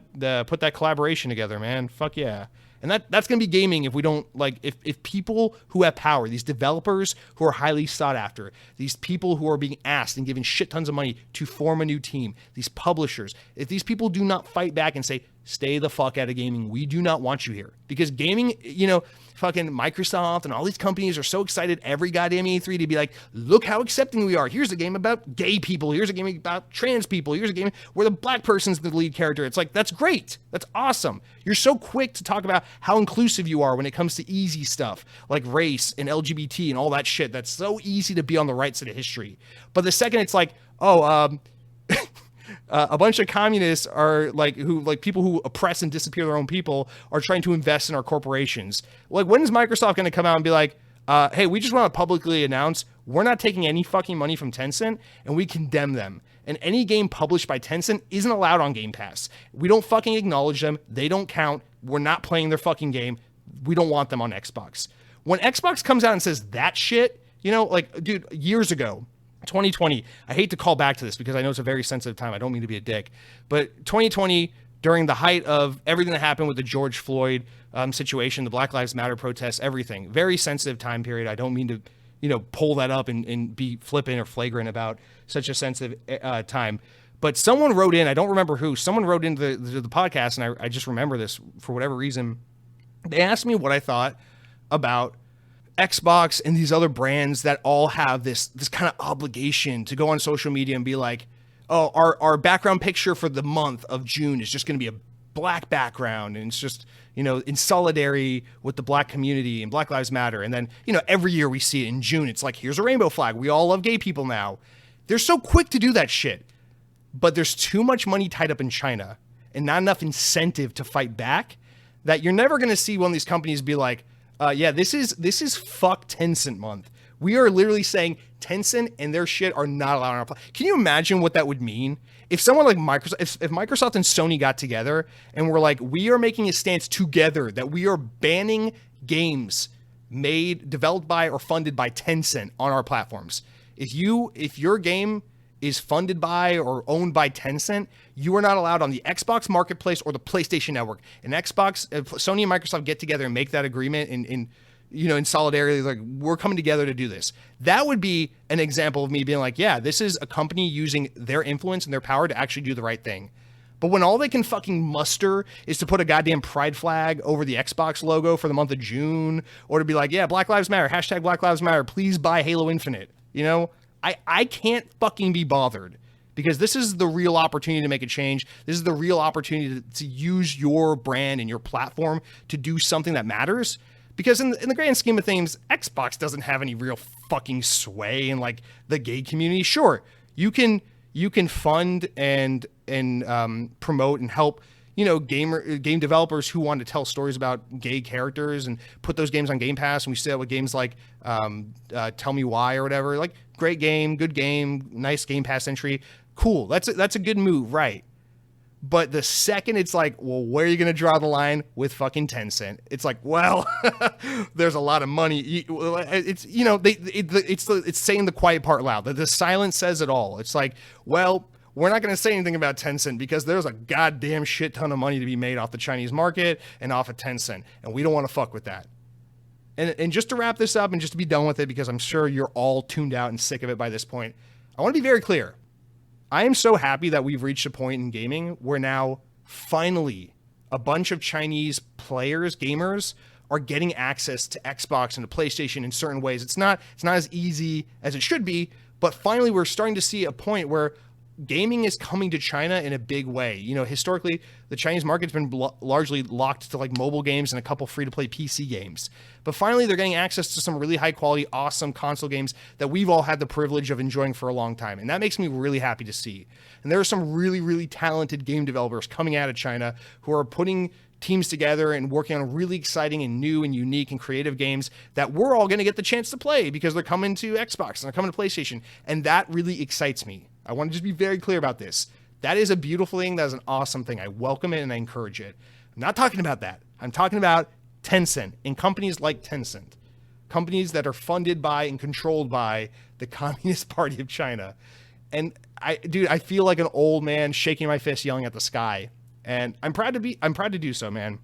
collaboration together, man. Fuck yeah. And that's going to be gaming if we don't, like, if people who have power, these developers who are highly sought after, these people who are being asked and given shit tons of money to form a new team, these publishers, if these people do not fight back and say, stay the fuck out of gaming, we do not want you here. Because gaming, fucking Microsoft and all these companies are so excited every goddamn E3 to be like, look how accepting we are. Here's a game about gay people. Here's a game about trans people. Here's a game where the black person's the lead character. It's like, that's great. That's awesome. You're so quick to talk about how inclusive you are when it comes to easy stuff like race and LGBT and all that shit. That's so easy to be on the right side of history. But the second it's like, a bunch of communists are like people who oppress and disappear their own people are trying to invest in our corporations. Like, when is Microsoft going to come out and be like, hey, we just want to publicly announce we're not taking any fucking money from Tencent, and we condemn them. And any game published by Tencent isn't allowed on Game Pass. We don't fucking acknowledge them. They don't count. We're not playing their fucking game. We don't want them on Xbox. When Xbox comes out and says that shit, you know, like, dude, years ago, 2020, I hate to call back to this because I know it's a very sensitive time. I don't mean to be a dick. But 2020, during the height of everything that happened with the George Floyd situation, the Black Lives Matter protests, everything, very sensitive time period. I don't mean to, you know, pull that up and be flippant or flagrant about such a sensitive time. But someone wrote in, I don't remember who, someone wrote into the podcast, and I just remember this for whatever reason. They asked me what I thought about Xbox and these other brands that all have this kind of obligation to go on social media and be like, oh, our background picture for the month of June is just going to be a black background, and it's just, you know, in solidarity with the black community and Black Lives Matter. And then, you know, every year we see it in June, it's like, here's a rainbow flag. We all love gay people now. They're so quick to do that shit. But there's too much money tied up in China and not enough incentive to fight back that you're never going to see one of these companies be like, yeah, this is fuck Tencent month. We are literally saying Tencent and their shit are not allowed on our platform. Can you imagine what that would mean? If someone like Microsoft, if Microsoft and Sony got together and were like, we are making a stance together that we are banning games developed by or funded by Tencent on our platforms. If your game is funded by or owned by Tencent, you are not allowed on the Xbox Marketplace or the PlayStation Network. And Sony and Microsoft get together and make that agreement in solidarity, like, we're coming together to do this. That would be an example of me being like, yeah, this is a company using their influence and their power to actually do the right thing. But when all they can fucking muster is to put a goddamn pride flag over the Xbox logo for the month of June, or to be like, yeah, Black Lives Matter, hashtag Black Lives Matter, please buy Halo Infinite, you know? I can't fucking be bothered, because this is the real opportunity to make a change. This is the real opportunity to use your brand and your platform to do something that matters. Because in the grand scheme of things, Xbox doesn't have any real fucking sway in like the gay community. Sure, you can fund and promote and help, you know, game developers who want to tell stories about gay characters and put those games on Game Pass. And we see that with games like Tell Me Why or whatever. Like, great game, good game, nice Game Pass entry. Cool. That's a good move, right? But the second it's like, well, where are you going to draw the line with fucking Tencent? It's like, well, there's a lot of money. It's, you know, it's saying the quiet part loud. The silence says it all. It's like, well, we're not going to say anything about Tencent because there's a goddamn shit ton of money to be made off the Chinese market and off of Tencent, and we don't want to fuck with that. And just to wrap this up and just to be done with it, because I'm sure you're all tuned out and sick of it by this point, I want to be very clear. I am so happy that we've reached a point in gaming where now, finally, a bunch of Chinese players, gamers, are getting access to Xbox and to PlayStation in certain ways. It's not as easy as it should be, but finally we're starting to see a point where gaming is coming to China in a big way. You know, historically, the Chinese market's been largely locked to like mobile games and a couple free-to-play PC games. But finally, they're getting access to some really high-quality, awesome console games that we've all had the privilege of enjoying for a long time. And that makes me really happy to see. And there are some really, really talented game developers coming out of China who are putting teams together and working on really exciting and new and unique and creative games that we're all going to get the chance to play because they're coming to Xbox and they're coming to PlayStation. And that really excites me. I want to just be very clear about this. That is a beautiful thing. That is an awesome thing. I welcome it and I encourage it. I'm not talking about that. I'm talking about Tencent and companies like Tencent. Companies that are funded by and controlled by the Communist Party of China. And I feel like an old man shaking my fist yelling at the sky. And I'm proud to do so, man.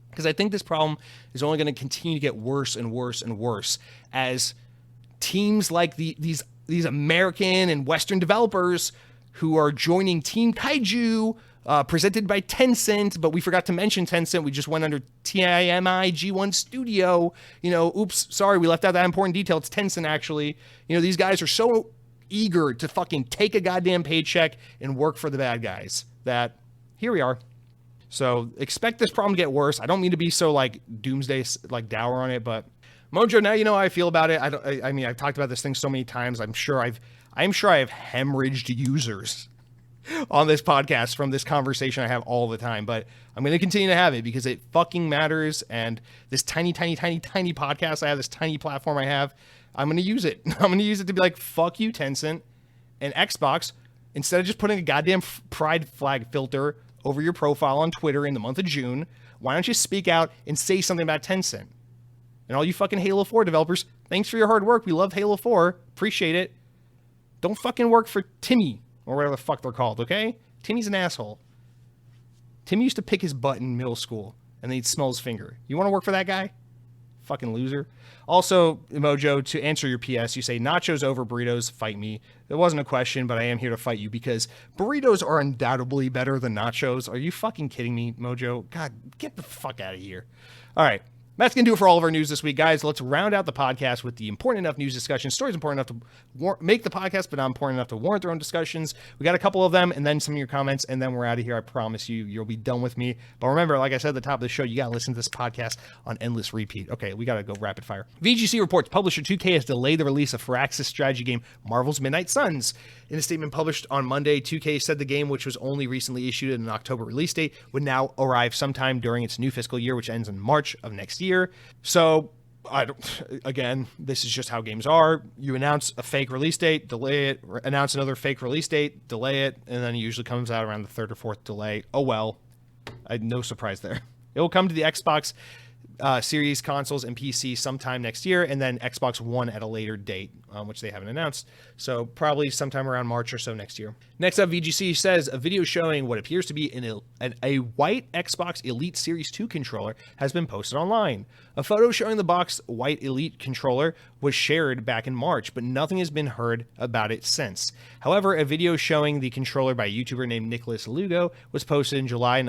Because I think this problem is only going to continue to get worse and worse and worse as teams like these American and Western developers who are joining Team Kaiju, presented by Tencent, but we forgot to mention Tencent. We just went under TIMI G1 Studio. You know, oops, sorry, we left out that important detail. It's Tencent, actually. You know, these guys are so eager to fucking take a goddamn paycheck and work for the bad guys that here we are. So expect this problem to get worse. I don't mean to be so like doomsday, like dour on it, but Mojo, now you know how I feel about it. I mean, I've talked about this thing so many times. I'm sure I have hemorrhaged users on this podcast from this conversation I have all the time, but I'm going to continue to have it because it fucking matters. And this tiny podcast I have, this tiny platform I have, I'm going to use it. I'm going to use it to be like, fuck you, Tencent and Xbox. Instead of just putting a goddamn pride flag filter over your profile on Twitter in the month of June, why don't you speak out and say something about Tencent? And all you fucking Halo 4 developers, thanks for your hard work. We love Halo 4. Appreciate it. Don't fucking work for Timmy or whatever the fuck they're called, okay? Timmy's an asshole. Timmy used to pick his butt in middle school and then he'd smell his finger. You want to work for that guy? Fucking loser. Also, Mojo, to answer your PS, you say nachos over burritos, fight me. It wasn't a question, but I am here to fight you because burritos are undoubtedly better than nachos. Are you fucking kidding me, Mojo? God, get the fuck out of here. All right. That's going to do it for all of our news this week, guys. Let's round out the podcast with the important enough news discussion. Stories important enough to make the podcast, but not important enough to warrant their own discussions. We got a couple of them, and then some of your comments, and then we're out of here. I promise you, you'll be done with me. But remember, like I said at the top of the show, you got to listen to this podcast on endless repeat. Okay, we got to go rapid fire. VGC reports publisher 2K has delayed the release of Firaxis strategy game Marvel's Midnight Suns. In a statement published on Monday, 2K said the game, which was only recently issued in an October release date, would now arrive sometime during its new fiscal year, which ends in March of next year. So, again, this is just how games are. You announce a fake release date, delay it, announce another fake release date, delay it, and then it usually comes out around the third or fourth delay. Oh well, no surprise there. It will come to the Xbox Series consoles and PC sometime next year, and then Xbox One at a later date, which they haven't announced. So probably sometime around March or so next year. Next up, VGC says a video showing what appears to be a white Xbox Elite Series 2 controller has been posted online. A photo showing the box white Elite controller was shared back in March, but nothing has been heard about it since. However, a video showing the controller by a YouTuber named Nicholas Lugo was posted in July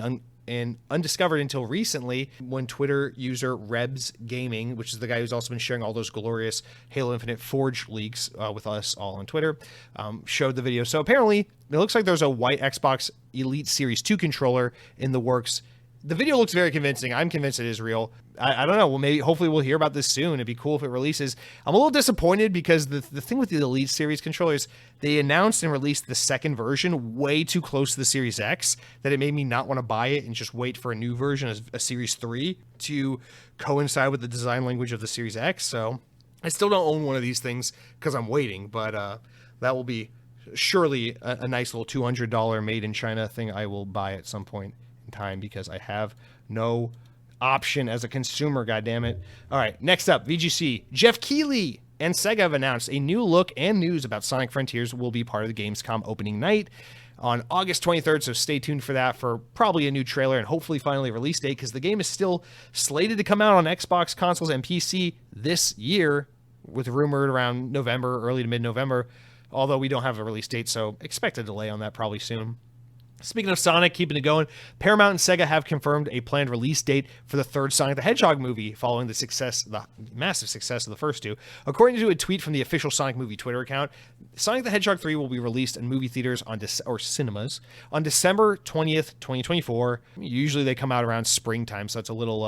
and undiscovered until recently when Twitter user Rebs Gaming, which is the guy who's also been sharing all those glorious Halo Infinite Forge leaks with us all on Twitter, showed the video. So apparently, it looks like there's a white Xbox Elite Series 2 controller in the works. The video looks very convincing. I'm convinced it is real. I don't know. Well, maybe, hopefully we'll hear about this soon. It'd be cool if it releases. I'm a little disappointed because the thing with the Elite Series controllers, they announced and released the second version way too close to the Series X that it made me not want to buy it and just wait for a new version, a Series 3, to coincide with the design language of the Series X. So I still don't own one of these things because I'm waiting, but that will be surely a nice little $200 made in China thing I will buy at some point in time because I have no option as a consumer, goddammit. All right, next up, VGC. Jeff Keighley and Sega have announced a new look and news about Sonic Frontiers will be part of the Gamescom opening night on August 23rd, so stay tuned for that, for probably a new trailer and hopefully finally a release date, because the game is still slated to come out on Xbox consoles and PC this year, with rumored around November, early to mid-November, although we don't have a release date, so expect a delay on that probably soon. Speaking of Sonic, keeping it going, Paramount and Sega have confirmed a planned release date for the third Sonic the Hedgehog movie following the massive success of the first two. According to a tweet from the official Sonic movie Twitter account, Sonic the Hedgehog 3 will be released in movie theaters or cinemas on December 20th, 2024. Usually they come out around springtime, so it's a little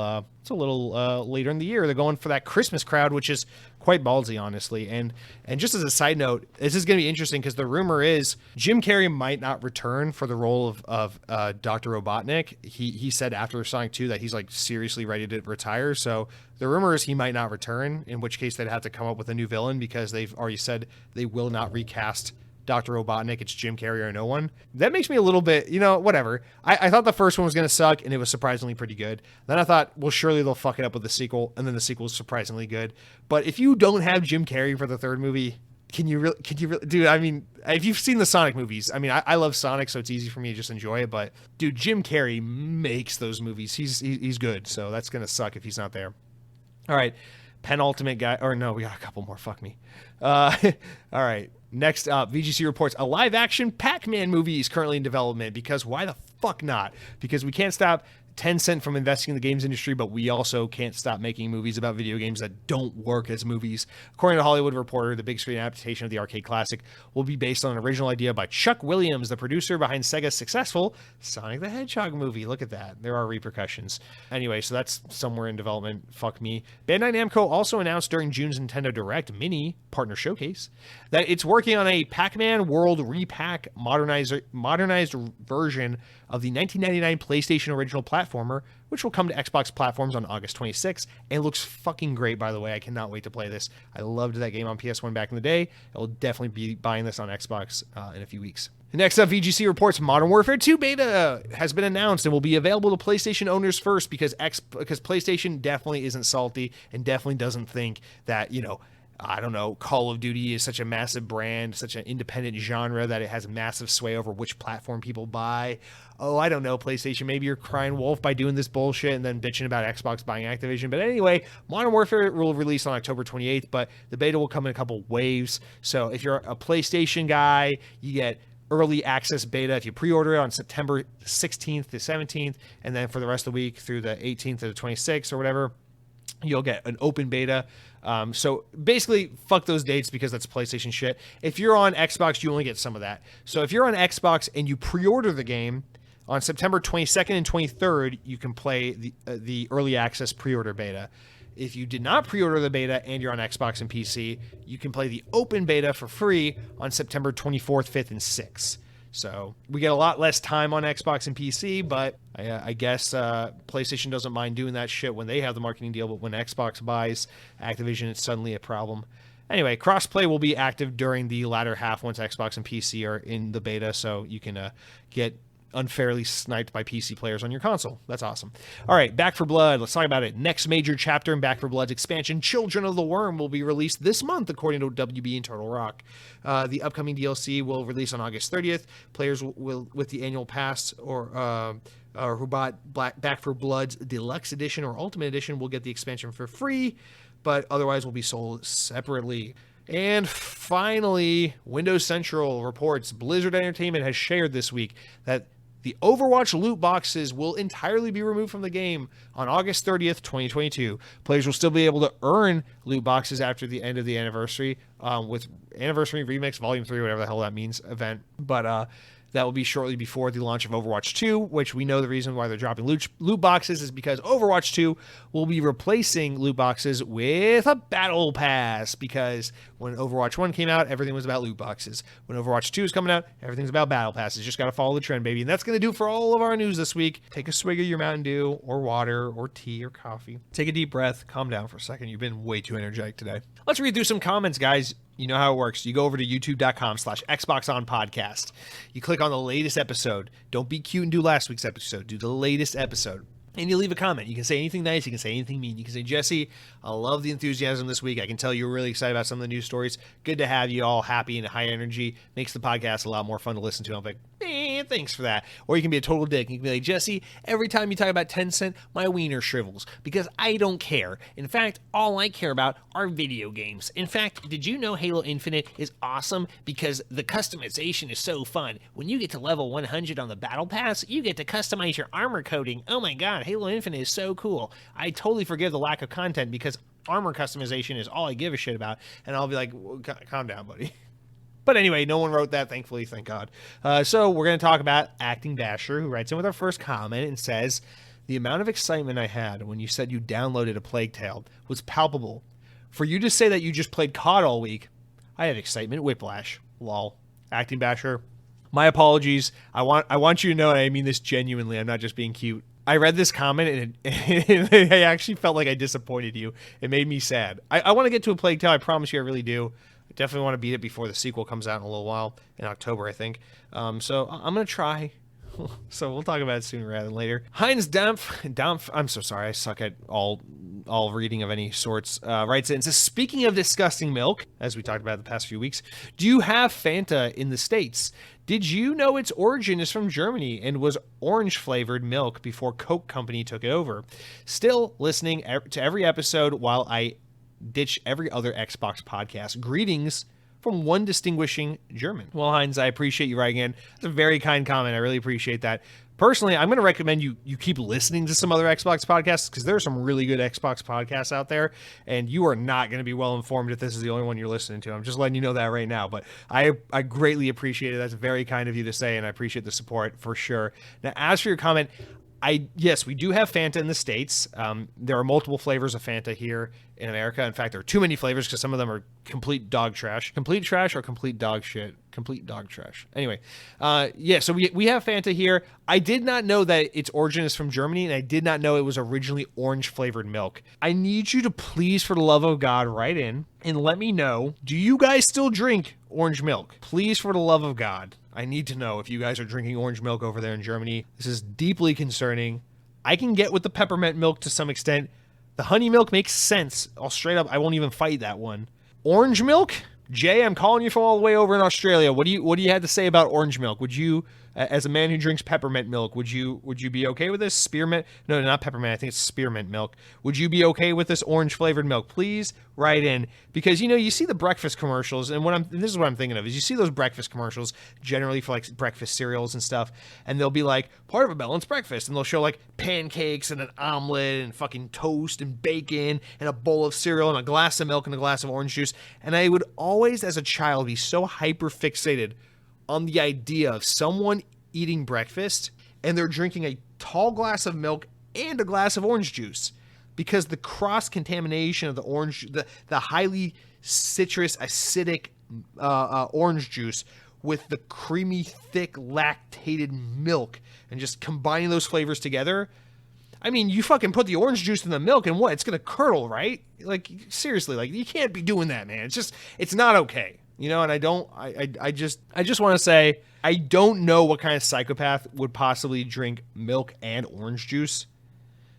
later in the year. They're going for that Christmas crowd, which is quite ballsy, honestly. And just as a side note, this is going to be interesting because the rumor is Jim Carrey might not return for the role of Dr. Robotnik. He said after Sonic 2 that he's like seriously ready to retire. So the rumor is he might not return, in which case they'd have to come up with a new villain because they've already said they will not recast Dr. Robotnik. It's Jim Carrey or no one. That makes me a little bit, whatever. I thought the first one was going to suck, and it was surprisingly pretty good. Then I thought, well, surely they'll fuck it up with the sequel, and then the sequel was surprisingly good. But if you don't have Jim Carrey for the third movie, can you really, dude, I mean, if you've seen the Sonic movies, I mean, I love Sonic, so it's easy for me to just enjoy it, but dude, Jim Carrey makes those movies. He's good, so that's going to suck if he's not there. All right, penultimate guy, or no, we got a couple more, fuck me. All right. Next up, VGC reports a live-action Pac-Man movie is currently in development because why the fuck not? Because we can't stop Tencent from investing in the games industry, but we also can't stop making movies about video games that don't work as movies. According to Hollywood Reporter, the big screen adaptation of the arcade classic will be based on an original idea by Chuck Williams, the producer behind Sega's successful Sonic the Hedgehog movie. Look at that. There are repercussions. Anyway, so that's somewhere in development. Fuck me. Bandai Namco also announced during June's Nintendo Direct Mini Partner Showcase that it's working on a Pac-Man World Repack modernized version of the 1999 PlayStation original platformer, which will come to Xbox platforms on August 26th. And it looks fucking great, by the way. I cannot wait to play this. I loved that game on PS1 back in the day. I will definitely be buying this on Xbox in a few weeks. Next up, VGC reports Modern Warfare 2 beta has been announced and will be available to PlayStation owners first because PlayStation definitely isn't salty and definitely doesn't think that, I don't know, Call of Duty is such a massive brand, such an independent genre that it has massive sway over which platform people buy. Oh, I don't know, PlayStation, maybe you're crying wolf by doing this bullshit and then bitching about Xbox buying Activision. But anyway, Modern Warfare will release on October 28th, but the beta will come in a couple waves. So if you're a PlayStation guy, you get early access beta if you pre-order it on September 16th to 17th, and then for the rest of the week through the 18th to the 26th or whatever, you'll get an open beta. So basically, fuck those dates because that's PlayStation shit. If you're on Xbox, you only get some of that. So if you're on Xbox and you pre-order the game on September 22nd and 23rd, you can play the early access pre-order beta. If you did not pre-order the beta and you're on Xbox and PC, you can play the open beta for free on September 24th, 5th, and 6th. So we get a lot less time on Xbox and PC, but I guess PlayStation doesn't mind doing that shit when they have the marketing deal, but when Xbox buys Activision, it's suddenly a problem. Anyway, crossplay will be active during the latter half once Xbox and PC are in the beta, so you can get unfairly sniped by PC players on your console. That's awesome. All right, Back 4 Blood. Let's talk about it. Next major chapter in Back 4 Blood's expansion, Children of the Worm, will be released this month, according to WB and Turtle Rock. The upcoming DLC will release on August 30th. Players will with the annual pass or who bought Back 4 Blood's Deluxe Edition or Ultimate Edition will get the expansion for free, but otherwise will be sold separately. And finally, Windows Central reports Blizzard Entertainment has shared this week that the Overwatch loot boxes will entirely be removed from the game on August 30th, 2022. Players will still be able to earn loot boxes after the end of the anniversary with Anniversary Remix Volume 3, whatever the hell that means, event. But that will be shortly before the launch of Overwatch 2, which we know the reason why they're dropping loot boxes is because Overwatch 2 will be replacing loot boxes with a battle pass, because when Overwatch 1 came out, everything was about loot boxes. When Overwatch 2 is coming out, everything's about battle passes. Just got to follow the trend, baby. And that's going to do it for all of our news this week. Take a swig of your Mountain Dew or water or tea or coffee. Take a deep breath. Calm down for a second. You've been way too energetic today. Let's read through some comments, guys. You know how it works. You go over to youtube.com/XboxOnPodcast. You click on the latest episode. Don't be cute and do last week's episode. Do the latest episode. And you leave a comment. You can say anything nice. You can say anything mean. You can say, Jesse, I love the enthusiasm this week. I can tell you're really excited about some of the news stories. Good to have you all happy and high energy. Makes the podcast a lot more fun to listen to. I'm like, thanks for that. Or you can be a total dick. You can be like, Jesse, every time you talk about Tencent, my wiener shrivels because I don't care. In fact, all I care about are video games. In fact, did you know Halo Infinite is awesome because the customization is so fun? When you get to level 100 on the Battle Pass, you get to customize your armor coating. Oh my god, Halo Infinite is so cool. I totally forgive the lack of content because armor customization is all I give a shit about. And I'll be like, calm down, buddy. But anyway, no one wrote that, thankfully, thank God. So we're going to talk about Acting Basher, who writes in with our first comment and says, the amount of excitement I had when you said you downloaded A Plague Tale was palpable. For you to say that you just played COD all week, I had excitement whiplash. Lol. Acting Basher, my apologies. I want you to know, and I mean this genuinely, I'm not just being cute. I read this comment and I actually felt like I disappointed you. It made me sad. I want to get to A Plague Tale, I promise you I really do. Definitely want to beat it before the sequel comes out in a little while, in October, I think. So I'm going to try. So we'll talk about it sooner rather than later. Heinz Dampf, I'm so sorry, I suck at all reading of any sorts, writes in and says, speaking of disgusting milk, as we talked about the past few weeks, do you have Fanta in the States? Did you know its origin is from Germany and was orange-flavored milk before Coke Company took it over? Still listening to every episode while I ditch every other Xbox podcast. Greetings from one distinguishing German. Well, Heinz, I appreciate you writing in. It's a very kind comment. I really appreciate that. Personally, I'm going to recommend you keep listening to some other Xbox podcasts because there are some really good Xbox podcasts out there, and you are not going to be well informed if this is the only one you're listening to. I'm just letting you know that right now, but I greatly appreciate it. That's very kind of you to say, and I appreciate the support for sure. Now, as for your comment, yes, we do have Fanta in the States. There are multiple flavors of Fanta here in America. In fact, there are too many flavors because some of them are complete dog trash. Complete trash or complete dog shit? Complete dog trash. Anyway, so we have Fanta here. I did not know that its origin is from Germany, and I did not know it was originally orange-flavored milk. I need you to please, for the love of God, write in and let me know, do you guys still drink orange milk? Please, for the love of God. I need to know if you guys are drinking orange milk over there in Germany. This is deeply concerning. I can get with the peppermint milk to some extent. The honey milk makes sense. I'll straight up, I won't even fight that one. Orange milk? Jay, I'm calling you from all the way over in Australia. What do you have to say about orange milk? Would you, as a man who drinks peppermint milk, would you be okay with this? Spearmint? No, not peppermint. I think it's spearmint milk. Would you be okay with this orange flavored milk? Please write in, because you see the breakfast commercials, and this is what I'm thinking of is you see those breakfast commercials generally for like breakfast cereals and stuff, and they'll be like part of a balanced breakfast, and they'll show like pancakes and an omelet and fucking toast and bacon and a bowl of cereal and a glass of milk and a glass of orange juice. And I would always, as a child, be so hyper fixated on the idea of someone eating breakfast and they're drinking a tall glass of milk and a glass of orange juice, because the cross-contamination of the orange, the highly citrus, acidic orange juice with the creamy, thick, lactated milk, and just combining those flavors together. I mean, you fucking put the orange juice in the milk and what? It's going to curdle, right? Like, seriously, like, you can't be doing that, man. It's not okay. And I just want to say, I don't know what kind of psychopath would possibly drink milk and orange juice.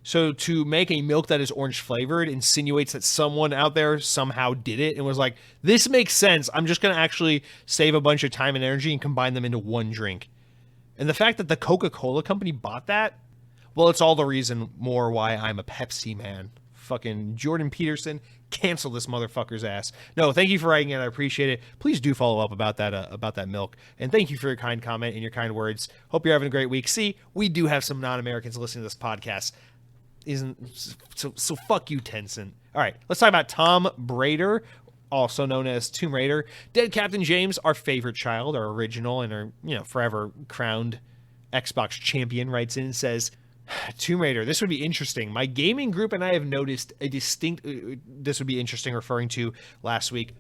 So to make a milk that is orange flavored insinuates that someone out there somehow did it and was like, this makes sense. I'm just going to actually save a bunch of time and energy and combine them into one drink. And the fact that the Coca-Cola company bought that, well, it's all the reason more why I'm a Pepsi man. Fucking Jordan Peterson, cancel this motherfucker's ass. No, thank you for writing it. I appreciate it. Please do follow up about that milk. And thank you for your kind comment and your kind words. Hope you're having a great week. See, we do have some non-Americans listening to this podcast. So fuck you, Tencent. All right, let's talk about Tom Brader, also known as Tomb Raider. Dead Captain James, our favorite child, our original and our forever crowned Xbox champion, writes in and says, Tomb Raider, this would be interesting. My gaming group and I have noticed a distinct, this would be interesting, referring to last week,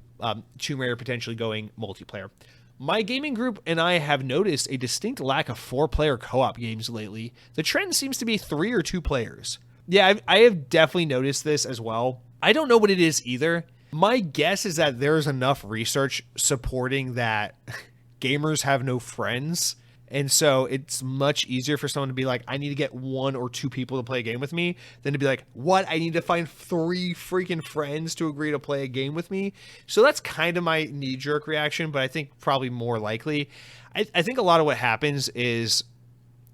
Tomb Raider potentially going multiplayer. My gaming group and I have noticed a distinct lack of 4-player co-op games lately. The trend seems to be 3 or 2 players. Yeah, I have definitely noticed this as well. I don't know what it is either. My guess is that there's enough research supporting that gamers have no friends. And so it's much easier for someone to be like, I need to get 1 or 2 people to play a game with me than to be like, what? I need to find 3 freaking friends to agree to play a game with me. So that's kind of my knee-jerk reaction, but I think probably more likely. I think a lot of what happens is,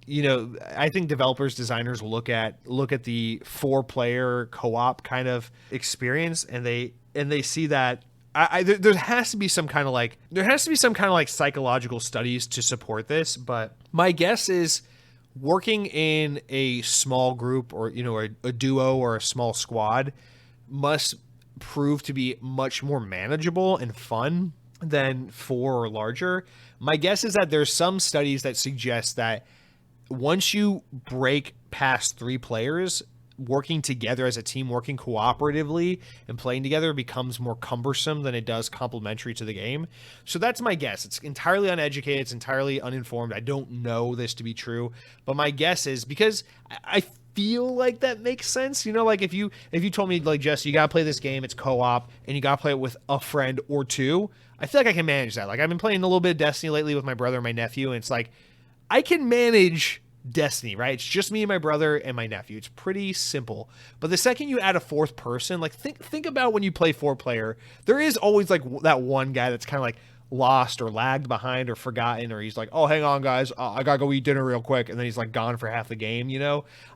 I think developers, designers look at the 4-player co-op kind of experience, and they see that there has to be some kind of like psychological studies to support this, but my guess is working in a small group or a duo or a small squad must prove to be much more manageable and fun than 4 or larger. My guess is that there's some studies that suggest that once you break past 3 players, working together as a team, working cooperatively and playing together becomes more cumbersome than it does complementary to the game. So that's my guess. It's entirely uneducated. It's entirely uninformed. I don't know this to be true, but my guess is, because I feel like that makes sense. Like if you told me, like, Jesse, you got to play this game, it's co-op, and you got to play it with a friend or 2, I feel like I can manage that. Like, I've been playing a little bit of Destiny lately with my brother and my nephew, and it's like, I can manage Destiny, right? It's just me and my brother and my nephew. It's pretty simple. But the second you add a 4th person, like, think about when you play 4-player, there is always like that one guy that's kind of like lost or lagged behind or forgotten, or he's like, oh, hang on guys, I gotta go eat dinner real quick, and then he's like gone for half the game.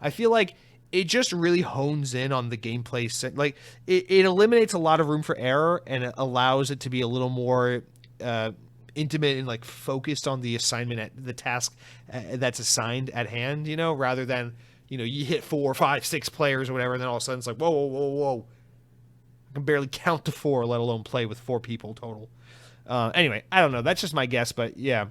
I feel like it just really hones in on the gameplay. Like, it eliminates a lot of room for error, and it allows it to be a little more intimate and like focused on the assignment at the task that's assigned at hand, you know, rather than, you know, you hit 4, 5, 6 players or whatever, and then all of a sudden it's like, whoa, whoa, whoa, whoa. I can barely count to 4, let alone play with 4 people total. Anyway, I don't know. That's just my guess, but yeah.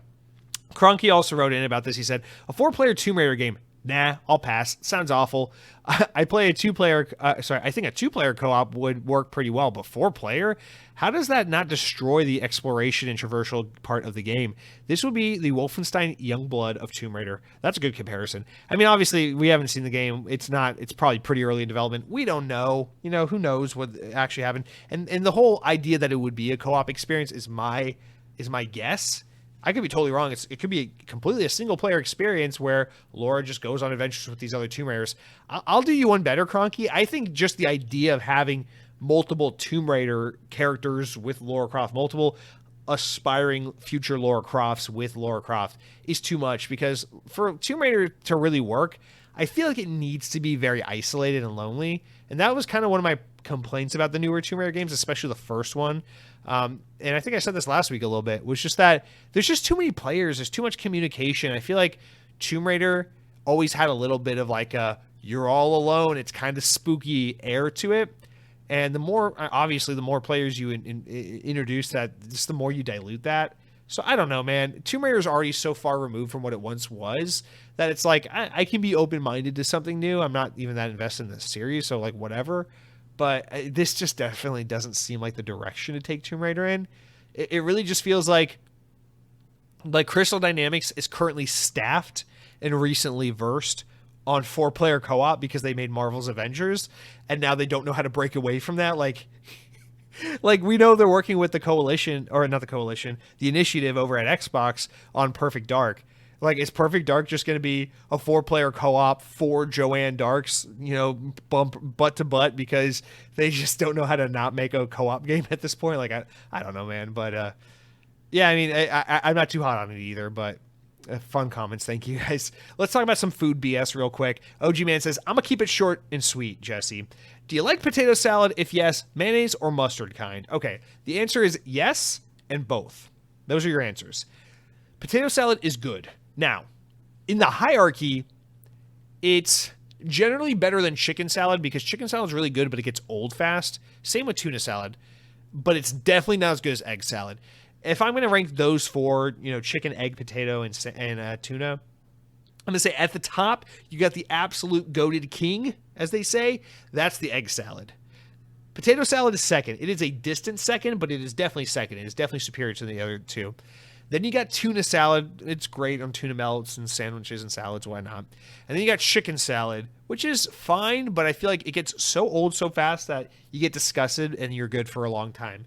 Cronky also wrote in about this. He said, a 4-player Tomb Raider game. Nah, I'll pass. Sounds awful. I play a 2-player, I think a 2-player co-op would work pretty well, but 4-player? How does that not destroy the exploration and traversal part of the game? This would be the Wolfenstein Youngblood of Tomb Raider. That's a good comparison. I mean, obviously, we haven't seen the game. It's probably pretty early in development. We don't know. You know, who knows what actually happened? And the whole idea that it would be a co-op experience is my guess. I could be totally wrong. It could be completely a single-player experience where Laura just goes on adventures with these other Tomb Raiders. I'll do you one better, Cronky. I think just the idea of having multiple Tomb Raider characters with Lara Croft, multiple aspiring future Lara Crofts with Lara Croft is too much, because for Tomb Raider to really work, I feel like it needs to be very isolated and lonely. And that was kind of one of my complaints about the newer Tomb Raider games, especially the first one. And I think I said this last week a little bit, was just that there's just too many players. There's too much communication. I feel like Tomb Raider always had a little bit of like a, you're all alone, it's kind of spooky air to it. And the more, obviously, the more players you introduce that, just the more you dilute that. So I don't know, man. Tomb Raider is already so far removed from what it once was that it's like, I can be open-minded to something new. I'm not even that invested in the series, so like whatever. But this just definitely doesn't seem like the direction to take Tomb Raider in. It really just feels like Crystal Dynamics is currently staffed and recently versed on 4-player co-op because they made Marvel's Avengers, and now they don't know how to break away from that. Like we know they're working with the coalition, or not the coalition, the initiative over at Xbox on Perfect Dark. Like, is Perfect Dark just going to be a 4-player co-op for Joanne Darks, you know, bump butt to butt because they just don't know how to not make a co-op game at this point? Like, I don't know, man. But, yeah, I mean, I'm not too hot on it either, but fun comments. Thank you, guys. Let's talk about some food BS real quick. OG Man says, I'm going to keep it short and sweet, Jesse. Do you like potato salad? If yes, mayonnaise or mustard kind? Okay, the answer is yes and both. Those are your answers. Potato salad is good. Now, in the hierarchy, it's generally better than chicken salad because chicken salad is really good, but it gets old fast. Same with tuna salad, but it's definitely not as good as egg salad. If I'm going to rank those 4, you know, chicken, egg, potato, and tuna, I'm going to say at the top, you got the absolute goated king, as they say. That's the egg salad. Potato salad is second. It is a distant second, but it is definitely second. It is definitely superior to the other two. Then you got tuna salad. It's great on tuna melts and sandwiches and salads, whatnot. And then you got chicken salad, which is fine, but I feel like it gets so old so fast that you get disgusted and you're good for a long time.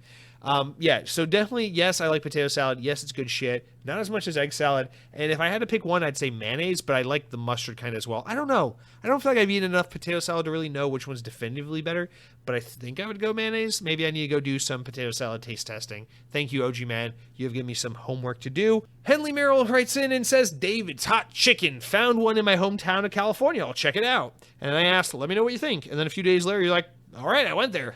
Yeah, so definitely, yes, I like potato salad. Yes, it's good shit. Not as much as egg salad. And if I had to pick one, I'd say mayonnaise, but I like the mustard kind as well. I don't know. I don't feel like I've eaten enough potato salad to really know which one's definitively better, but I think I would go mayonnaise. Maybe I need to go do some potato salad taste testing. Thank you, OG Man. You have given me some homework to do. Henley Merrill writes in and says, David's Hot Chicken. Found one in my hometown of California. I'll check it out. And I asked, let me know what you think. And then a few days later, you're like, all right, I went there.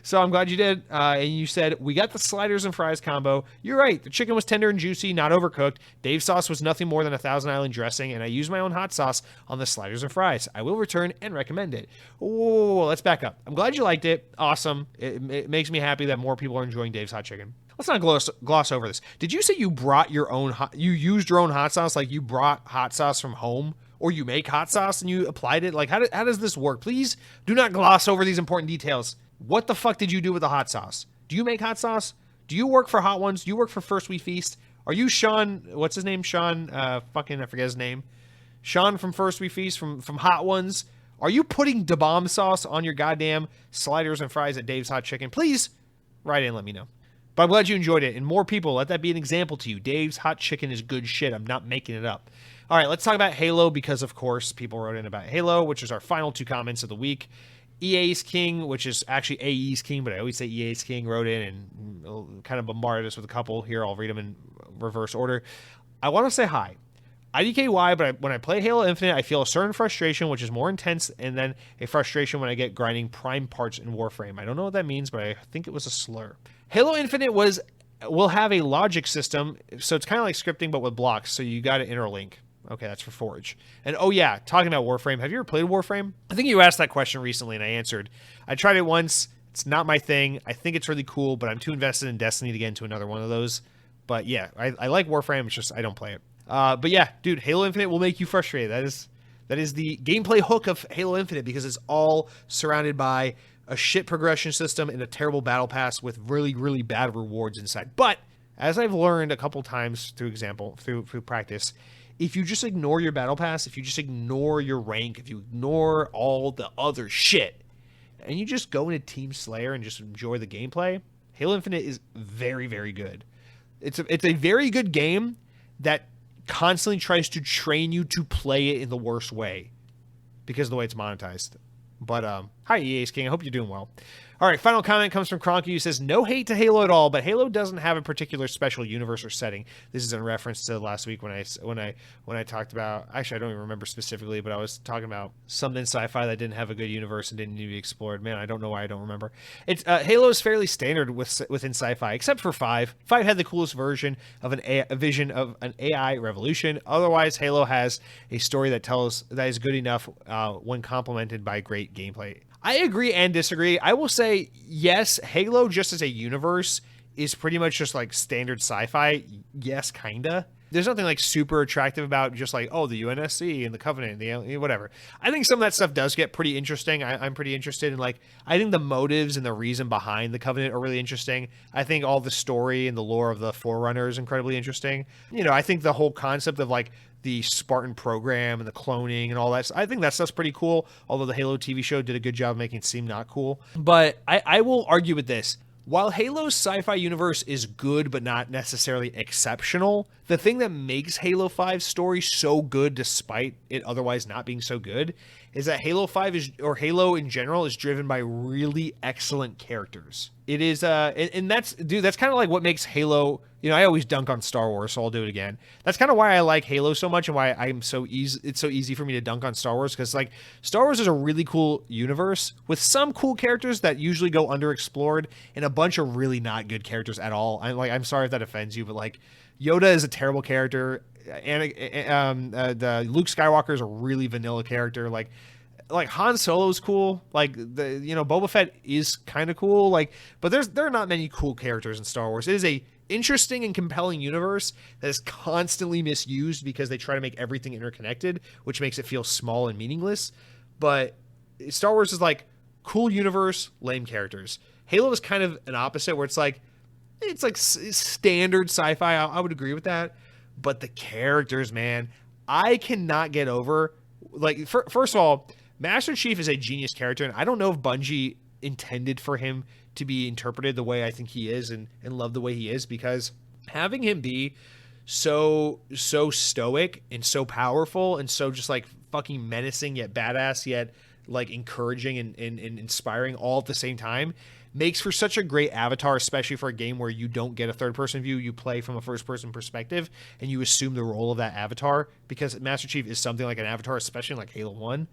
So I'm glad you did. And you said, we got the sliders and fries combo. You're right. The chicken was tender and juicy, not overcooked. Dave's sauce was nothing more than a Thousand Island dressing, and I used my own hot sauce on the sliders and fries. I will return and recommend it. Whoa, let's back up. I'm glad you liked it. Awesome. It makes me happy that more people are enjoying Dave's Hot Chicken. Let's not gloss over this. Did you say you brought your own you used your own hot sauce, like you brought hot sauce from home? Or you make hot sauce and you applied it? Like, how does this work? Please do not gloss over these important details. What the fuck did you do with the hot sauce? Do you make hot sauce? Do you work for Hot Ones? Do you work for First We Feast? Are you Sean? What's his name? Sean? I forget his name. Sean from First We Feast, from Hot Ones. Are you putting da bomb sauce on your goddamn sliders and fries at Dave's Hot Chicken? Please write in and let me know. But I'm glad you enjoyed it. And more people, let that be an example to you. Dave's Hot Chicken is good shit. I'm not making it up. All right, let's talk about Halo because, of course, people wrote in about Halo, which is our final 2 comments of the week. EA's King, which is actually AE's King, but I always say EA's King, wrote in and kind of bombarded us with a couple. Here, I'll read them in reverse order. I want to say hi. IDKY, but when I play Halo Infinite, I feel a certain frustration, which is more intense, and then a frustration when I get grinding prime parts in Warframe. I don't know what that means, but I think it was a slur. Halo Infinite was will have a logic system. So it's kind of like scripting, but with blocks. So you got to interlink. Okay, that's for Forge. And oh yeah, talking about Warframe, have you ever played Warframe? I think you asked that question recently and I answered. I tried it once. It's not my thing. I think it's really cool, but I'm too invested in Destiny to get into another one of those. But yeah, I like Warframe. It's just I don't play it. But yeah, dude, Halo Infinite will make you frustrated. That is the gameplay hook of Halo Infinite, because it's all surrounded by a shit progression system and a terrible battle pass with really, really bad rewards inside. But as I've learned a couple times through practice, if you just ignore your battle pass, if you just ignore your rank, if you ignore all the other shit, and you just go into Team Slayer and just enjoy the gameplay, Halo Infinite is very, very good. It's a very good game that constantly tries to train you to play it in the worst way because of the way it's monetized. But hi EA's King, I hope you're doing well. All right, final comment comes from Cronky, who says, no hate to Halo at all, but Halo doesn't have a particular special universe or setting. This is in reference to last week when I talked about, actually I don't even remember specifically, but I was talking about something sci-fi that didn't have a good universe and didn't need to be explored. Man, I don't know why I don't remember. It's Halo is fairly standard within sci-fi, except for 5. 5 had the coolest version of a vision of an AI revolution. Otherwise, Halo has a story that is good enough when complemented by great gameplay. I agree and disagree. I will say, yes, Halo just as a universe is pretty much just like standard sci-fi. Yes, kinda. There's nothing like super attractive about just like, oh, the UNSC and the Covenant, the whatever. I think some of that stuff does get pretty interesting. I'm pretty interested in like, I think the motives and the reason behind the Covenant are really interesting. I think all the story and the lore of the Forerunner is incredibly interesting. You know, I think the whole concept of like the Spartan program and the cloning and all that, I think that stuff's pretty cool, although the Halo TV show did a good job making it seem not cool. But I will argue with this. While Halo's sci-fi universe is good but not necessarily exceptional, the thing that makes Halo 5's story so good despite it otherwise not being so good is that Halo 5 or Halo in general is driven by really excellent characters. It is and that's kind of like what makes Halo, you know, I always dunk on Star Wars, so I'll do it again. That's kind of why I like Halo so much and why it's so easy for me to dunk on Star Wars, because like Star Wars is a really cool universe with some cool characters that usually go underexplored and a bunch of really not good characters at all. I'm sorry if that offends you, but like Yoda is a terrible character, and the Luke Skywalker is a really vanilla character. Like Han Solo is cool. Like Boba Fett is kind of cool. Like, but there are not many cool characters in Star Wars. It is a interesting and compelling universe that is constantly misused because they try to make everything interconnected, which makes it feel small and meaningless. But Star Wars is like cool universe, lame characters. Halo is kind of an opposite, where it's like standard sci-fi. I would agree with that. But the characters, man, I cannot get over. Like, first of all, Master Chief is a genius character, and I don't know if Bungie intended for him to be interpreted the way I think he is and love the way he is, because having him be so stoic and so powerful and so just like fucking menacing yet badass yet like encouraging and inspiring all at the same time makes for such a great avatar, especially for a game where you don't get a third-person view. You play from a first-person perspective, and you assume the role of that avatar, because Master Chief is something like an avatar, especially in like Halo 1.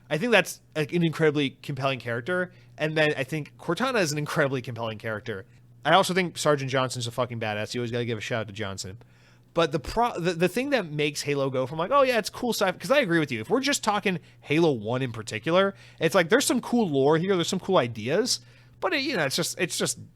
I think that's like an incredibly compelling character, and then I think Cortana is an incredibly compelling character. I also think Sergeant Johnson's a fucking badass. You always got to give a shout out to Johnson. But the thing that makes Halo go from like, oh yeah, it's cool sci-fi, because I agree with you. If we're just talking Halo 1 in particular, it's like there's some cool lore here, there's some cool ideas, but it's just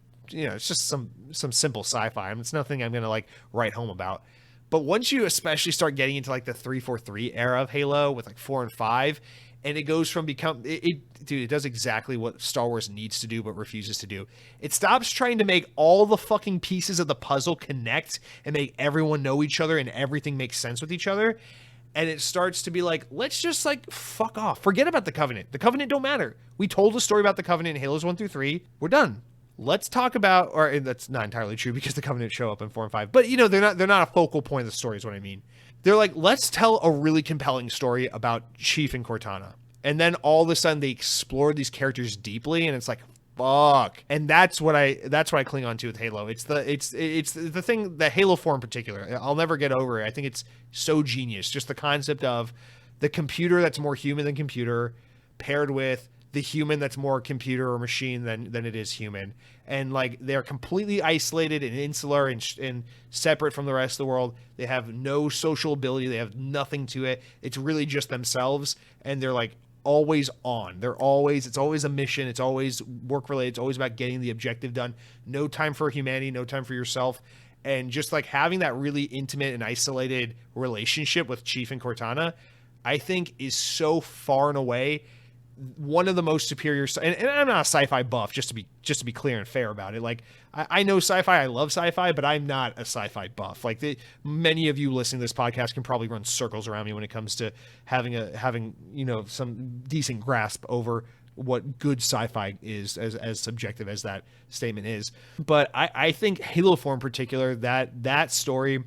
some simple sci-fi. I mean, it's nothing I'm gonna like write home about. But once you especially start getting into like the 343 era of Halo with like 4 and 5, and it goes from it does exactly what Star Wars needs to do but refuses to do. It stops trying to make all the fucking pieces of the puzzle connect and make everyone know each other and everything makes sense with each other. And it starts to be like, let's just like fuck off. Forget about the Covenant. The Covenant don't matter. We told a story about the Covenant in Halos 1 through 3. We're done. Let's talk about, or that's not entirely true because the Covenant show up in 4 and 5. But they're not a focal point of the story is what I mean. They're like, let's tell a really compelling story about Chief and Cortana. And then all of a sudden they explore these characters deeply, and it's like, fuck. And that's what I cling on to with Halo. It's the thing that Halo 4 in particular, I'll never get over it. I think it's so genius. Just the concept of the computer that's more human than computer paired with the human that's more computer or machine than it is human. And like they're completely isolated and insular and separate from the rest of the world. They have no social ability. They have nothing to it. It's really just themselves, and they're like always on. It's always a mission. It's always work related. It's always about getting the objective done. No time for humanity, no time for yourself. And just like having that really intimate and isolated relationship with Chief and Cortana, I think is so far and away one of the most superior. And I'm not a sci-fi buff, just to be clear and fair about it. Like I know sci-fi, I love sci-fi, but I'm not a sci-fi buff. Like many of you listening to this podcast can probably run circles around me when it comes to having some decent grasp over what good sci-fi is, as subjective as that statement is. But I think Halo 4 in particular, that story,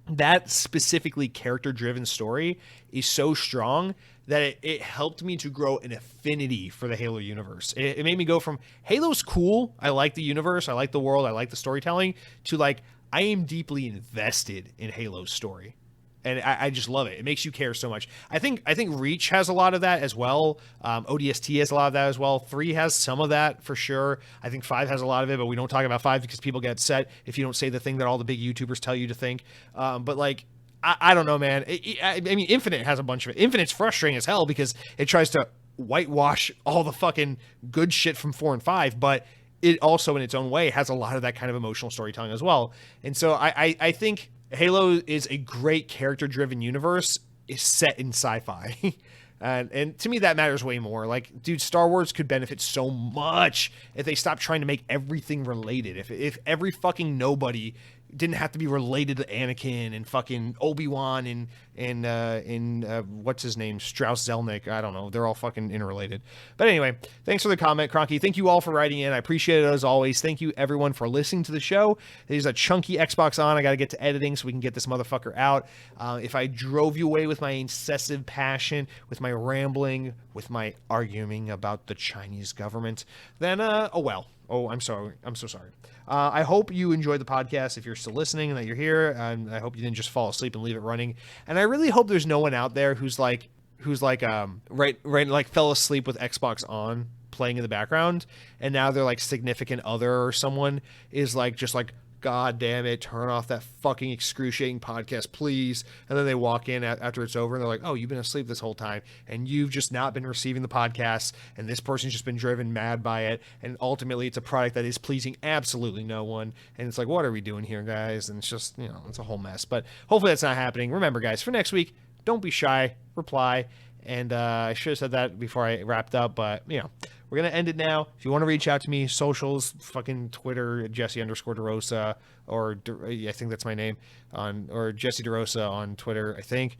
that specifically character-driven story is so strong that it helped me to grow an affinity for the Halo universe. It made me go from Halo's cool, I like the universe, I like the world, I like the storytelling, to like I am deeply invested in Halo's story. And I just love it. It makes you care so much. I think Reach has a lot of that as well. ODST has a lot of that as well. 3 has some of that for sure. I think 5 has a lot of it, but we don't talk about 5 because people get upset if you don't say the thing that all the big YouTubers tell you to think. But like, I don't know, man. I mean, Infinite has a bunch of it. Infinite's frustrating as hell because it tries to whitewash all the fucking good shit from 4 and 5, but it also in its own way has a lot of that kind of emotional storytelling as well. And so I think Halo is a great character-driven universe is set in sci-fi. And to me, that matters way more. Like, dude, Star Wars could benefit so much if they stopped trying to make everything related. If every fucking nobody didn't have to be related to Anakin and fucking Obi-Wan and what's his name, Strauss Zelnick. I don't know. They're all fucking interrelated. But anyway, thanks for the comment, Cronky. Thank you all for writing in. I appreciate it as always. Thank you everyone for listening to the show. There's a chunky Xbox on. I got to get to editing so we can get this motherfucker out. If I drove you away with my incessive passion, with my rambling, with my arguing about the Chinese government, then oh well. Oh, I'm sorry. I'm so sorry. I hope you enjoyed the podcast if you're still listening and that you're here. And I hope you didn't just fall asleep and leave it running. And I really hope there's no one out there who's like fell asleep with Xbox on playing in the background. And now their like significant other or someone is like, just like, God damn it, turn off that fucking excruciating podcast, please. And then they walk in after it's over and they're like, oh, you've been asleep this whole time and you've just not been receiving the podcast and this person's just been driven mad by it. And ultimately it's a product that is pleasing absolutely no one. And it's like, what are we doing here, guys? And it's just, it's a whole mess. But hopefully that's not happening. Remember, guys, for next week, don't be shy, reply. And I should have said that before I wrapped up, but we're going to end it now. If you want to reach out to me, socials, fucking Twitter, Jesse_DeRosa, or I think that's my name, or Jesse DeRosa on Twitter, I think.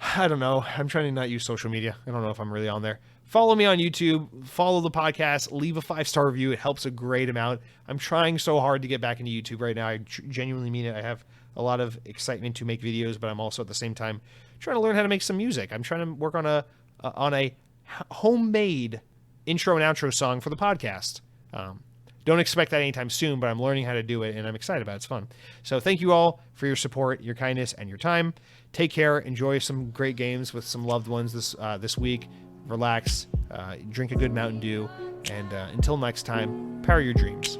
I don't know. I'm trying to not use social media. I don't know if I'm really on there. Follow me on YouTube. Follow the podcast. Leave a 5-star review. It helps a great amount. I'm trying so hard to get back into YouTube right now. I genuinely mean it. I have a lot of excitement to make videos, but I'm also at the same time trying to learn how to make some music. I'm trying to work on a homemade intro and outro song for the podcast. Don't expect that anytime soon, but I'm learning how to do it, and I'm excited about it. It's fun. So thank you all for your support, your kindness, and your time. Take care. Enjoy some great games with some loved ones this week. Relax. Drink a good Mountain Dew. And until next time, power your dreams.